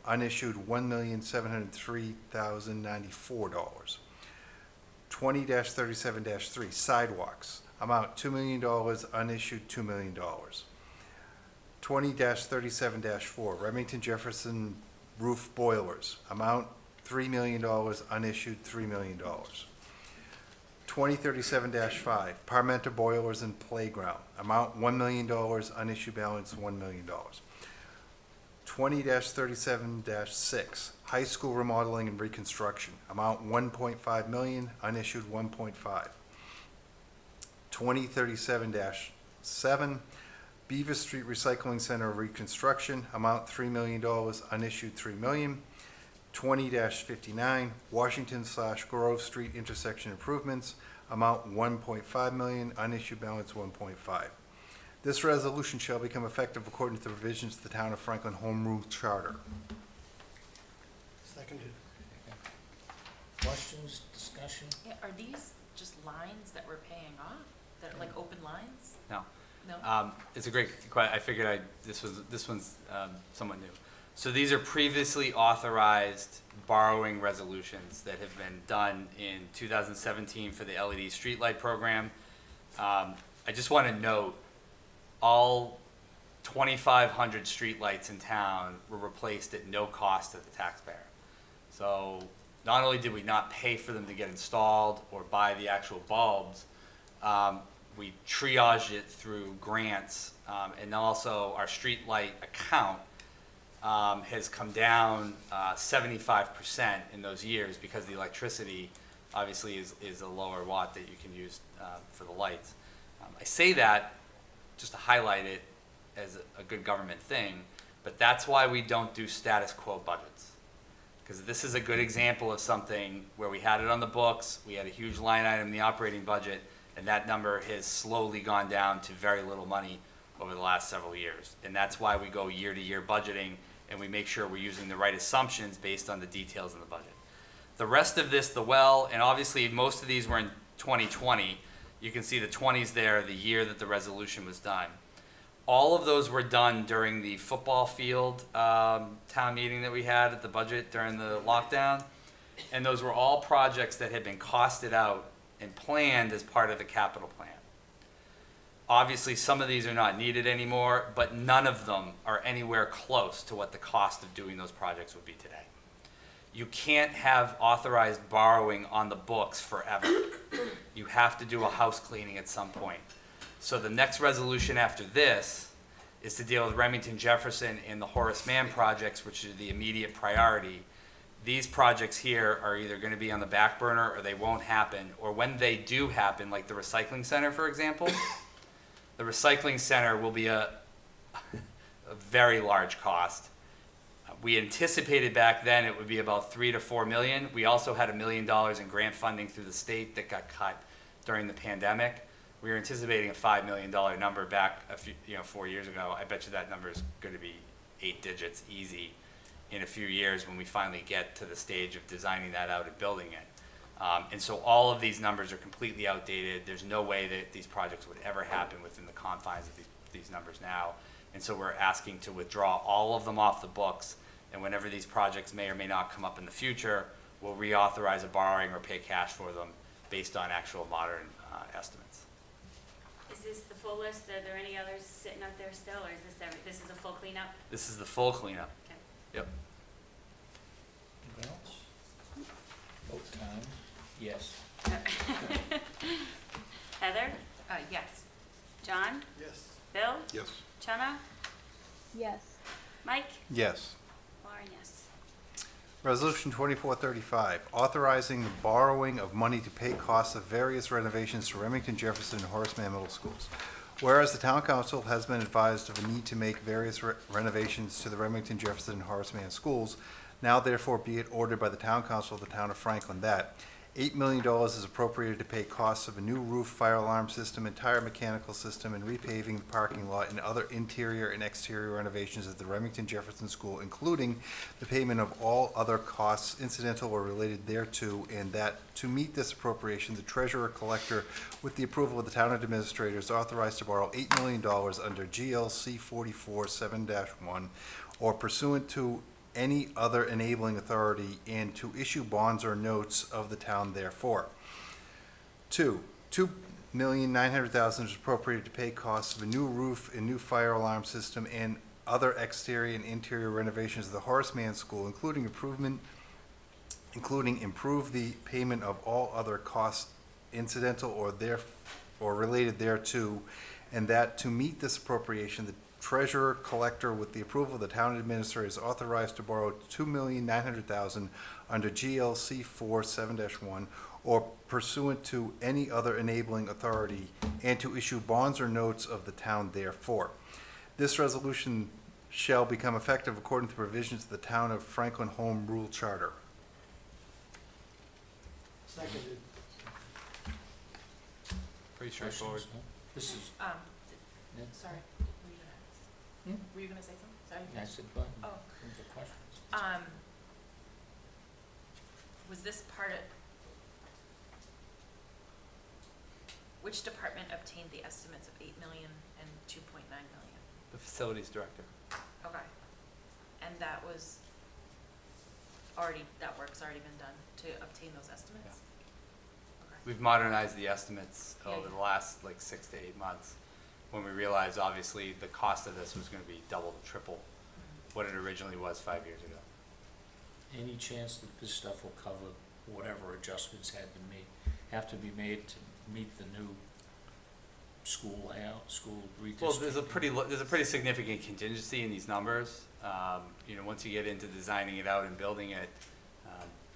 unissued $1,703,094. 20-37-3, sidewalks, amount $2 million, unissued $2 million. 20-37-4, Remington Jefferson roof boilers, amount $3 million, unissued $3 million. 2037-5, Parmenter boilers and playground, amount $1 million, unissued balance $1 million. 20-37-6, high school remodeling and reconstruction, amount $1.5 million, unissued $1.5. 2037-7, Beaver Street Recycling Center reconstruction, amount $3 million, unissued $3 million. 20-59, Washington/Grove Street intersection improvements, amount $1.5 million, unissued balance $1.5. This resolution shall become effective according to the provisions of the Town of Franklin Home Rule Charter. Seconded. Questions, discussion? Yeah, are these just lines that we're paying off? That are like open lines? No. No? It's a great question. I figured this one's somewhat new. So these are previously authorized borrowing resolutions that have been done in 2017 for the LED streetlight program. I just want to note, all 2,500 streetlights in town were replaced at no cost to the taxpayer. So not only did we not pay for them to get installed or buy the actual bulbs, we triaged it through grants, and also our streetlight account has come down 75% in those years because the electricity obviously is a lower watt that you can use for the lights. I say that just to highlight it as a good government thing, but that's why we don't do status quo budgets. Because this is a good example of something where we had it on the books, we had a huge line item in the operating budget, and that number has slowly gone down to very little money over the last several years. And that's why we go year to year budgeting, and we make sure we're using the right assumptions based on the details in the budget. The rest of this, the well, and obviously most of these were in 2020. You can see the 20s there, the year that the resolution was done. All of those were done during the football field town meeting that we had at the budget during the lockdown. And those were all projects that had been costed out and planned as part of the capital plan. Obviously, some of these are not needed anymore, but none of them are anywhere close to what the cost of doing those projects would be today. You can't have authorized borrowing on the books forever. You have to do a house cleaning at some point. So the next resolution after this is to deal with Remington Jefferson and the Horace Mann projects, which are the immediate priority. These projects here are either going to be on the back burner or they won't happen, or when they do happen, like the recycling center, for example, the recycling center will be a very large cost. We anticipated back then it would be about $3 to $4 million. We also had $1 million in grant funding through the state that got cut during the pandemic. We were anticipating a $5 million number back 4 years ago. I bet you that number is going to be 8 digits easy in a few years when we finally get to the stage of designing that out and building it. And so all of these numbers are completely outdated. There's no way that these projects would ever happen within the confines of these numbers now. And so we're asking to withdraw all of them off the books. And whenever these projects may or may not come up in the future, we'll reauthorize a borrowing or pay cash for them based on actual modern estimates. Is this the full list? Are there any others sitting up there still, or is this is a full cleanup? This is the full cleanup. Okay. Yep. Anything else? Vote time, yes. Heather? Yes. John? Yes. Bill? Yes. Chana? Yes. Mike? Yes. Lauren, yes. Resolution 2435, authorizing the borrowing of money to pay costs of various renovations to Remington, Jefferson, and Horace Mann Middle Schools. Whereas the Town Council has been advised of a need to make various renovations to the Remington, Jefferson, and Horace Mann schools, now therefore be it ordered by the Town Council of the Town of Franklin that $8 million is appropriated to pay costs of a new roof, fire alarm system, entire mechanical system, and repaving the parking lot and other interior and exterior renovations at the Remington Jefferson School, including the payment of all other costs incidental or related thereto, and that to meet this appropriation, the treasurer collector, with the approval of the town administrator, is authorized to borrow $8 million under GLC 44-7-1 or pursuant to any other enabling authority, and to issue bonds or notes of the town therefore. $2,900,000 is appropriated to pay costs of a new roof and new fire alarm system and other exterior and interior renovations of the Horace Mann School, including improve the payment of all other costs incidental or related thereto, and that to meet this appropriation, the treasurer collector, with the approval of the town administrator, is authorized to borrow $2,900,000 under GLC 47-1 or pursuant to any other enabling authority, and to issue bonds or notes of the town therefore. This resolution shall become effective according to provisions of the Town of Franklin Home Rule Charter. Seconded. Pretty straightforward. Questions? This is, yeah. Sorry, were you gonna say something? Sorry. I said, go ahead. Oh. Any questions? Was this part of, which department obtained the estimates of 8 million and 2.9 million? The facilities director. Okay. And that was already, that work's already been done to obtain those estimates? Okay. We've modernized the estimates Yeah, over yeah. the last like 6 to 8 months, when we realized obviously the cost of this was gonna be double to triple what it originally was 5 years ago. Any chance that this stuff will cover whatever adjustments have to be made to meet the new school layout, school redistricting? Well, there's a pretty significant contingency in these numbers. Once you get into designing it out and building it,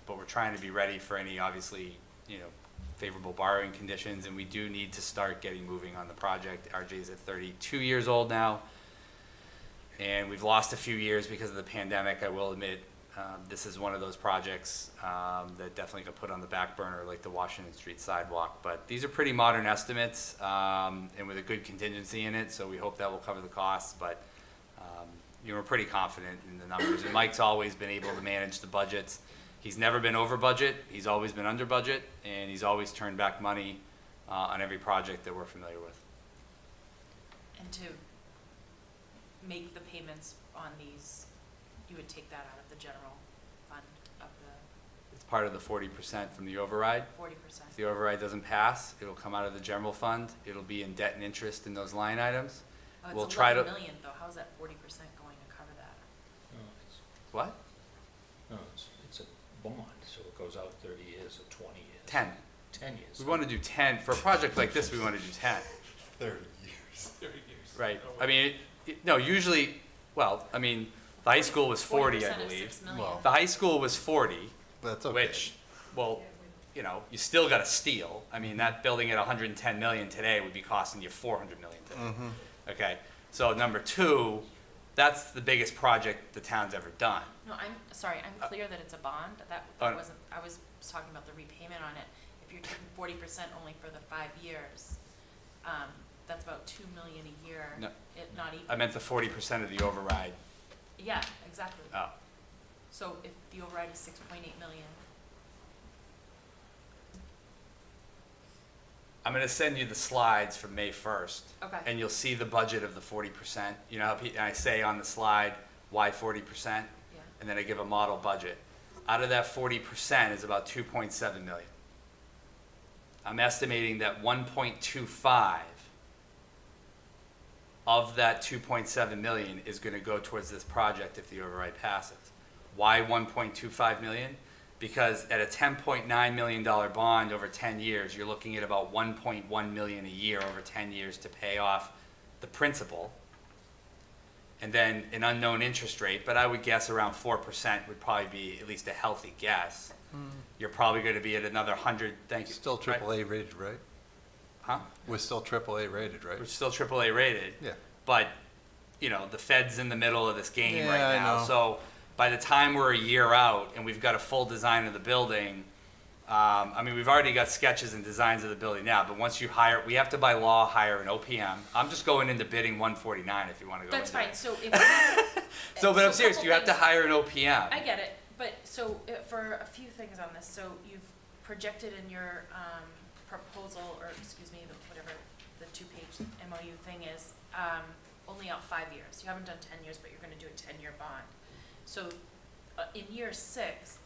but we're trying to be ready for any, obviously, favorable borrowing conditions, and we do need to start getting moving on the project. RJ's at 32 years old now, and we've lost a few years because of the pandemic, I will admit. This is one of those projects that definitely got put on the back burner, like the Washington Street sidewalk. But these are pretty modern estimates, and with a good contingency in it, so we hope that will cover the costs. But we're pretty confident in the numbers. And Mike's always been able to manage the budgets. He's never been over budget. He's always been under budget, and he's always turned back money on every project that we're familiar with. And to make the payments on these, you would take that out of the general fund of It's part of the 40% from the override. the 40%? If the override doesn't pass, it'll come out of the general fund. It'll be in debt and interest in those line items. Oh, We'll it's try 11 to- million though, how's that 40% going to cover that? No, it's, What? no, it's a bond, so it goes out 30 years or 20 years. 10. 10 years. We want to do 10. For a project like this, we want to do 10. 30 years. Right. I mean, no, usually, well, I mean, the high school was 40, I 40% of believe. 6 million. Well, The high school was 40, That's okay. which, well, you still got to steal. I mean, that building at 110 million today would be costing you 400 million today. Mhm. Okay, so number two, that's the biggest project the town's ever done. No, I'm sorry, I'm clear that it's a bond, that wasn't, I was talking about the repayment on it. If you're taking 40% only for the 5 years, that's about 2 million a year, No. not even. I meant the 40% of the override. Yeah, exactly. Oh, So if the override is 6.8 million, I'm gonna send you the slides from May 1st. Okay. And you'll see the budget of the 40%. You know, how I say on the slide, why 40%? yeah. And then I give a model budget. Out of that 40% is about 2.7 million. I'm estimating that 1.25 of that 2.7 million is gonna go towards this project if the override passes. Why 1.25 million? Because at a $10.9 million bond over 10 years, you're looking at about 1.1 million a year over 10 years to pay off the principal. And then an unknown interest rate, but I would guess around 4% would probably be at least a healthy guess. You're probably gonna be at another 100, thank you. Still right? AAA rated, right? Huh? We're still AAA rated, right? We're still AAA rated. Yeah. But, you know, the Fed's in the middle of this game right Yeah, I now. know. So by the time we're a year out and we've got a full design of the building, I mean, we've already got sketches and designs of the building now, but once you hire, we have to by law hire an OPM. I'm just going into bidding 149 if you want to go That's into fine, it. so if. So, but I'm so serious, couple you have to things. hire an OPM. I get it, but so for a few things on this, so you've projected in your proposal, or excuse me, whatever the two-page MOU thing is, only out 5 years. You haven't done 10 years, but you're gonna do a 10-year bond. So in year 6,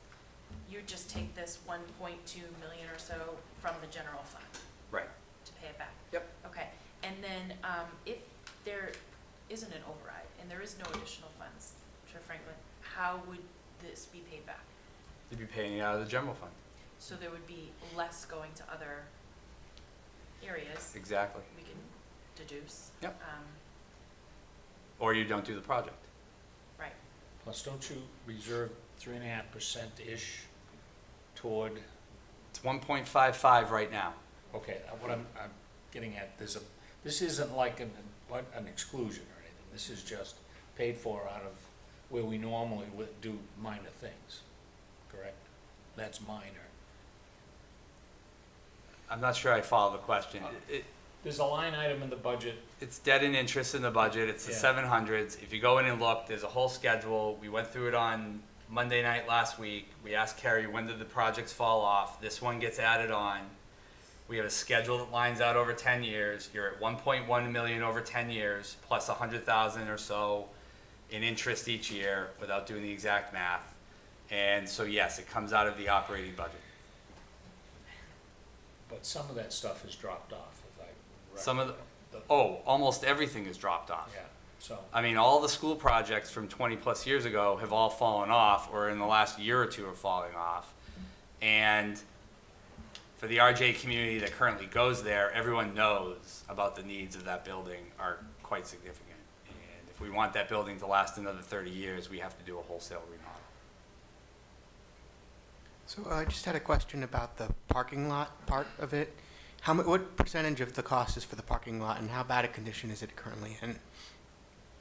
you just take this 1.2 million or so from the general fund Right. to pay it back. Yep. Okay, and then if there isn't an override and there is no additional funds for Franklin, how would this be paid back? You'd be paying it out of the general fund. So there would be less going to other areas, Exactly. we can deduce. Yep. Or you don't do the project. Right, Plus, don't you reserve 3.5%-ish toward, It's 1.55 right now. okay, what I'm getting at, this isn't like an exclusion or anything. This is just paid for out of where we normally would do minor things, correct? That's minor. I'm not sure I follow the question. There's a line item in the budget, It's debt and interest in the budget, it's the Yeah. 700s. If you go in and look, there's a whole schedule. We went through it on Monday night last week. We asked Carrie, when did the projects fall off? This one gets added on. We have a schedule that lines out over 10 years. You're at 1.1 million over 10 years, plus 100,000 or so in interest each year, without doing the exact math. And so yes, it comes out of the operating budget. but some of that stuff has dropped off, if I. Some of almost everything is dropped off. Yeah, so, I mean, all the school projects from 20 plus years ago have all fallen off, or in the last year or two are falling off. And for the RJ community that currently goes there, everyone knows about the needs of that building are quite significant. And if we want that building to last another 30 years, we have to do a wholesale remodel. So I just had a question about the parking lot part of it. What percentage of the cost is for the parking lot, and how bad a condition is it currently in?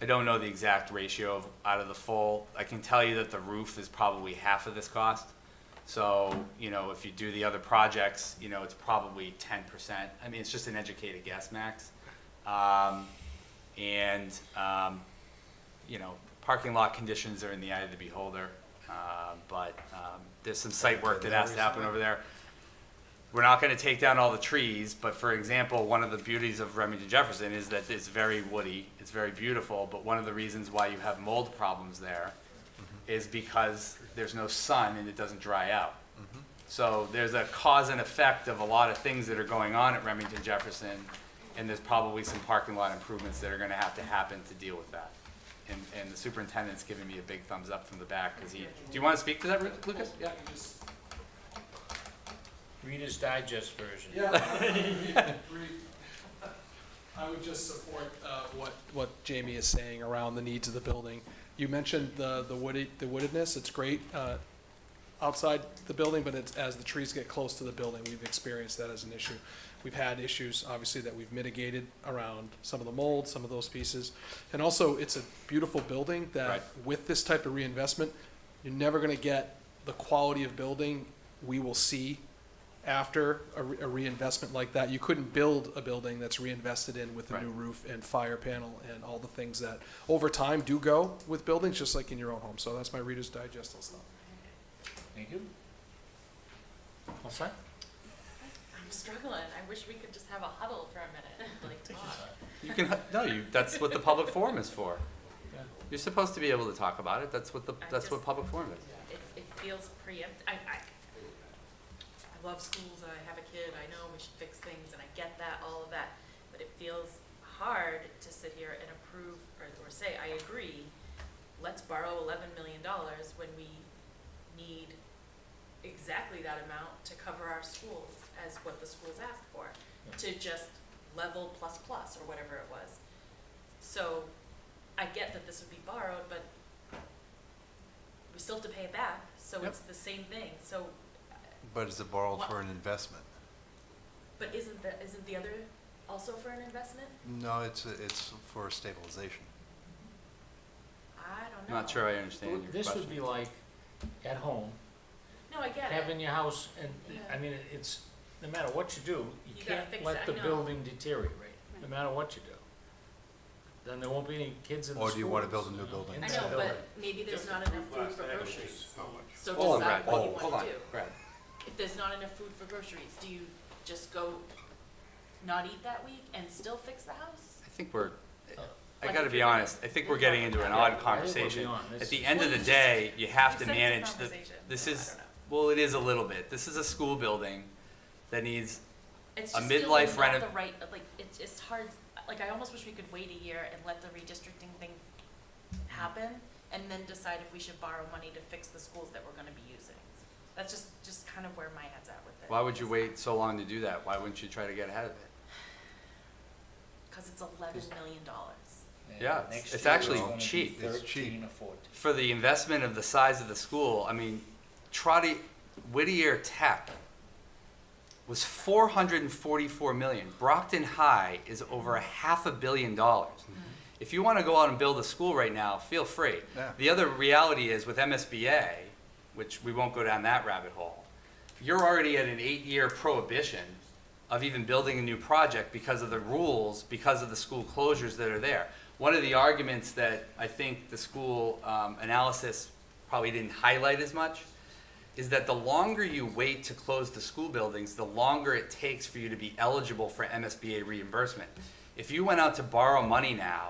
I don't know the exact ratio of out of the full. I can tell you that the roof is probably half of this cost. So, you know, if you do the other projects, you know, it's probably 10%. I mean, it's just an educated guess, Max. You know, parking lot conditions are in the eye of the beholder. But there's some site work that has to happen over there. We're not gonna take down all the trees, but for example, one of the beauties of Remington Jefferson is that it's very woody, it's very beautiful, but one of the reasons why you have mold problems there is because there's no sun and it doesn't dry out. So there's a cause and effect of a lot of things that are going on at Remington Jefferson, and there's probably some parking lot improvements that are gonna have to happen to deal with that. And the superintendent's giving me a big thumbs up from the back, because do you wanna speak to that, Lucas? Yeah. Reader's Digest version. I would just support what Jamie is saying around the needs of the building. You mentioned the woodedness, it's great outside the building, but it's, as the trees get close to the building, we've experienced that as an issue. We've had issues, obviously, that we've mitigated around some of the mold, some of those pieces. And also, it's a beautiful building that, Right. with this type of reinvestment, you're never gonna get the quality of building we will see after a reinvestment like that. You couldn't build a building that's reinvested in with a new Right. roof and fire panel and all the things that over time do go with buildings, just like in your own home. So that's my Reader's Digest stuff. Thank you. All set? I'm struggling, I wish we could just have a huddle for a minute, like talk. You can, that's what the public forum is for. Yeah. You're supposed to be able to talk about it, that's what just- public forum is. It feels I love schools, I have a kid, I know we should fix things, and I get that, all of that, but it feels hard to sit here and approve or say, I agree, let's borrow $11 million when we need exactly that amount to cover our schools as what the schools asked for, to just level plus plus or whatever it was. So I get that this would be borrowed, but we still have to pay it back, so Yep. it's the same thing. So, But is it borrowed What- for an investment? but isn't the other also for an investment? No, it's for stabilization. I don't I'm know. not sure I understand your question. This would be like at home, No, I get it. having your house, and, I Yeah. mean, it's, no matter what you do, you You gotta can't fix let it, the I know. building deteriorate, no matter what you do. Then there won't be any kids in the Or schools. do you want to build a new building? I in know, that but building. maybe there's not enough food for groceries. So Hold on, decide Brad, what you hold wanna on, do. Brad. If there's not enough food for groceries, do you just go not eat that week and still fix the house? I think we're, I Like gotta if be you're gonna- honest, I think we're getting into an odd conversation. At the end of the day, you have to You said it's a manage the, conversation, this so I is, don't know. well, it is a little bit. This is a school building that needs, It's A just feels midlife like not reno- the right, like, it's hard, like, I almost wish we could wait a year and let the redistricting thing happen, and then decide if we should borrow money to fix the schools that we're gonna be using. That's just kind of where my head's at with it. why would you wait so long to do that? Why wouldn't you try to get ahead of it? Cause it's $11 million. And Yeah, next it's year actually gonna be cheap. It's 13 cheap. or 14. For the investment of the size of the school, I mean, Whittier Tech was $444 million. Brockton High is over $500 million. If you want to go out and build a school right now, feel free. Yeah. The other reality is with MSBA, which we won't go down that rabbit hole, you're already at an 8-year prohibition of even building a new project because of the rules, because of the school closures that are there. One of the arguments that I think the school analysis probably didn't highlight as much is that the longer you wait to close the school buildings, the longer it takes for you to be eligible for MSBA reimbursement. If you went out to borrow money now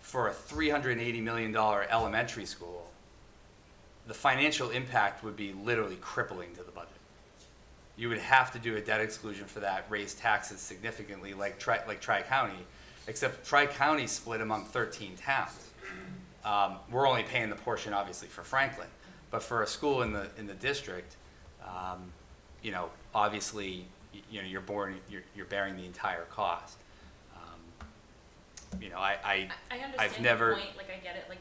for a $380 million elementary school, the financial impact would be literally crippling to the budget. You would have to do a debt exclusion for that, raise taxes significantly like Tri-County, except Tri-County split among 13 towns. We're only paying the portion obviously for Franklin, but for a school in the district, you know, obviously, you know, you're bearing the entire cost. You know, I I've understand never. your point, like, I get it, like,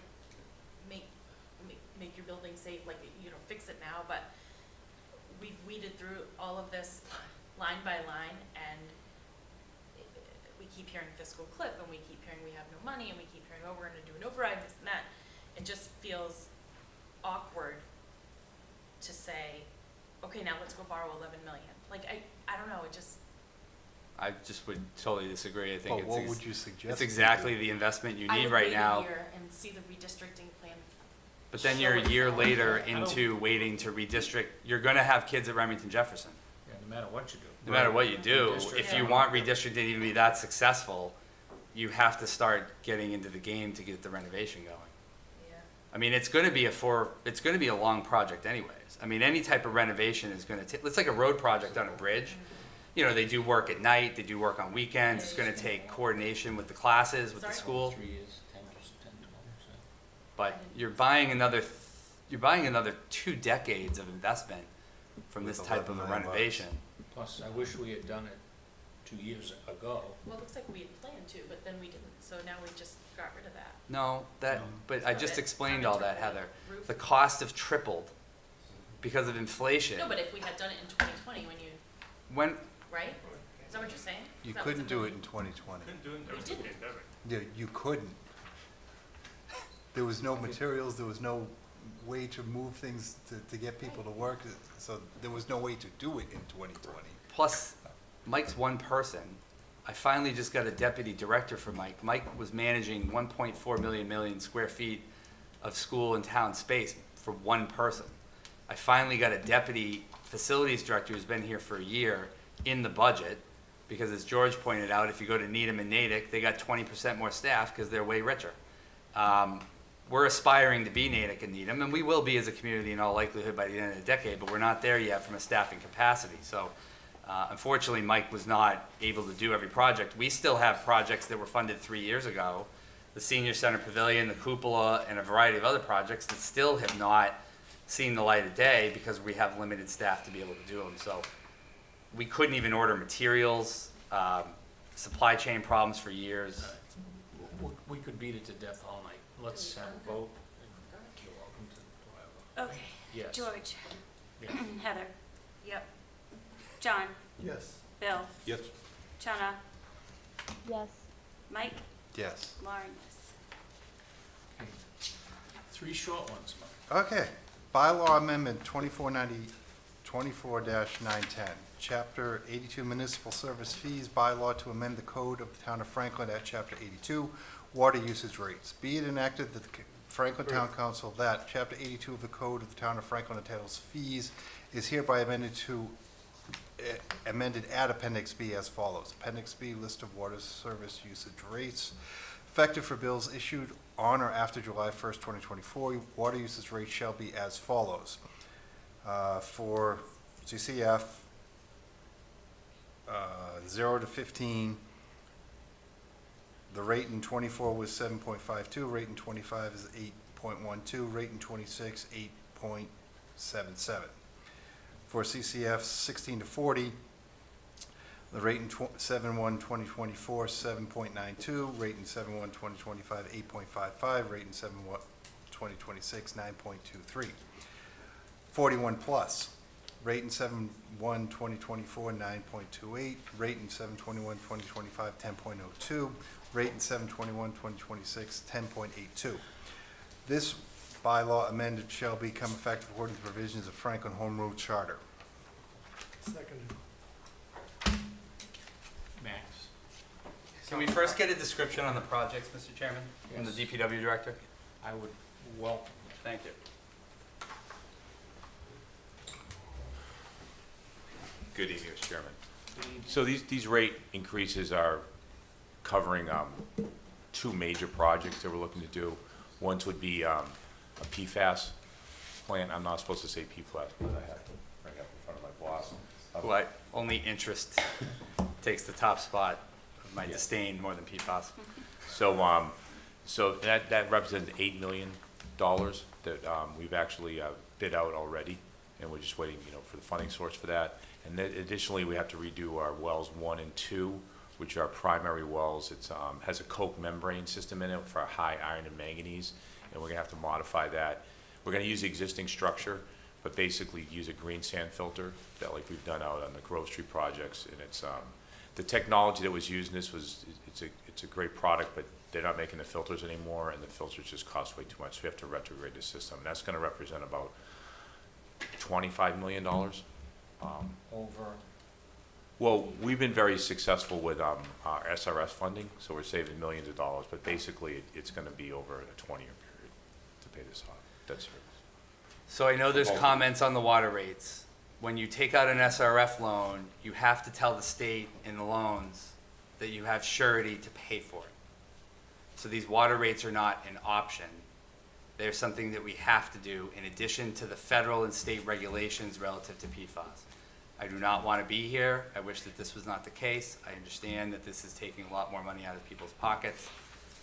make your building safe, like, you know, fix it now, but we've weeded through all of this line by line, and we keep hearing fiscal cliff, and we keep hearing we have no money, and we keep hearing, oh, we're gonna do an override, this and that. It just feels awkward to say, okay, now let's go borrow 11 million. Like, I don't know, it just, I just would totally disagree. I think But it's what would you suggest? it's exactly the investment you I need would right wait now. a year and see the redistricting plan. But then show you're a year itself. later I don't- into waiting to redistrict. You're going to have kids at Remington Jefferson. Yeah, no matter what you do. No matter what you do, Redistrict. if you want redistricting to even be that successful, you have to start getting into the game to get the renovation going. Yeah. I mean, it's going to be a long project anyways. I mean, any type of renovation is going to take, it's like a road project on a bridge. You know, they do work at night, they do work on weekends. It's going to take coordination with the classes, with the Sorry? school. 3 years, 10, 12%. But you're buying another 2 decades of investment from With this type of a 11 million bucks. renovation. Plus, I wish we had done it 2 years ago. Well, it looks like we had planned to, but then we didn't, so now we just got rid of that. No, but I just But explained all that, uninterrupted Heather. roof. The cost have tripled because of inflation. No, but if we had done it in 2020, when you, When, right? Is that what you're saying? You Is that what's couldn't do it ability? in 2020. We didn't. Yeah, you couldn't. There was no materials, there was no way to move things to get people to work, so there was no way to do it in 2020. plus, Mike's one person. I finally just got a deputy director for Mike. Mike was managing 1.4 million square feet of school and town space for one person. I finally got a deputy facilities director who's been here for a year in the budget, because as George pointed out, if you go to Needham and Natick, they got 20% more staff because they're way richer. We're aspiring to be Natick and Needham, and we will be as a community in all likelihood by the end of the decade, but we're not there yet from a staffing capacity. So, Unfortunately, Mike was not able to do every project. We still have projects that were funded 3 years ago, the Senior Center Pavilion, the cupola, and a variety of other projects that still have not seen the light of day because we have limited staff to be able to do them. So we couldn't even order materials, supply chain problems for years. We could beat it to death all night. Let's have a vote. You're welcome to whatever. Okay. Yes. George. Yeah. Heather. Yep. John. Yes. Bill. Yes. Chana. Yes. Mike. Yes. Lauren. Yes. 3 short ones, Mike. Okay. Bylaw Amendment 24-910, Chapter 82 Municipal Service Fees Bylaw to amend the code of the Town of Franklin at Chapter 82 Water Usage Rates. Be it enacted that the Franklin Town Council that Chapter 82 of the Code of the Town of Franklin entitles fees is hereby amended at Appendix B as follows. Appendix B, list of water service usage rates. Effective for bills issued on or after July 1st, 2024, water usage rates shall be as follows. For CCF, 0 to 15, the rate in 24 was 7.52, rate in 25 is 8.12, rate in 26, 8.77. For CCF 16 to 40, the rate in 7/1/2024, 7.92, rate in 7/1/2025, 8.55, rate in 7/1/2026, 9.23. 41 plus, rate in 7/1/2024, 9.28, rate in 7/21/2025, 10.02, rate in 7/21/2026, 10.82. This bylaw amended shall become effective according to the provisions of Franklin Home Rule Charter. Second. Max? Can we first get a description on the projects, Mr. Chairman, from the Yes. DPW director? I would welcome. Thank you. Good evening, Mr. Chairman. So these rate increases are covering 2 major projects that we're looking to do. One would be a PFAS plant. I'm not supposed to say PFAS, but I have to bring up in front of my boss. Who only interest takes the top spot of my Yeah. disdain more than PFAS. So, so that represents $8 million that we've actually bid out already, and we're just waiting, for the funding source for that. And then additionally, we have to redo our wells 1 and 2, which are primary wells. It's has a coke membrane system in it for high iron and manganese, and we're gonna have to modify that. We're gonna use the existing structure, but basically use a green sand filter that like we've done out on the Grove Street projects. And it's the technology that was used in this it's a great product, but they're not making the filters anymore, and the filters just cost way too much. So we have to retrograde the system, and that's gonna represent about $25 million. Over. Well, we've been very successful with our SRS funding, so we're saving millions of dollars, but basically it's gonna be over a 20-year period to pay this off. That's serious. So I know there's comments on the water rates. When you take out an SRF loan, you have to tell the state in the loans that you have surety to pay for it. So these water rates are not an option. They're something that we have to do in addition to the federal and state regulations relative to PFAS. I do not want to be here. I wish that this was not the case. I understand that this is taking a lot more money out of people's pockets.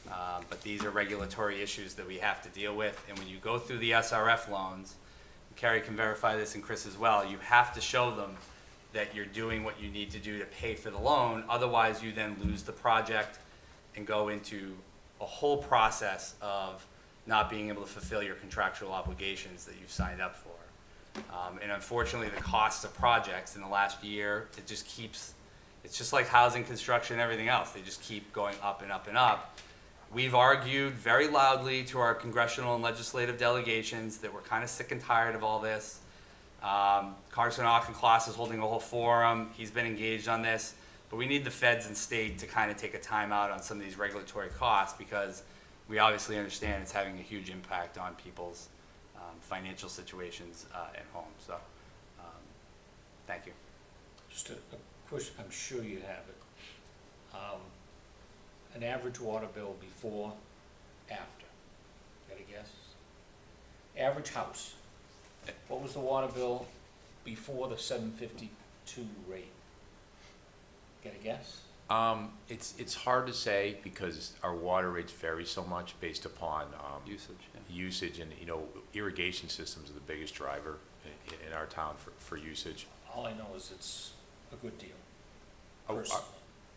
But these are regulatory issues that we have to deal with. And when you go through the SRF loans, Carrie can verify this and Chris as well, you have to show them that you're doing what you need to do to pay for the loan. Otherwise, you then lose the project and go into a whole process of not being able to fulfill your contractual obligations that you've signed up for. And unfortunately, the costs of projects in the last year, it's just like housing, construction, everything else. They just keep going up and up and up. We've argued very loudly to our congressional and legislative delegations that we're kind of sick and tired of all this. Congressman Auchincloss is holding a whole forum. He's been engaged on this. But we need the feds and state to kind of take a timeout on some of these regulatory costs, because we obviously understand it's having a huge impact on people's financial situations at home. So, thank you. Just a question, I'm sure you have it. An average water bill before, after. Got a guess? Average house. What was the water bill before the $7.52 rate? Get a guess? It's hard to say because our water rates vary so much based upon, Usage, yeah. usage and, you know, irrigation systems are the biggest driver in our town for usage. All I know is it's a good deal, Our- personally.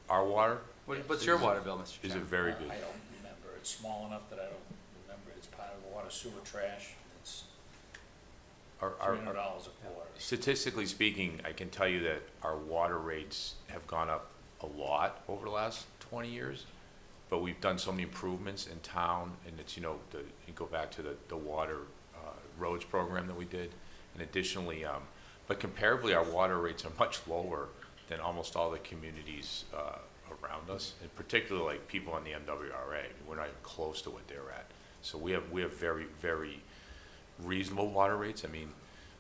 Our water What's your water bill, Mr. is a Chairman? very good. I don't remember. It's small enough that I don't remember. It's part of the water sewer trash. It's Our $300 a quarter. statistically speaking, I can tell you that our water rates have gone up a lot over the last 20 years, but we've done so many improvements in town, and it's, you know, you go back to the water roads program that we did, and additionally, but comparably, our water rates are much lower than almost all the communities around us, and particularly like people on the MWRA. We're not even close to what they're at. So we have very, very reasonable water rates. I mean,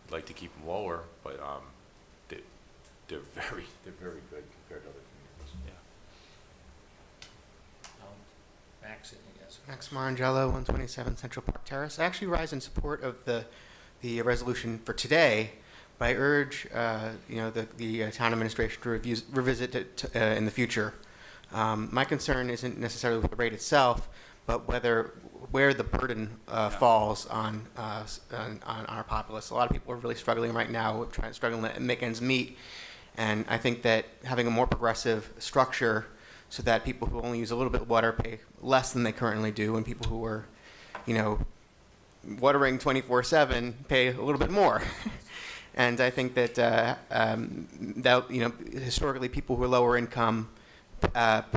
I'd like to keep them lower, but they're very good compared to other communities. Max, anything else? Max Marangelo, 127 Central Park Terrace. I actually rise in support of the resolution for today, but I urge the town administration to revisit it in the future. My concern isn't necessarily with the rate itself, but where the burden falls on our populace. A lot of people are really struggling right now, struggling to make ends meet, and I think that having a more progressive structure so that people who only use a little bit of water pay less than they currently do, and people who are, watering 24/7 pay a little bit more. And I think that historically people who are lower income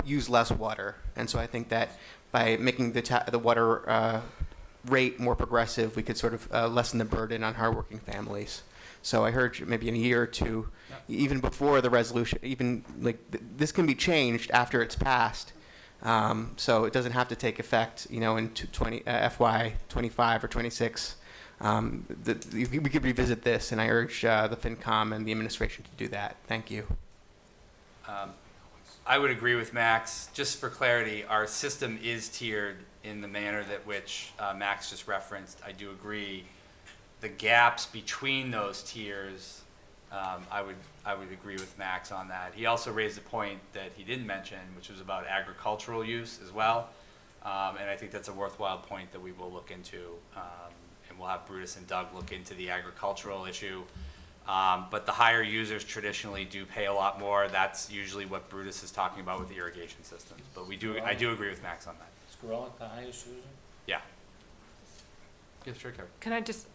use less water, and so I think that by making the water rate more progressive, we could sort of lessen the burden on hardworking families. So I heard maybe in a year or two, even before the resolution, even like this can be changed after it's passed. So it doesn't have to take effect, in FY 25 or 26. We could revisit this, and I urge the FinCom and the administration to do that. Thank you. I would agree with Max. Just for clarity, our system is tiered in the manner that which Max just referenced. I do agree. The gaps between those tiers, I would agree with Max on that. He also raised a point that he didn't mention, which was about agricultural use as well. And I think that's a worthwhile point that we will look into. And we'll have Brutus and Doug look into the agricultural issue. But the higher users traditionally do pay a lot more. That's usually what Brutus is talking about with the irrigation systems. But I do agree with Max on that. Squirrel at the highest, Susan? Yeah. Yes, sure, Kevin. Can I just,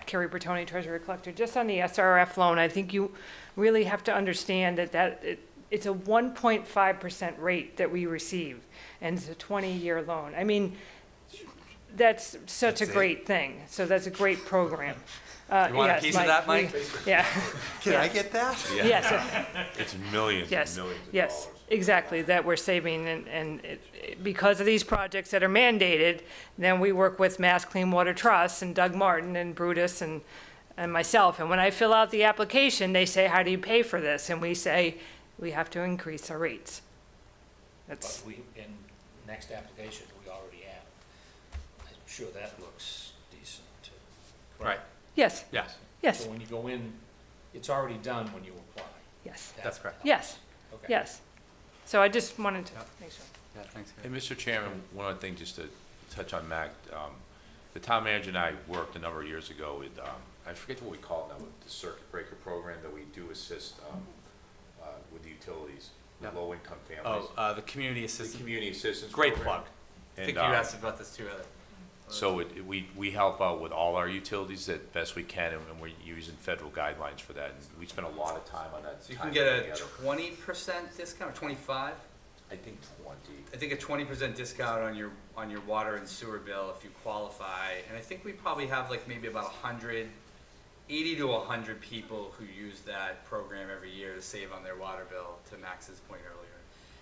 Carrie Bertoni, Treasurer Collector, just on the SRF loan, I think you really have to understand that it's a 1.5% rate that we receive, and it's a 20-year loan. I mean, that's such a great thing. So that's a great program. You want a piece of that, Mike? Yeah. Can I get that? Yes. It's millions and Yes, millions of yes, dollars. exactly, that we're saving, and because of these projects that are mandated, then we work with Mass Clean Water Trust and Doug Martin and Brutus and myself, and when I fill out the application, they say, how do you pay for this? And we say, we have to increase our rates. But That's, in next application, we already have. I'm sure that looks decent, too. Right. yes, Yes, yes, So when you go in, it's already done when you apply. yes, that's correct. yes, Okay. yes. So I just wanted to make sure. Yeah, thanks, Hey, Kevin. Mr. Chairman, one other thing, just to touch on Mac, the town manager and I worked a number of years ago with, I forget what we call it now, with the circuit breaker program that we do assist with the utilities, with Yep. low-income families. Oh, the community The assistance. community assistance Great program. plug. I And, think you asked about this too. So we help out with all our utilities as best we can, and we're using federal guidelines for that. And we spend a lot of time on that. So you time can get a together. 20% discount, or 25? I think 20. I think a 20% discount on your water and sewer bill if you qualify. And I think we probably have like maybe about 80 to 100 people who use that program every year to save on their water bill, to Max's point earlier.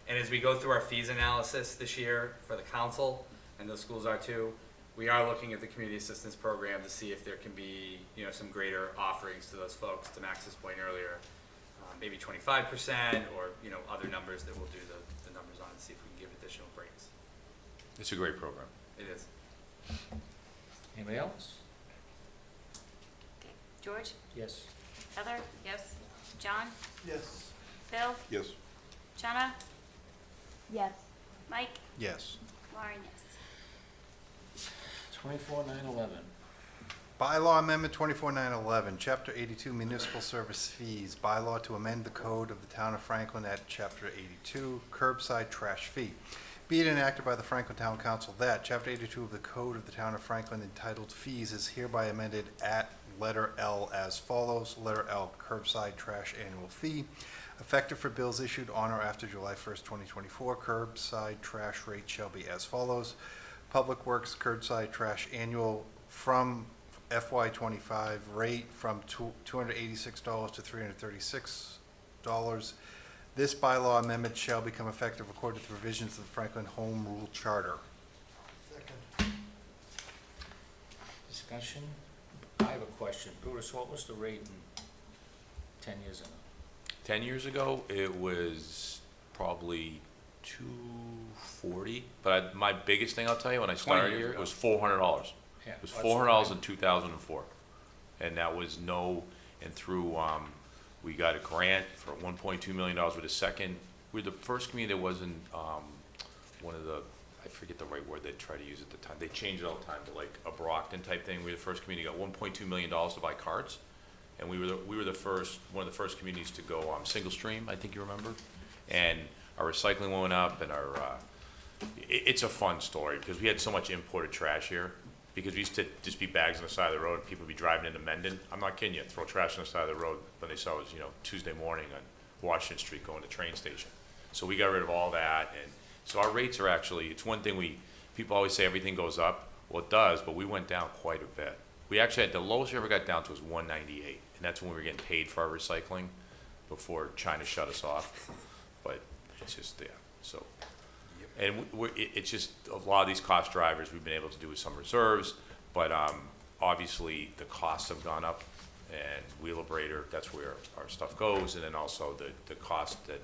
And as we go through our fees analysis this year for the council, and those schools are too, we are looking at the community assistance program to see if there can be, some greater offerings to those folks, to Max's point earlier. Maybe 25% or, other numbers that we'll do the numbers on and see if we can give additional breaks. It's a great program. It is. Anybody else? Okay. George? Yes. Heather? Yes. John? Yes. Bill? Yes. Jonna? Yes. Mike? Yes. Lauren, yes. 24,911. Bylaw Amendment 24-911, Chapter 82 Municipal Service Fees. Bylaw to amend the code of the Town of Franklin at Chapter 82 Curbside Trash Fee. Be it enacted by the Franklin Town Council that Chapter 82 of the Code of the Town of Franklin entitled Fees is hereby amended at letter L as follows. Letter L, Curbside Trash Annual Fee. Effective for bills issued on or after July 1st, 2024, curbside trash rate shall be as follows. Public Works curbside trash annual from FY25 rate from $286 to $336. This bylaw amendment shall become effective according to the provisions of the Franklin Home Rule Charter. Discussion? I have a question. Brutus, what was the rate in 10 years ago? 10 years ago, it was probably 240, but my biggest thing, I'll tell you, when I 20 started years here, it ago. was $400. Yeah, It was that's $400 right. in 2004. And that was and through, we got a grant for $1.2 million with a second. We're the first community that wasn't, one of the, I forget the right word they tried to use at the time. They changed it all the time to like a Brockton type thing. We were the first community that got $1.2 million to buy carts. And we were the first, one of the first communities to go, single stream, I think you remember. And our recycling went up and our, it's a fun story because we had so much imported trash here. Because we used to just be bags on the side of the road and people would be driving into Mendon. I'm not kidding you, throw trash on the side of the road when they saw us, Tuesday morning on Washington Street going to the train station. So we got rid of all that, and so our rates are actually, it's one thing people always say everything goes up. Well, it does, but we went down quite a bit. We actually had, the lowest we ever got down to was $198, and that's when we were getting paid for our recycling before China shut us off. But it's just, yeah, so. And it's just, a lot of these cost drivers we've been able to do with some reserves, but obviously the costs have gone up, and Wheelabrator, that's where our stuff goes, and then also the cost that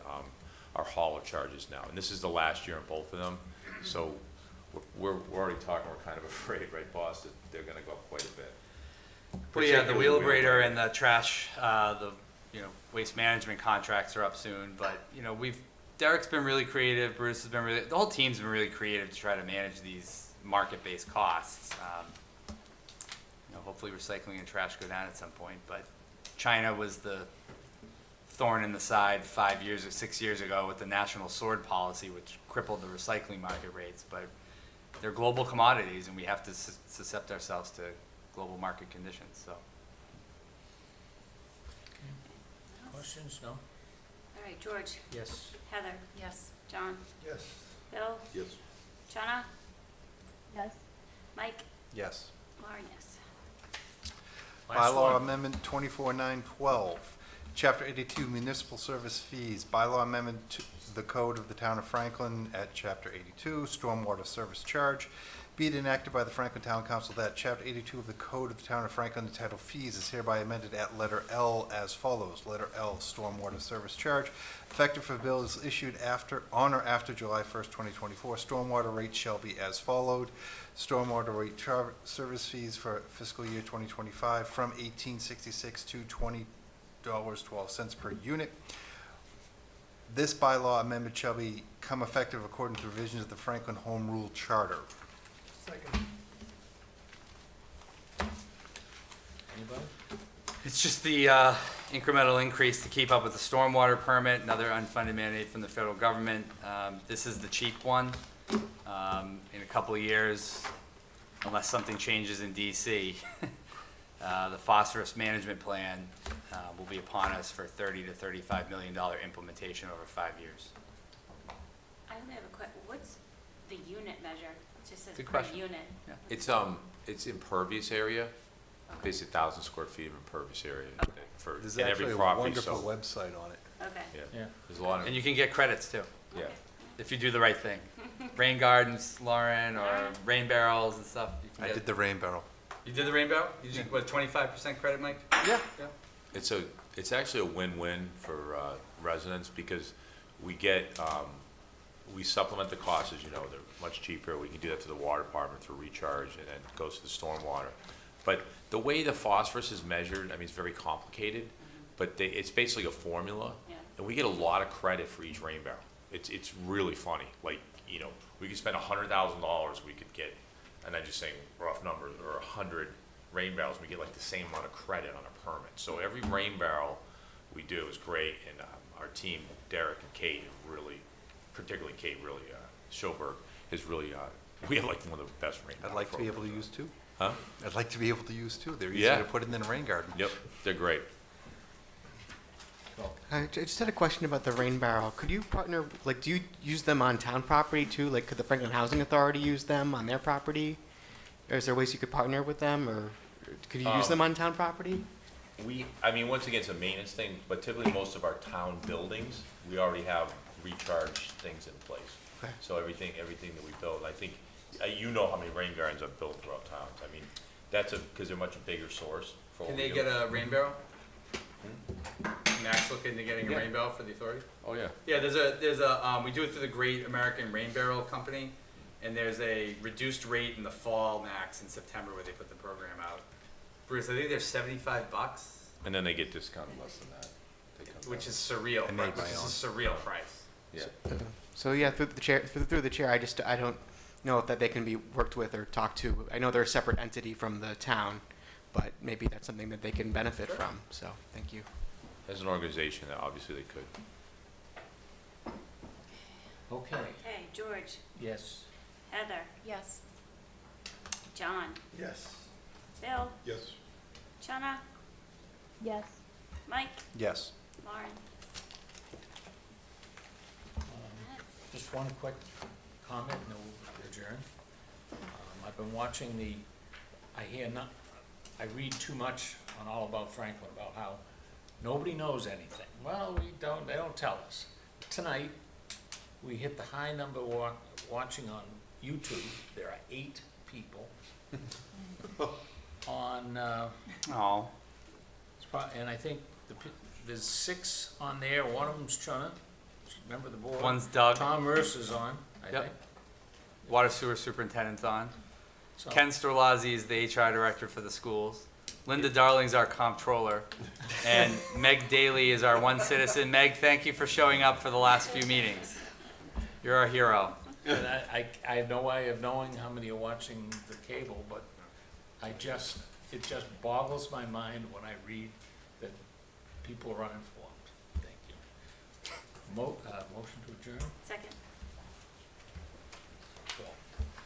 our hauler charges now. And this is the last year in both of them, so we're already talking, we're kind of afraid, right, boss, that they're gonna go up quite a bit. Well, yeah, the Particularly Wheelabrator and the trash, waste management contracts are up soon, but, Derek's been really creative, Bruce has been the whole team's been really creative to try to manage these market-based costs. Hopefully recycling and trash go down at some point, but China was the thorn in the side 6 years ago with the national sword policy, which crippled the recycling market rates, but they're global commodities and we have to suscept ourselves to global market conditions, so. Questions? No? All right, George, Yes. Heather, Yes. John, Yes. Bill, Yes. Jonna, Yes. Mike, Yes. Lauren, yes. Last Bylaw one. Amendment 24-912, Chapter 82 Municipal Service Fees. Bylaw Amendment to the Code of the Town of Franklin at Chapter 82 Stormwater Service Charge. Be it enacted by the Franklin Town Council that Chapter 82 of the Code of the Town of Franklin entitled Fees is hereby amended at letter L as follows. Letter L, Stormwater Service Charge. Effective for bills issued on or after July 1st, 2024. Stormwater rates shall be as followed. Stormwater rate service fees for fiscal year 2025 from $18.66 to $20.12 per unit. This bylaw amendment shall become effective according to provisions of the Franklin Home Rule Charter. Second. Anybody? It's just the incremental increase to keep up with the stormwater permit, another unfunded mandate from the federal government. This is the cheap one. In a couple of years, unless something changes in DC, the phosphorus management plan will be upon us for $30 to $35 million implementation over 5 years. I only have a question. What's the unit measure? It just says Good per question. unit. It's impervious area, basically 1,000 square feet of impervious area for, There's in every actually a property, wonderful so, website on it. Okay. Yeah. there's a lot of, And you can get credits too, yeah. if you do the right thing. Rain gardens, Lauren, or rain barrels and stuff. You can I get- did the rain barrel. You did the rain barrel? You did, what, 25% credit, Mike? Yeah. It's actually a win-win for residents because we get, we supplement the costs, as you know, they're much cheaper. We can do that to the water department through recharge and then it goes to the stormwater. But the way the phosphorus is measured, I mean, it's very complicated, but it's basically a formula. Yeah. and we get a lot of credit for each rain barrel. It's really funny. Like, you know, we could spend $100,000, we could get, and I'm just saying rough numbers, or 100 rain barrels, we get like the same amount of credit on a permit. So every rain barrel we do is great, and our team, Derek and Kate, have really, particularly Kate, really, Schoberg, is really, we have like one of the best rain barrel I'd like to be able to programs. use two. Huh? I'd like to be able to use two. They're easy Yeah. to put in a rain garden. Yep, they're great. I just had a question about the rain barrel. Could you partner, like, do you use them on town property too? Like, could the Franklin Housing Authority use them on their property? Or is there ways you could partner with them, or could you use them on town property? I mean, once again, it's a maintenance thing, but typically most of our town buildings, we already have recharge things in place. Okay. So everything that we build, I think, you know how many rain gardens are built throughout towns. I mean, that's because they're much a bigger source for what Can we they do. get a rain barrel? Max look into getting a rain barrel for the authority? Oh, yeah. Yeah, we do it through the Great American Rain Barrel Company, and there's a reduced rate in the fall, Max, in September, where they put the program out. Bruce, I think they're $75, And then they get discounted less than that. They come which down. is surreal. I made Which my is own. a surreal price. Yeah. So yeah, through the chair, I don't know if that they can be worked with or talked to. I know they're a separate entity from the town, but maybe that's something that they can benefit from. So thank you. As an organization, obviously they could. Okay, Okay, George, yes. Heather, Yes. John, Yes. Bill, Yes. Chana, Yes. Mike, Yes. Lauren. Just one quick comment, and then we'll adjourn. I've been watching I read too much on All About Franklin about how nobody knows anything. Well, they don't tell us. Tonight, we hit the high number watching on YouTube. There are 8 people on, Oh. and I think there's 6 on there. One of them's Chuna, remember the board? One's Doug, Tom Mercer's on, I Yep. think. Water Sewer Superintendent's on. So- Ken Storlazzi is the HR Director for the schools. Linda Darling's our comptroller. And Meg Daly is our one citizen. Meg, thank you for showing up for the last few meetings. You're our hero. And I have no way of knowing how many are watching the cable, but it just boggles my mind when I read that people are uninformed. Thank you. Motion to adjourn? Second. Cool.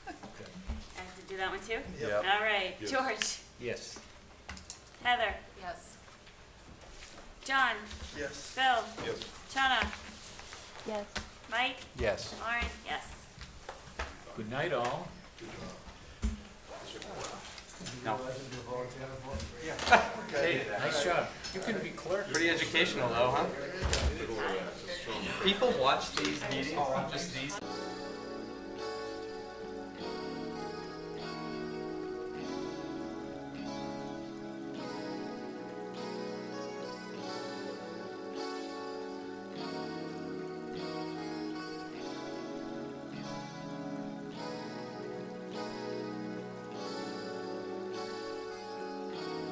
Okay. I have to do that one too? Yep. All right, George, Yes. Heather, Yes. John, Yes. Bill, Yes. Chana, Yes. Mike, Yes. Lauren, yes. Good night, all. No. Hey, nice job. You can be clerk. Pretty educational though, huh? People watch these meetings, just these.